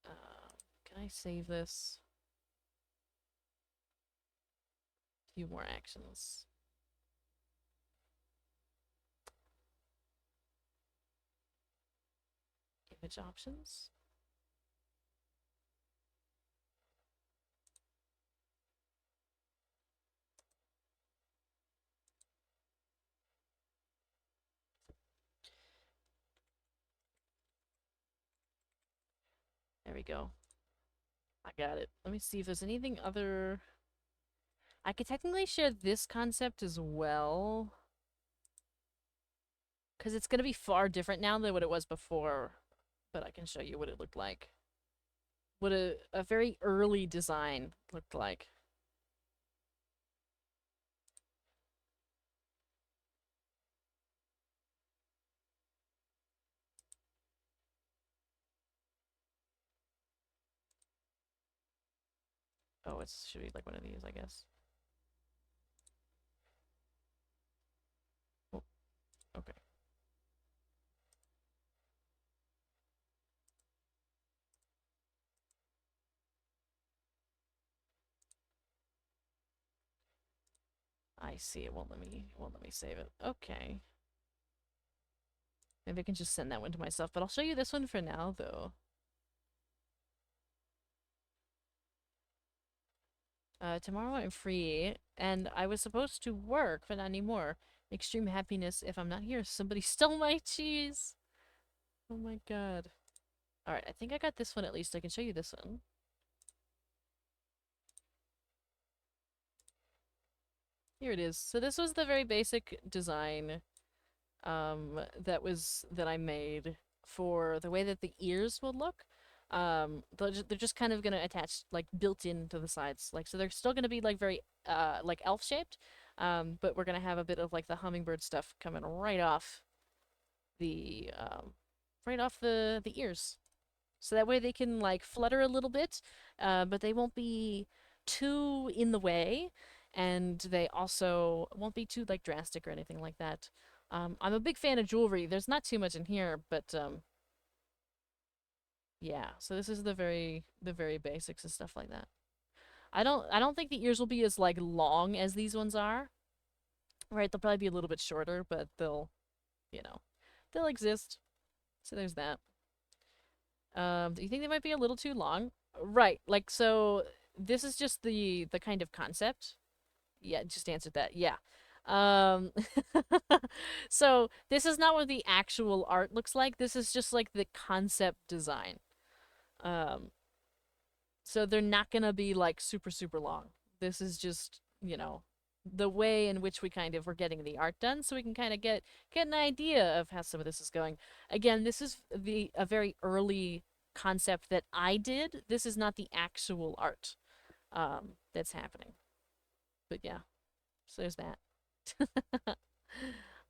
Can I save this? Few more actions. Image options. There we go. I got it. Let me see if there's anything other... I could technically share this concept as well. Because it's going to be far different now than what it was before. But I can show you what it looked like. What a very early design looked like. Oh, it should be like one of these, I guess. Oh, okay. I see. It won't let me save it. Okay. Maybe I can just send that one to myself, but I'll show you this one for now, though. Tomorrow I'm free, and I was supposed to work, but not anymore. Extreme happiness if I'm not here. Somebody stole my cheese! Oh my god. Alright, I think I got this one at least. I can show you this one. Here it is. So this was the very basic design that I made for the way that the ears would look. They're just kind of gonna attach, like, built into the sides. Like, so they're still gonna be, like, very, like, elf-shaped. But we're gonna have a bit of, like, the hummingbird stuff coming right off the ears. So that way they can, like, flutter a little bit, but they won't be too in the way, and they also won't be too, like, drastic or anything like that. I'm a big fan of jewelry. There's not too much in here, but, yeah, so this is the very basics and stuff like that. I don't think the ears will be as, like, long as these ones are. Right, they'll probably be a little bit shorter, but they'll, you know, they'll exist. So there's that. Do you think they might be a little too long? Right, like, so this is just the kind of concept. Yeah, just answered that. Yeah. So this is not what the actual art looks like. This is just like the concept design. So they're not gonna be like super, super long. This is just, you know, the way in which we kind of were getting the art done, so we can kind of get an idea of how some of this is going. Again, this is a very early concept that I did. This is not the actual art that's happening. But yeah, so there's that.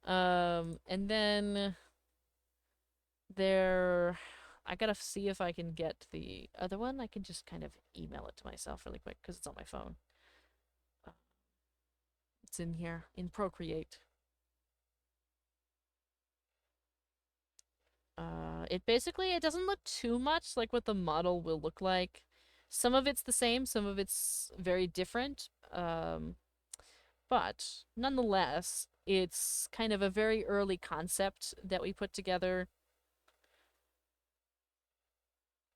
And then I gotta see if I can get the other one. I can just kind of email it to myself really quick because it's on my phone. It's in here, in Procreate. It doesn't look too much like what the model will look like. Some of it's the same, some of it's very different. But nonetheless, it's kind of a very early concept that we put together.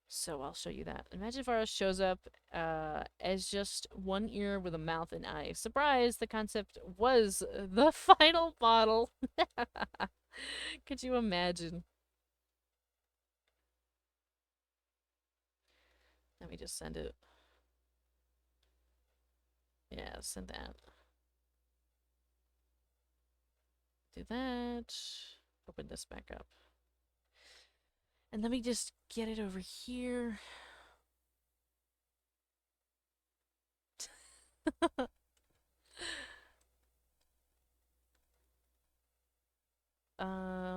So I'll show you that. Imagine if ours shows up as just one ear with a mouth and eyes. Surprise! The concept was the final bottle. Could you imagine? Let me just send it. Yeah, send that. Do that. Open this back up. And let me just get it over here.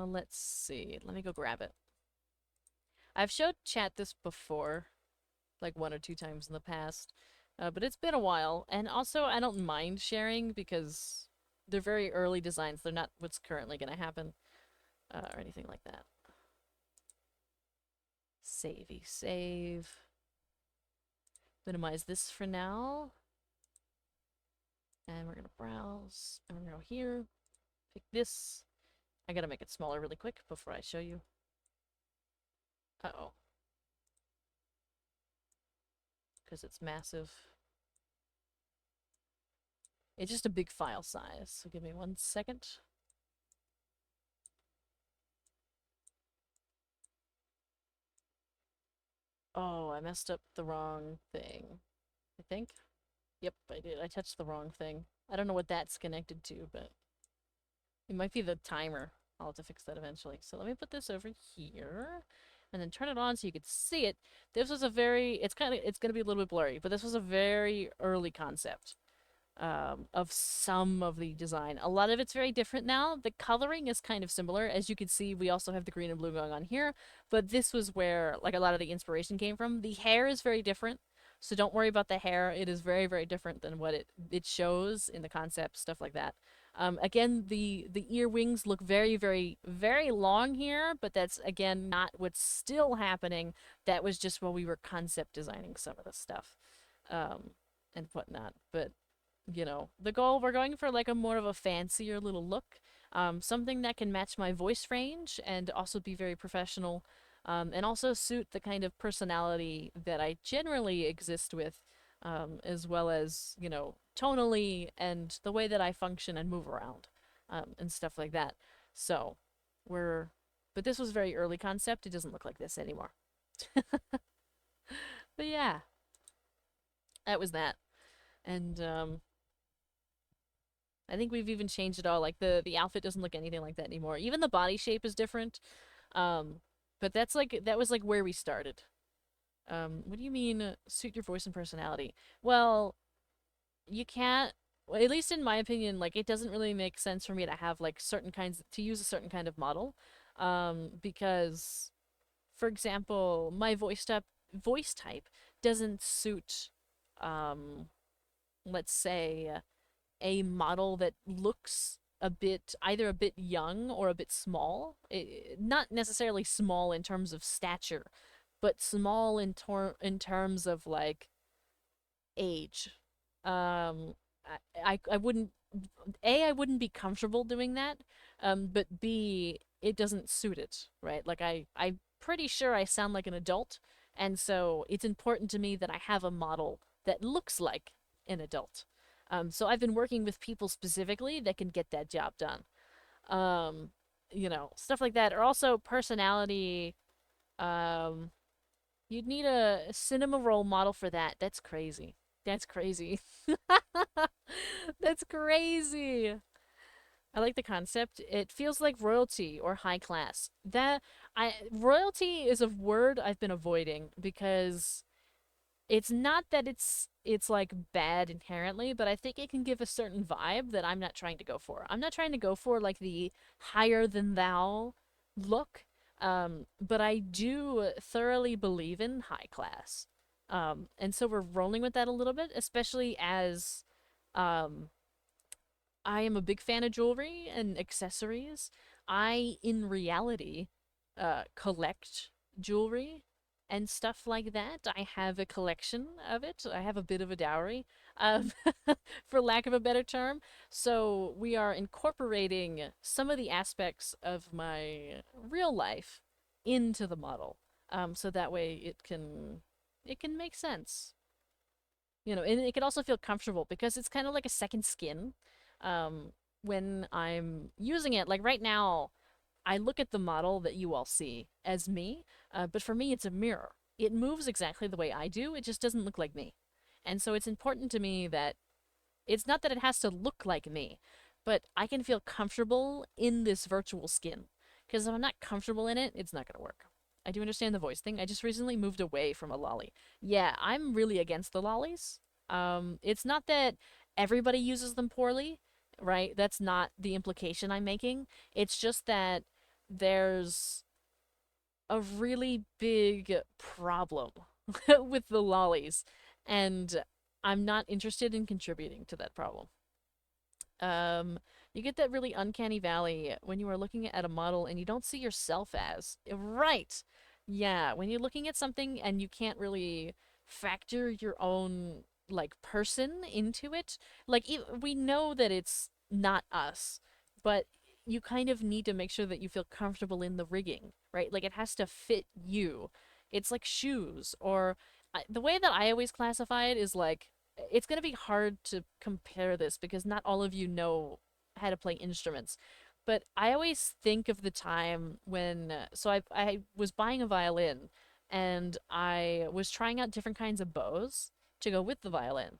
Let's see. Let me go grab it. I've showed chat this before, like 1 or 2 times in the past, but it's been a while. And also, I don't mind sharing because they're very early designs. They're not what's currently going to happen, or anything like that. Savey, save. Minimize this for now. And we're going to browse. And we're going to go here. Pick this. I gotta make it smaller really quick before I show you. Uh-oh. Because it's massive. It's just a big file size, so give me 1 second. Oh, I messed up the wrong thing. I think? Yep, I did. I touched the wrong thing. I don't know what that's connected to, but it might be the timer. I'll have to fix that eventually. So let me put this over here and then turn it on so you could see it. This was a very, it's going to be a little bit blurry, but this was a very early concept of some of the design. A lot of it's very different now. The coloring is kind of similar. As you can see, we also have the green and blue going on here, but this was where like a lot of the inspiration came from. The hair is very different. So don't worry about the hair. It is very, very different than what it shows in the concept, stuff like that. Again, the ear wings look very, very, very long here, but that's, again, not what's still happening. That was just while we were concept designing some of the stuff and whatnot. But, you know, the goal, we're going for like a more of a fancier little look. Something that can match my voice range and also be very professional. And also suit the kind of personality that I generally exist with, as well as, you know, tonally and the way that I function and move around, and stuff like that. So, but this was very early concept. It doesn't look like this anymore. But yeah, that was that. And, I think we've even changed it all. Like, the outfit doesn't look anything like that anymore. Even the body shape is different. But that's like, that was like where we started. What do you mean, suit your voice and personality? Well, you can't, well, at least in my opinion, like, it doesn't really make sense for me to have, like, certain kinds, to use a certain kind of model. Because, for example, my voice type doesn't suit, let's say, a model that looks either a bit young or a bit small. Not necessarily small in terms of stature, but small in terms of like age. I wouldn't, I wouldn't be comfortable doing that, but B, it doesn't suit it, right? Like I'm pretty sure I sound like an adult, and so it's important to me that I have a model that looks like an adult. So I've been working with people specifically that can get that job done. You know, stuff like that. Or also personality. You'd need a cinema role model for that. That's crazy. That's crazy. That's crazy. I like the concept. It feels like royalty or high class. Royalty is a word I've been avoiding because it's not that it's like bad inherently, but I think it can give a certain vibe that I'm not trying to go for. I'm not trying to go for like the higher than thou look, but I do thoroughly believe in high class. And so we're rolling with that a little bit, especially as I am a big fan of jewelry and accessories. I, in reality, collect jewelry and stuff like that. I have a collection of it. I have a bit of a dowry, for lack of a better term. So we are incorporating some of the aspects of my real life into the model, so that way it can make sense. You know, and it can also feel comfortable because it's kind of like a second skin when I'm using it. Like right now, I look at the model that you all see as me, but for me, it's a mirror. it moves exactly the way I do, it just doesn't look like me. And so it's important to me that it's not that it has to look like me, but I can feel comfortable in this virtual skin. Because if I'm not comfortable in it, it's not going to work. I do understand the voice thing. I just recently moved away from a lolly. Yeah, I'm really against the lollies. It's not that everybody uses them poorly, right? That's not the implication I'm making. It's just that there's a really big problem with the lollies, and I'm not interested in contributing to that problem. You get that really uncanny valley when you are looking at a model and you don't see yourself as. Right. Yeah, when you're looking at something and you can't really factor your own, like, person into it. Like, we know that it's not us, but you kind of need to make sure that you feel comfortable in the rigging, right? Like, it has to fit you. It's like shoes, or the way that I always classify it is like, it's going to be hard to compare this because not all of you know how to play instruments. But I always think of the time when, so I was buying a violin and I was trying out different kinds of bows to go with the violin.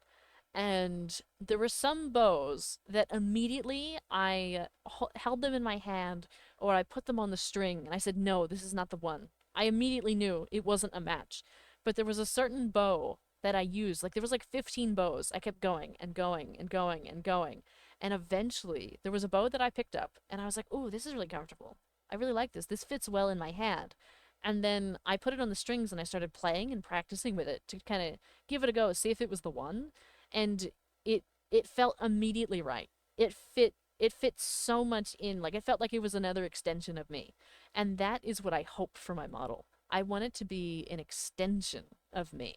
And there were some bows that immediately I held them in my hand, or I put them on the string and I said, no, this is not the one. I immediately knew it wasn't a match. But there was a certain bow that I used. Like, there was like 15 bows. I kept going and going and going and going. And eventually there was a bow that I picked up and I was like, ooh, this is really comfortable. I really like this. This fits well in my hand. And then I put it on the strings and I started playing and practicing with it to kind of give it a go, see if it was the one. And it felt immediately right. It fit so much in, like, it felt like it was another extension of me. And that is what I hope for my model. I want it to be an extension of me.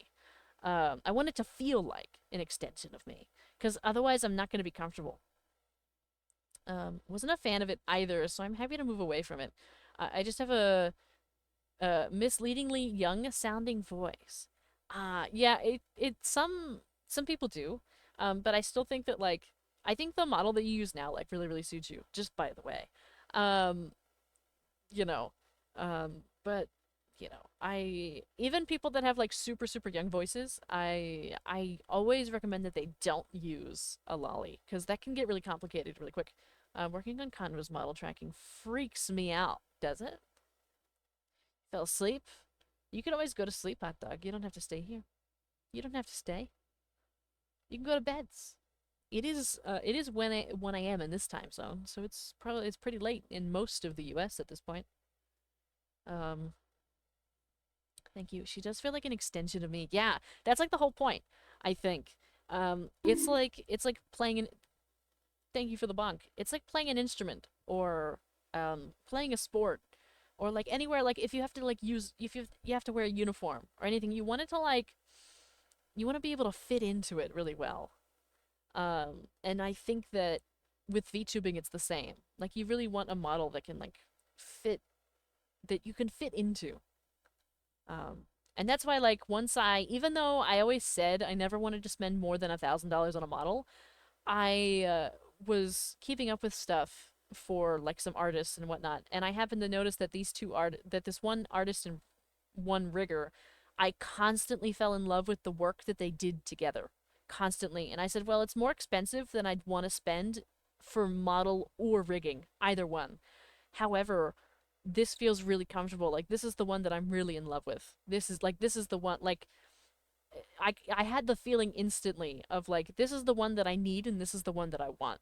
I want it to feel like an extension of me, because otherwise I'm not going to be comfortable. Wasn't a fan of it either, so I'm happy to move away from it. I just have a misleadingly young sounding voice. Yeah, some people do, but I still think that, like, I think the model that you use now, like, really really suits you. Just by the way, um, you know, but you know, I even people that have like super super young voices, I always recommend that they don't use a lolly because that can get really complicated really quick. Working on Canva's model tracking freaks me out, does it? Fell asleep? You can always go to sleep, hot dog. You don't have to stay here. You don't have to stay. You can go to beds. It is when 1 a.m. in this time zone, so it's pretty late in most of the U.S. at this point. Um, Thank you. She does feel like an extension of me. Yeah, that's like the whole point, I think. It's like playing an thank you for the bonk. It's like playing an instrument or playing a sport or like anywhere, like if you have to like use if you have to wear a uniform or anything, you want it to like you want to be able to fit into it really well. And I think that with VTubing it's the same. Like you really want a model that can like fit that you can fit into. And that's why, like, even though I always said I never wanted to spend more than $1,000 on a model, I was keeping up with stuff for like some artists and whatnot, and I happened to notice that this one artist and one rigger, I constantly fell in love with the work that they did together, constantly. And I said, well, it's more expensive than I'd want to spend for model or rigging, either one. However, this feels really comfortable. Like, this is the one that I'm really in love with. This is the one, like, I had the feeling instantly of, like, this is the one that I need and this is the one that I want.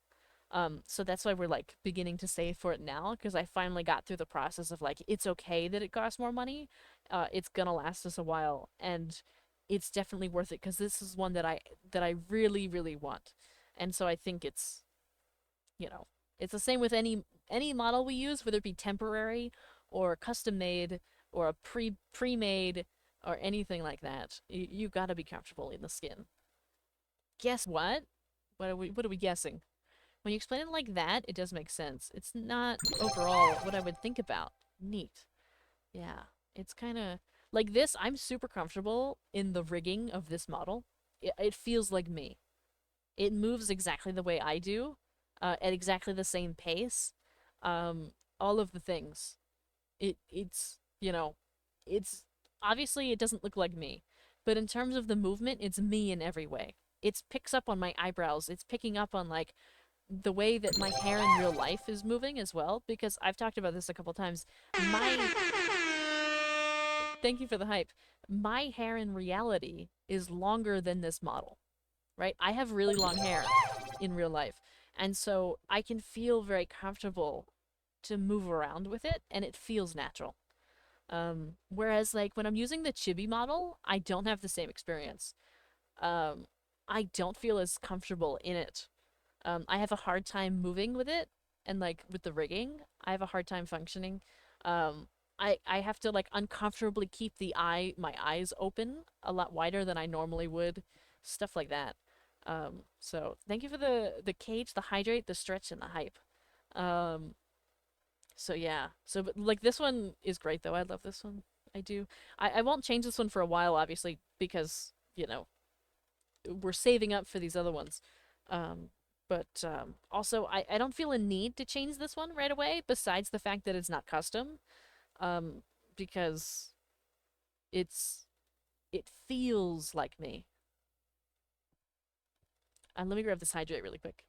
So that's why we're, like, beginning to save for it now, because I finally got through the process of, like, it's okay that it costs more money. It's gonna last us a while, and it's definitely worth it, because this is one that I really, really want. And so I think it's, it's the same with any model we use, whether it be temporary or custom made or a pre-made or anything like that. You gotta be comfortable in the skin. Guess what? What are we guessing? When you explain it like that, it does make sense. It's not overall what I would think about. Neat. Yeah, it's kind of like this. I'm super comfortable in the rigging of this model. It feels like me. It moves exactly the way I do, at exactly the same pace. All of the things. It's obviously it doesn't look like me, but in terms of the movement, it's me in every way. It picks up on my eyebrows. It's picking up on like the way that my hair in real life is moving as well, because I've talked about this a couple times. Thank you for the hype. My hair in reality is longer than this model, right? I have really long hair in real life. And so I can feel very comfortable to move around with it, and it feels natural. Whereas like when I'm using the Chibi model, I don't have the same experience. I don't feel as comfortable in it. I have a hard time moving with it, and like with the rigging, I have a hard time functioning. I have to like uncomfortably keep my eyes open a lot wider than I normally would, stuff like that. So thank you for the cage, the hydrate, the stretch, and the hype. So yeah, so but like this one is great though. I love this one. I do. I won't change this one for a while, obviously, because you know we're saving up for these other ones. But also I don't feel a need to change this one right away. Besides the fact that it's not custom, because it feels like me. And let me grab this hydrate really quick.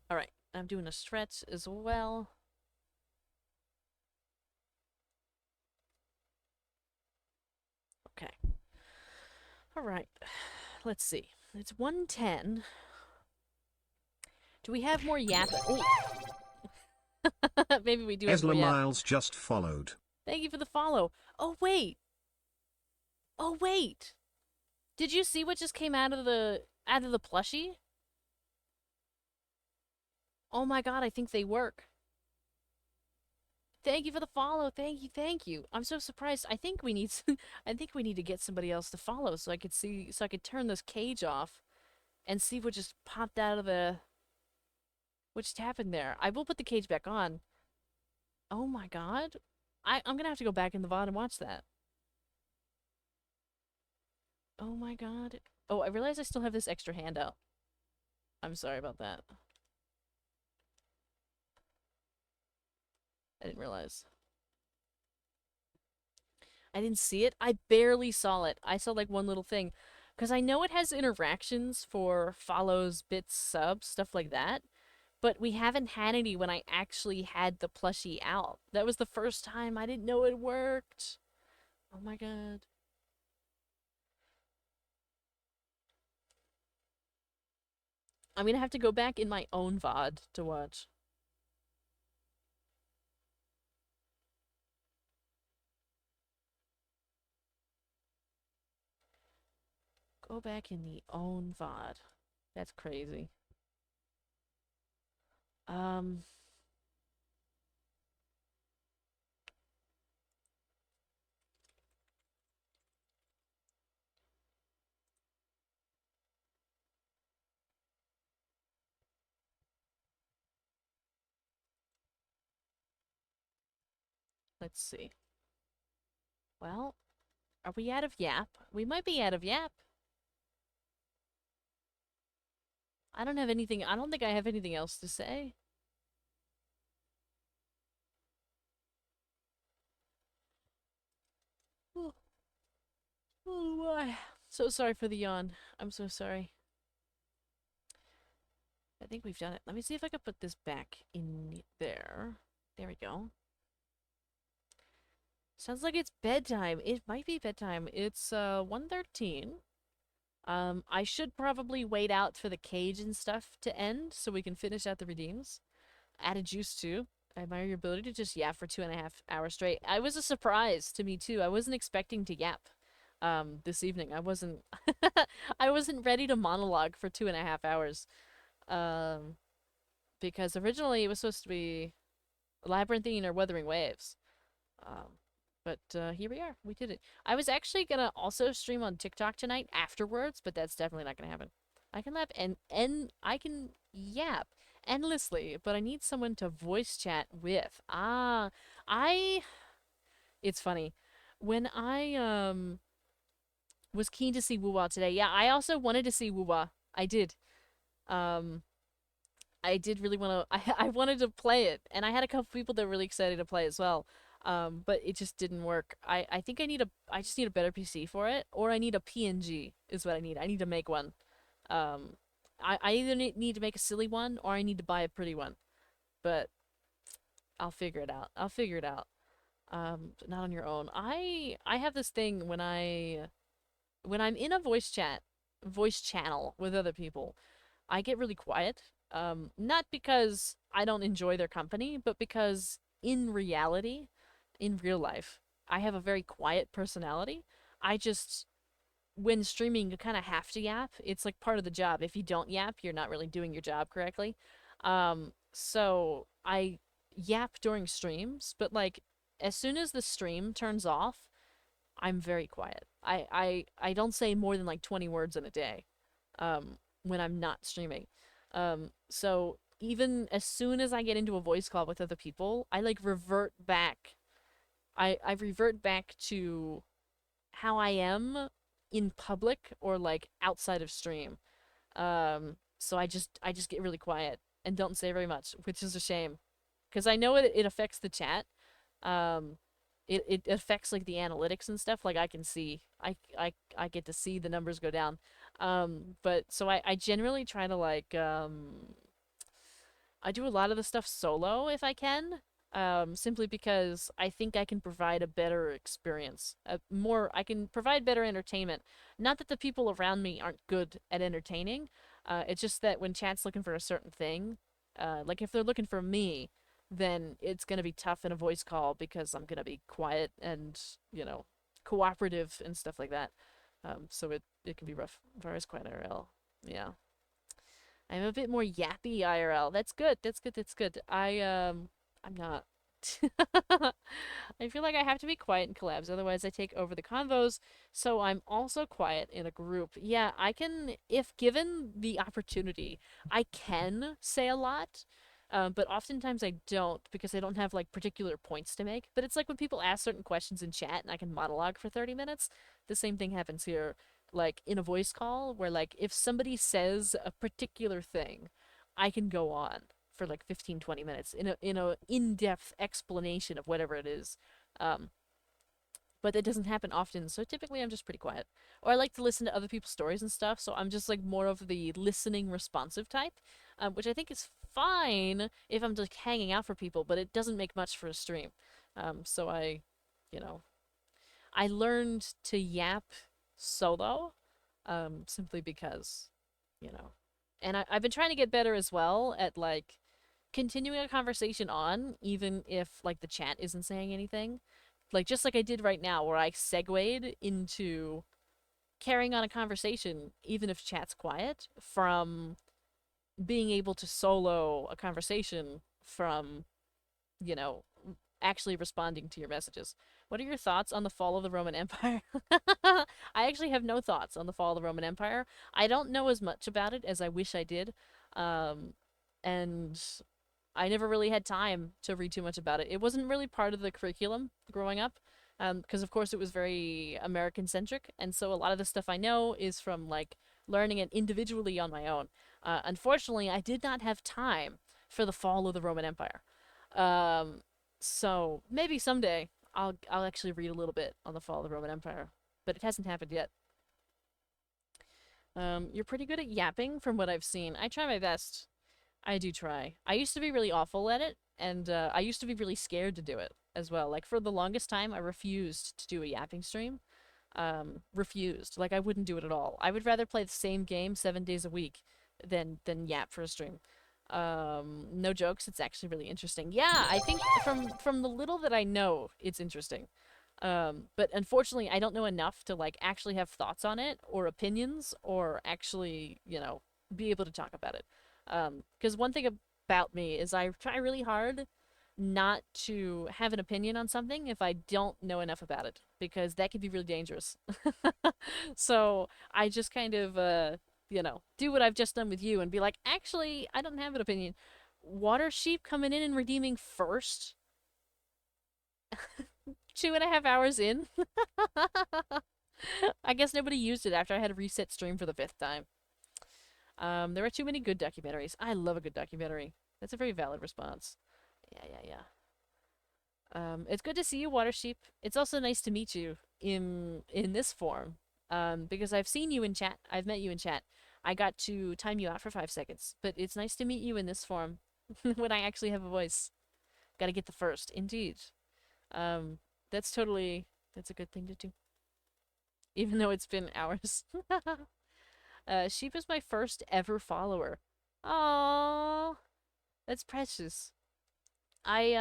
All right, I'm doing a stretch as well. Okay. All right. Let's see. It's 1:10. Do we have more yap? Oh. Maybe we do have more Esla yap. Miles just followed. Thank you for the follow. Oh wait. Oh wait. Did you see what just came out of the plushie? Oh my god, I think they work. Thank you for the follow. Thank you, thank you. I'm so surprised. I think we need I think we need to get somebody else to follow so I could turn this cage off and see what just popped out of the what just happened there. I will put the cage back on. Oh my god. I'm gonna have to go back in the VOD and watch that. Oh my god. Oh, I realize I still have this extra handout. I'm sorry about that. I didn't realize. I didn't see it. I barely saw it. I saw like one little thing. Because I know it has interactions for follows, bits, subs, stuff like that. But we haven't had any when I actually had the plushie out. That was the first time. I didn't know it worked. Oh my god. I'm gonna have to go back in my own VOD to watch. Go back in the own VOD. That's crazy. Let's see. Well, are we out of yap? We might be out of yap. I don't think I have anything else to say. Oh, oh my. So sorry for the yawn. I'm so sorry. I think we've done it. Let me see if I can put this back in there. There we go. Sounds like it's bedtime. It might be bedtime. It's 1:13. I should probably wait out for the cage and stuff to end so we can finish out the redeems. Add a juice too. I admire your ability to just yap for 2.5 hours straight. I was a surprise to me too. I wasn't expecting to yap this evening. I wasn't I wasn't ready to monologue for 2.5 hours. Because originally it was supposed to be Labyrinthine or Wuthering Waves. But here we are. We did it. I was actually gonna also stream on TikTok tonight afterwards, but that's definitely not gonna happen. I can laugh and I can yap endlessly, but I need someone to voice chat with. It's funny. When I was keen to see Wuwa today. Yeah, I also wanted to see Wuwa. I did. Um, I did really want to. I wanted to play it, and I had a couple people that were really excited to play as well. But it just didn't work. I think I just need a better PC for it, or I need a PNG is what I need. I need to make one. Um, I either need to make a silly one, or I need to buy a pretty one. But I'll figure it out. I'll figure it out. But not on your own. I have this thing when I'm in a voice channel with other people, I get really quiet. Not because I don't enjoy their company, but because in reality, in real life, I have a very quiet personality. I just, when streaming, you kind of have to yap. It's like part of the job. If you don't yap, you're not really doing your job correctly. So I yap during streams, but like as soon as the stream turns off, I'm very quiet. I don't say more than like 20 words in a day, when I'm not streaming. So even as soon as I get into a voice call with other people, I like revert back. I revert back to how I am in public or like outside of stream. So I just get really quiet and don't say very much, which is a shame, because I know it affects the chat. Um, it affects like the analytics and stuff. Like I can see, I get to see the numbers go down. But so I generally try to like I do a lot of the stuff solo if I can. Simply because I think I can provide a better experience. I can provide better entertainment. Not that the people around me aren't good at entertaining. It's just that when chat's looking for a certain thing, like if they're looking for me, then it's gonna be tough in a voice call because I'm gonna be quiet and, cooperative and stuff like that. So it can be rough if I was quiet IRL. Yeah. I'm a bit more yappy IRL. That's good. That's good. That's good. I'm not. I feel like I have to be quiet in collabs, otherwise I take over the convos, so I'm also quiet in a group. Yeah, I can, if given the opportunity, I can say a lot, but oftentimes I don't because I don't have like particular points to make. But it's like when people ask certain questions in chat and I can monologue for 30 minutes, the same thing happens here, like in a voice call, where like if somebody says a particular thing, I can go on for like 15, 20 minutes in a in-depth explanation of whatever it is. Um, but that doesn't happen often, so typically I'm just pretty quiet. Or I like to listen to other people's stories and stuff, so I'm just like more of the listening responsive type, which I think is fine if I'm just hanging out for people, but it doesn't make much for a stream. So you know, I learned to yap solo, simply because, and I've been trying to get better as well at like continuing a conversation on, even if like the chat isn't saying anything. Like just like I did right now, where I segued into carrying on a conversation, even if chat's quiet, from being able to solo a conversation from, you know, actually responding to your messages. What are your thoughts on the fall of the Roman Empire? I actually have no thoughts on the fall of the Roman Empire. I don't know as much about it as I wish I did. And I never really had time to read too much about it. It wasn't really part of the curriculum growing up, because of course it was very American centric, and so a lot of the stuff I know is from like learning it individually on my own. Unfortunately, I did not have time for the fall of the Roman Empire. So maybe someday I'll actually read a little bit on the fall of the Roman Empire, but it hasn't happened yet. You're pretty good at yapping from what I've seen. I try my best. I do try. I used to be really awful at it, and I used to be really scared to do it as well. Like, for the longest time, I refused to do a yapping stream. Refused. Like, I wouldn't do it at all. I would rather play the same game 7 days a week than yap for a stream. No jokes, it's actually really interesting. Yeah, I think from the little that I know, it's interesting. But unfortunately, I don't know enough to, like, actually have thoughts on it, or opinions, or actually, be able to talk about it. Because one thing about me is I try really hard not to have an opinion on something if I don't know enough about it, because that can be really dangerous. So I just kind of, do what I've just done with you and be like, actually, I don't have an opinion. Water Sheep coming in and redeeming first? 2.5 hours in? I guess nobody used it after I had to reset stream for the 5th time. There are too many good documentaries. I love a good documentary. That's a very valid response. Yeah. It's good to see you, Water Sheep. It's also nice to meet you in this form. Because I've seen you in chat. I've met you in chat. I got to time you out for 5 seconds, but it's nice to meet you in this form when I actually have a voice. Gotta get the first, indeed. That's a good thing to do. Even though it's been hours. Sheep is my first ever follower. Aww. That's precious. I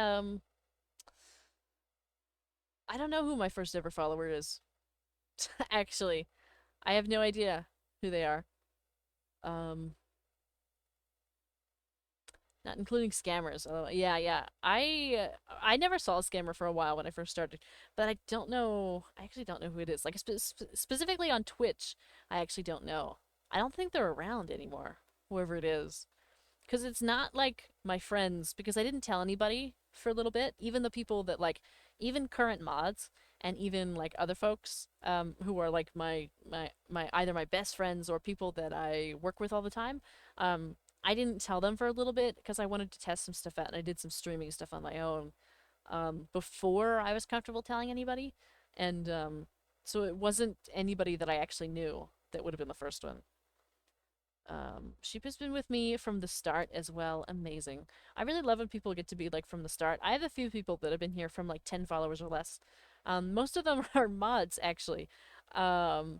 don't know who my first ever follower is. Actually, I have no idea who they are. Not including scammers. Oh, yeah. I never saw a scammer for a while when I first started, but I don't know. I actually don't know who it is. Like specifically on Twitch, I actually don't know. I don't think they're around anymore. Whoever it is, because it's not like my friends. Because I didn't tell anybody for a little bit. Even the people that like, even current mods and even like other folks, who are like my either my best friends or people that I work with all the time. I didn't tell them for a little bit because I wanted to test some stuff out, and I did some streaming stuff on my own before I was comfortable telling anybody. And so it wasn't anybody that I actually knew that would have been the first one. Sheep has been with me from the start as well. Amazing. I really love when people get to be like from the start. I have a few people that have been here from like 10 followers or less. Most of them are mods, actually. And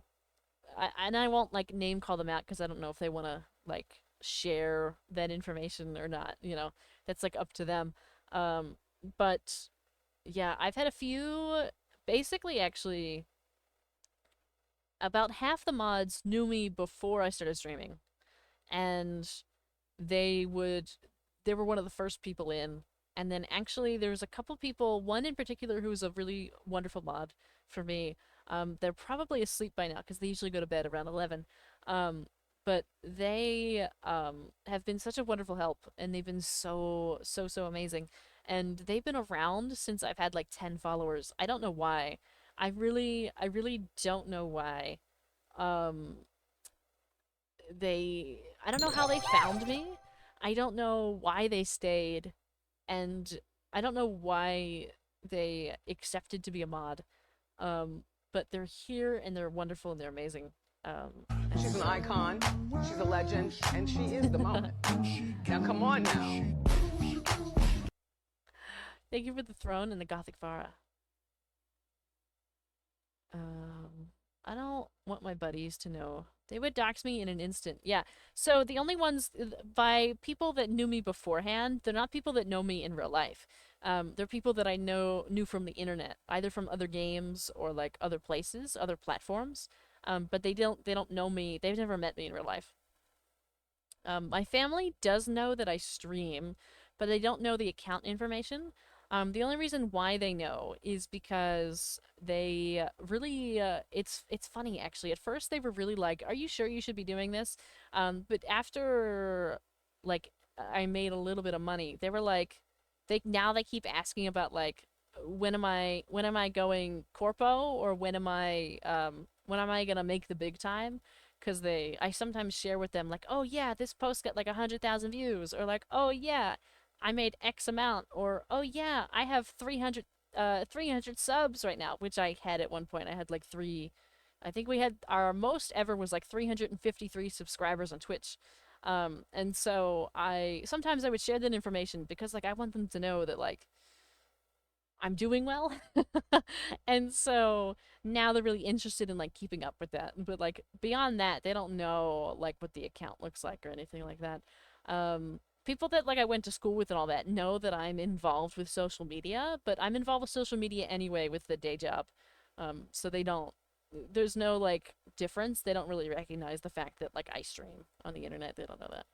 I won't like name call them out because I don't know if they want to like share that information or not, you know. That's like up to them. But yeah, I've had a few. Basically, actually, about half the mods knew me before I started streaming, and they were one of the first people in. And then actually there's a couple people, one in particular who was a really wonderful mod for me. They're probably asleep by now because they usually go to bed around 11. But they have been such a wonderful help, and they've been so amazing. And they've been around since I've had like 10 followers. I don't know why. I really don't know why. I don't know how they found me. I don't know why they stayed, and I don't know why they accepted to be a mod. But they're here, and they're wonderful, and they're amazing. She's an icon, she's a legend, and she is the moment. Now come on now. Thank you for the throne and the Gothic Vara. I don't want my buddies to know. They would dox me in an instant. Yeah. So the only ones by people that knew me beforehand, they're not people that know me in real life. They're people that I knew from the internet, either from other games or like other places, other platforms. But they don't know me. They've never met me in real life. My family does know that I stream, but they don't know the account information. The only reason why they know is because they really, it's funny actually. At first they were really like, are you sure you should be doing this? But after like I made a little bit of money, they were like, they keep asking about like, when am I going corpo, or when am I gonna make the big time? Because I sometimes share with them like, oh yeah, this post got like 100,000 views, or like, oh yeah, I made X amount, or oh yeah, I have 300 subs right now, which I had at one point. I had like I think we had our most ever was like 353 subscribers on Twitch. And so sometimes I would share that information because like I want them to know that like I'm doing well. And so now they're really interested in like keeping up with that. But like beyond that, they don't know like what the account looks like or anything like that. People that like I went to school with and all that know that I'm involved with social media, but I'm involved with social media anyway with the day job. So there's no like difference. They don't really recognize the fact that like I stream on the internet. They don't know that.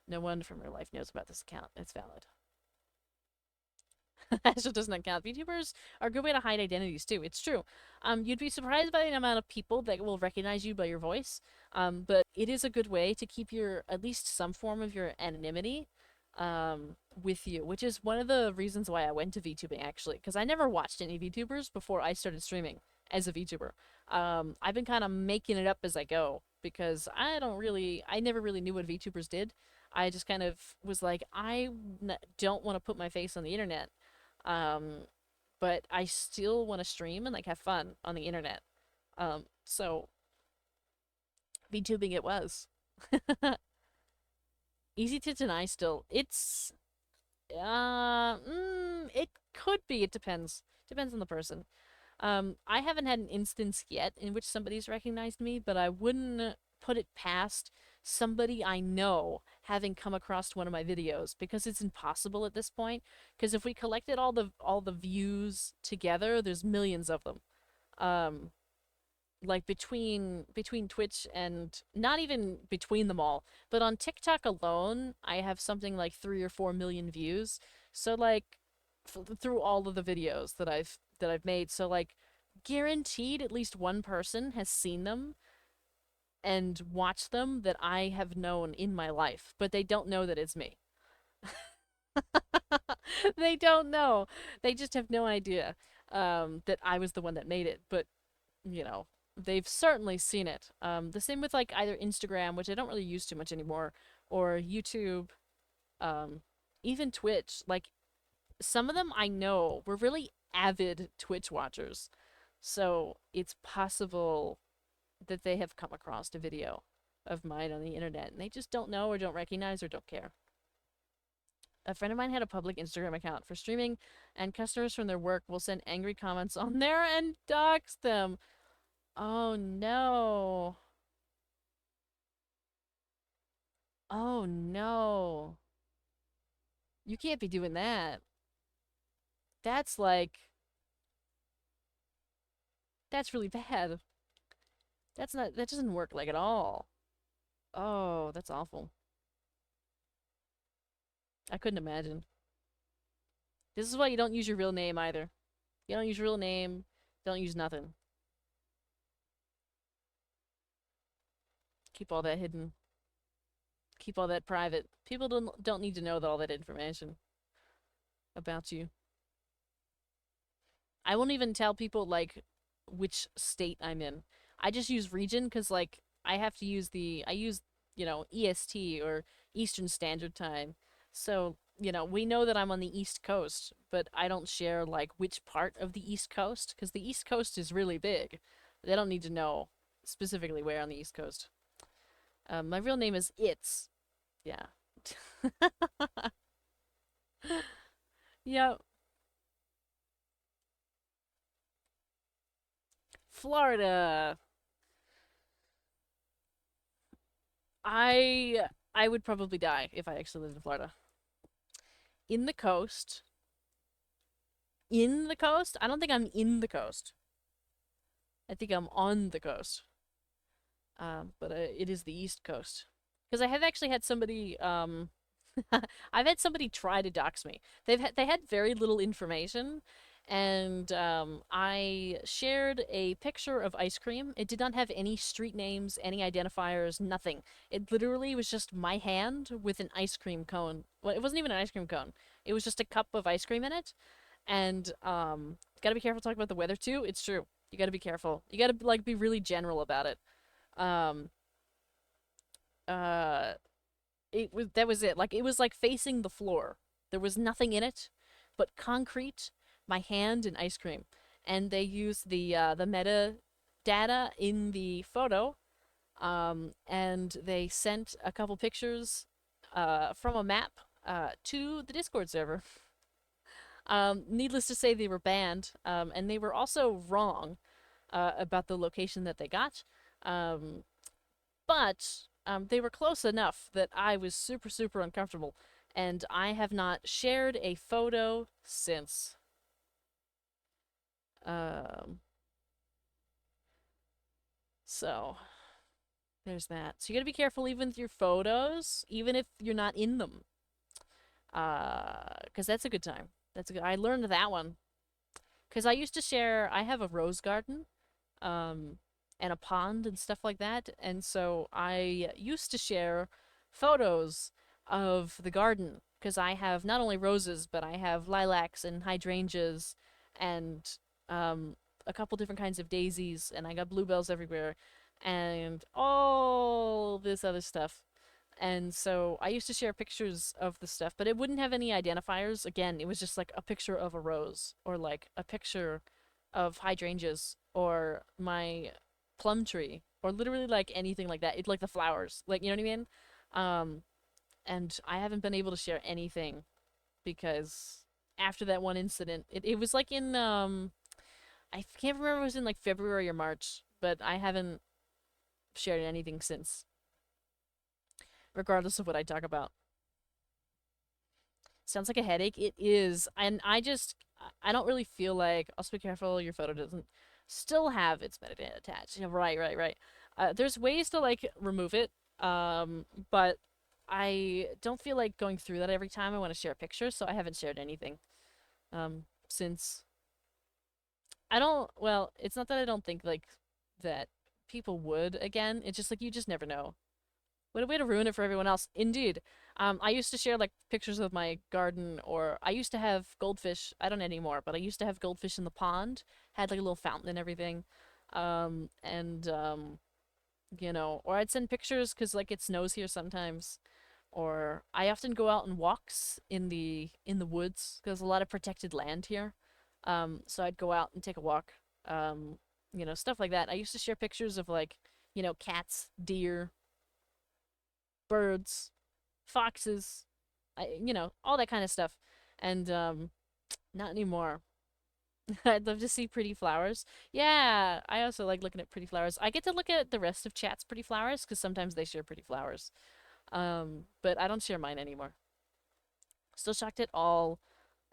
No one from real life knows about this account. It's valid. Astro does not count. VTubers are a good way to hide identities too. It's true. You'd be surprised by the amount of people that will recognize you by your voice. But it is a good way to keep at least some form of your anonymity with you, which is one of the reasons why I went to VTubing actually, because I never watched any VTubers before I started streaming. as a VTuber. I've been kind of making it up as I go because I never really knew what VTubers did. I just kind of was like, don't want to put my face on the internet, but I still want to stream and like have fun on the internet. So VTubing it was. Easy to deny still. It could be. It depends. Depends on the person. I haven't had an instance yet in which somebody's recognized me, but I wouldn't put it past somebody I know having come across one of my videos because it's impossible at this point. Because if we collected all the views together, there's millions of them. Like between Twitch and not even between them all, but on TikTok alone, I have something like 3 or 4 million views. So like through all of the videos that I've made, so like guaranteed at least one person has seen them and watched them that I have known in my life, but they don't know that it's me. They don't know. They just have no idea that I was the one that made it, but you know, they've certainly seen it. The same with like either Instagram, which I don't really use too much anymore, or YouTube, even Twitch. Like some of them I know were really avid Twitch watchers, so it's possible that they have come across a video of mine on the internet and they just don't know or don't recognize or don't care. A friend of mine had a public Instagram account for streaming, and customers from their work will send angry comments on there and dox them. Oh no. Oh no. You can't be doing that. That's like... That's really bad. That doesn't work like at all. Oh, that's awful. I couldn't imagine. This is why you don't use your real name either. You don't use your real name, don't use nothing. Keep all that hidden. Keep all that private. People don't need to know all that information about you. I won't even tell people like which state I'm in. I just use region because like I use EST or Eastern Standard Time. So, we know that I'm on the East Coast, but I don't share like which part of the East Coast because the East Coast is really big. They don't need to know specifically where on the East Coast. My real name is It's. Yeah. Yep. Florida. I would probably die if I actually lived in Florida. In the coast. In the coast? I don't think I'm in the coast. I think I'm on the coast. But it is the East Coast. Because I have actually had somebody, I've had somebody try to dox me. They had very little information, and I shared a picture of ice cream. It did not have any street names, any identifiers, nothing. It literally was just my hand with an ice cream cone. Well, it wasn't even an ice cream cone. It was just a cup of ice cream in it. And gotta be careful talking about the weather too. It's true. You gotta be careful. You gotta like be really general about it. That was it. Like it was like facing the floor. There was nothing in it but concrete, my hand, and ice cream. And they used the metadata in the photo, and they sent a couple pictures from a map to the Discord server. Needless to say, they were banned, and they were also wrong about the location that they got. But they were close enough that I was super, super uncomfortable, and I have not shared a photo since. So, there's that. So you gotta be careful even with your photos, even if you're not in them. 'Cause that's a good time. I learned that one. 'Cause I used to share, I have a rose garden, and a pond and stuff like that, and so I used to share photos of the garden, because I have not only roses, but I have lilacs and hydrangeas and a couple different kinds of daisies, and I got bluebells everywhere, and all this other stuff. And so I used to share pictures of the stuff, but it wouldn't have any identifiers. Again, it was just like a picture of a rose, or like a picture of hydrangeas, or my plum tree, or literally like anything like that. It like the flowers, like, you know what I mean? And I haven't been able to share anything because after that one incident, it was like in I can't remember if it was in like February or March, but I haven't shared anything since, regardless of what I talk about. Sounds like a headache. It is. And I don't really feel like, also be careful your photo doesn't still have its metadata attached. Yeah, right. There's ways to like remove it, but I don't feel like going through that every time I want to share pictures, so I haven't shared anything since. Well, it's not that I don't think like that people would again. It's just like you just never know. What a way to ruin it for everyone else. Indeed. I used to share like pictures of my garden, or I used to have goldfish. I don't anymore, but I used to have goldfish in the pond. Had like a little fountain and everything. You know, or I'd send pictures because like it snows here sometimes. Or I often go out on walks in the woods because there's a lot of protected land here. So I'd go out and take a walk. You know, stuff like that. I used to share pictures of like, you know, cats, deer, birds, foxes, you know, all that kind of stuff. And not anymore. I'd love to see pretty flowers. Yeah, I also like looking at pretty flowers. I get to look at the rest of chat's pretty flowers because sometimes they share pretty flowers. But I don't share mine anymore. Still shocked at all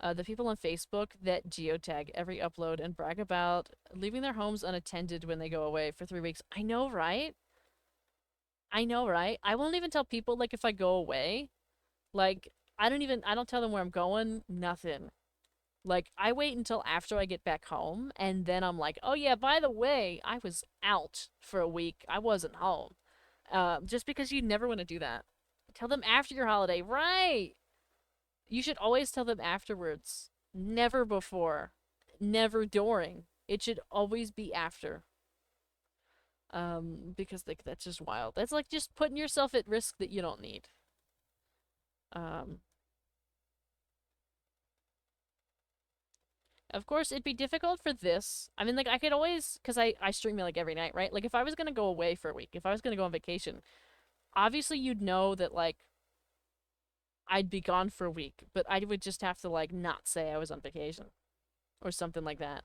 the people on Facebook that geotag every upload and brag about leaving their homes unattended when they go away for 3 weeks. I know, right? I know, right? I won't even tell people, like, if I go away. Like, I don't tell them where I'm going, nothing. Like, I wait until after I get back home, and then I'm like, oh yeah, by the way, I was out for a week. I wasn't home. Just because you never want to do that. Tell them after your holiday, right? You should always tell them afterwards. Never before. Never during. It should always be after. Because like that's just wild. That's like just putting yourself at risk that you don't need. Of course, it'd be difficult for this. I mean, like, I could always, because I stream it, like, every night, right? Like, if I was going to go away for a week, if I was going to go on vacation, obviously you'd know that, like, I'd be gone for a week, but I would just have to, like, not say I was on vacation. Or something like that.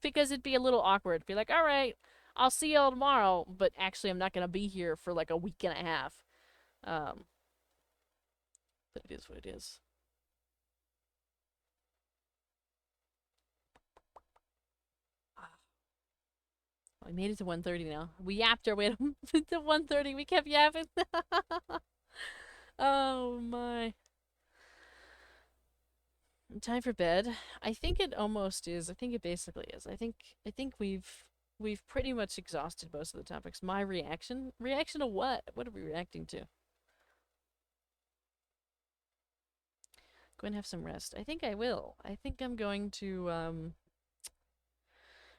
Because it'd be a little awkward. Be like, alright, I'll see y'all tomorrow, but actually I'm not going to be here for, like, a week and a half. But it is what it is. We made it to 1:30 now. We yapped our way to 1:30. We kept yapping. Oh my. Time for bed. I think it almost is. I think it basically is. I think we've pretty much exhausted most of the topics. My reaction? Reaction to what? What are we reacting to? Go and have some rest. I think I will. I think I'm going to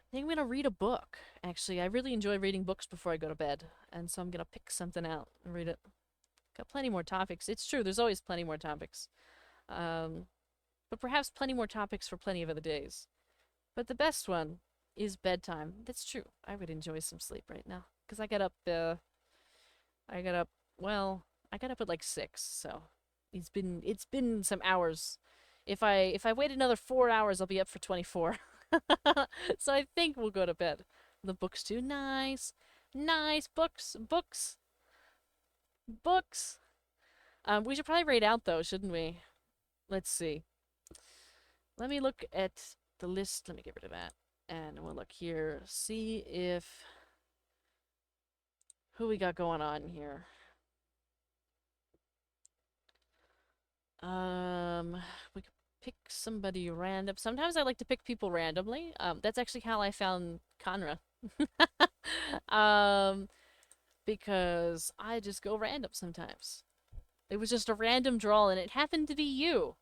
I think I'm gonna read a book. Actually, I really enjoy reading books before I go to bed, and so I'm gonna pick something out and read it. Got plenty more topics. It's true, there's always plenty more topics. But perhaps plenty more topics for plenty of other days. But the best one is bedtime. That's true. I would enjoy some sleep right now. Because I got up at like 6, so it's been some hours. If I wait another 4 hours, I'll be up for 24. So I think we'll go to bed. The books too. Nice. Nice. Books. We should probably rate out though, shouldn't we? Let's see. Let me look at the list. Let me get rid of that. And we'll look here. See if... who we got going on here. We could pick somebody random. Sometimes I like to pick people randomly. That's actually how I found Conra. Because I just go random sometimes. It was just a random draw and it happened to be you.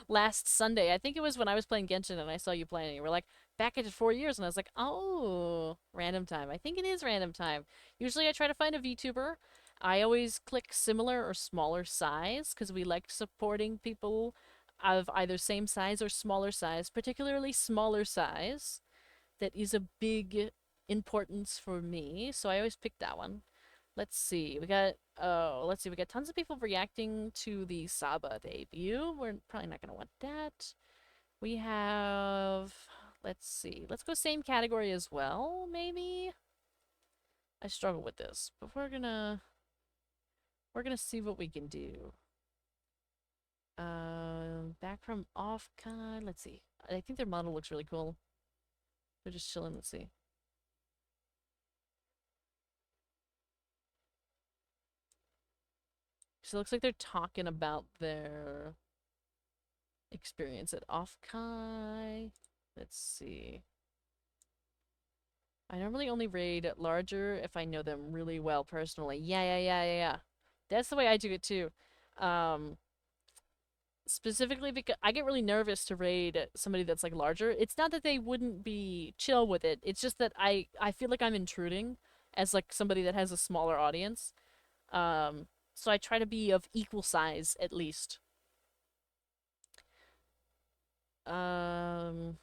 last Sunday. I think it was when I was playing Genshin and I saw you playing. You were like, back at 4 years, and I was like, oh, random time. I think it is random time. Usually I try to find a VTuber. I always click similar or smaller size because we like supporting people of either same size or smaller size, particularly smaller size. That is a big importance for me, so I always pick that one. Let's see. We got we got tons of people reacting to the Saba debut. We're probably not gonna want that. We have, let's see. Let's go same category as well, maybe. I struggle with this, but we're gonna see what we can do. Back from Offcon. Let's see. I think their model looks really cool. They're just chilling. Let's see. So it looks like they're talking about their experience at Offkai. Let's see. I normally only raid larger if I know them really well personally. Yeah. That's the way I do it too. Specifically because I get really nervous to raid somebody that's like larger. It's not that they wouldn't be chill with it. It's just that I feel like I'm intruding as like somebody that has a smaller audience. So I try to be of equal size at least. Let's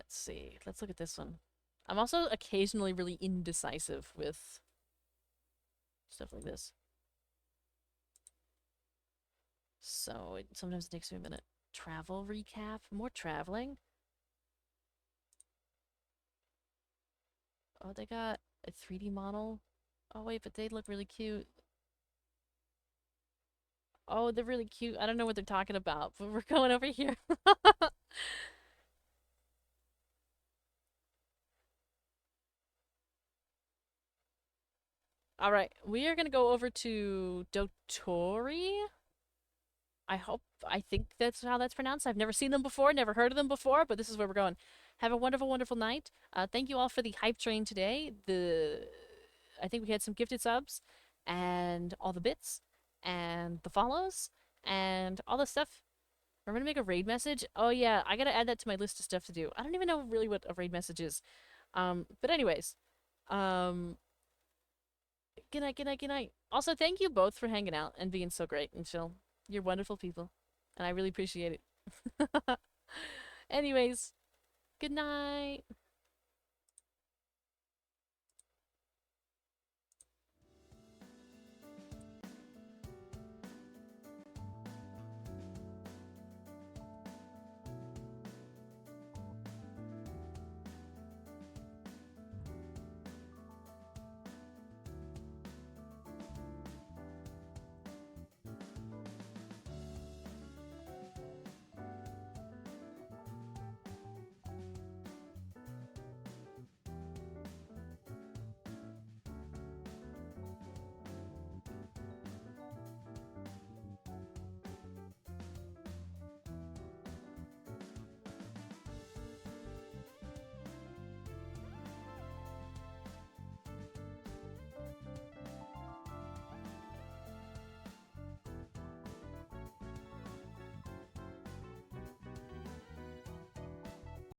see. Let's look at this one. I'm also occasionally really indecisive with stuff like this. So sometimes it takes me a minute. Travel recap? More traveling? Oh, they got a 3D model? Oh wait, but they look really cute. Oh, they're really cute. I don't know what they're talking about, but we're going over here. Alright, we are gonna go over to Dotori. I think that's how that's pronounced. I've never seen them before, never heard of them before, but this is where we're going. Have a wonderful, wonderful night. Thank you all for the hype train today. I think we had some gifted subs, and all the bits, and the follows, and all the stuff. We're gonna make a raid message. Oh yeah, I gotta add that to my list of stuff to do. I don't even know really what a raid message is. But anyways, good night, good night, good night. Also, thank you both for hanging out and being so great and chill. You're wonderful people, and I really appreciate it. Anyways, good night.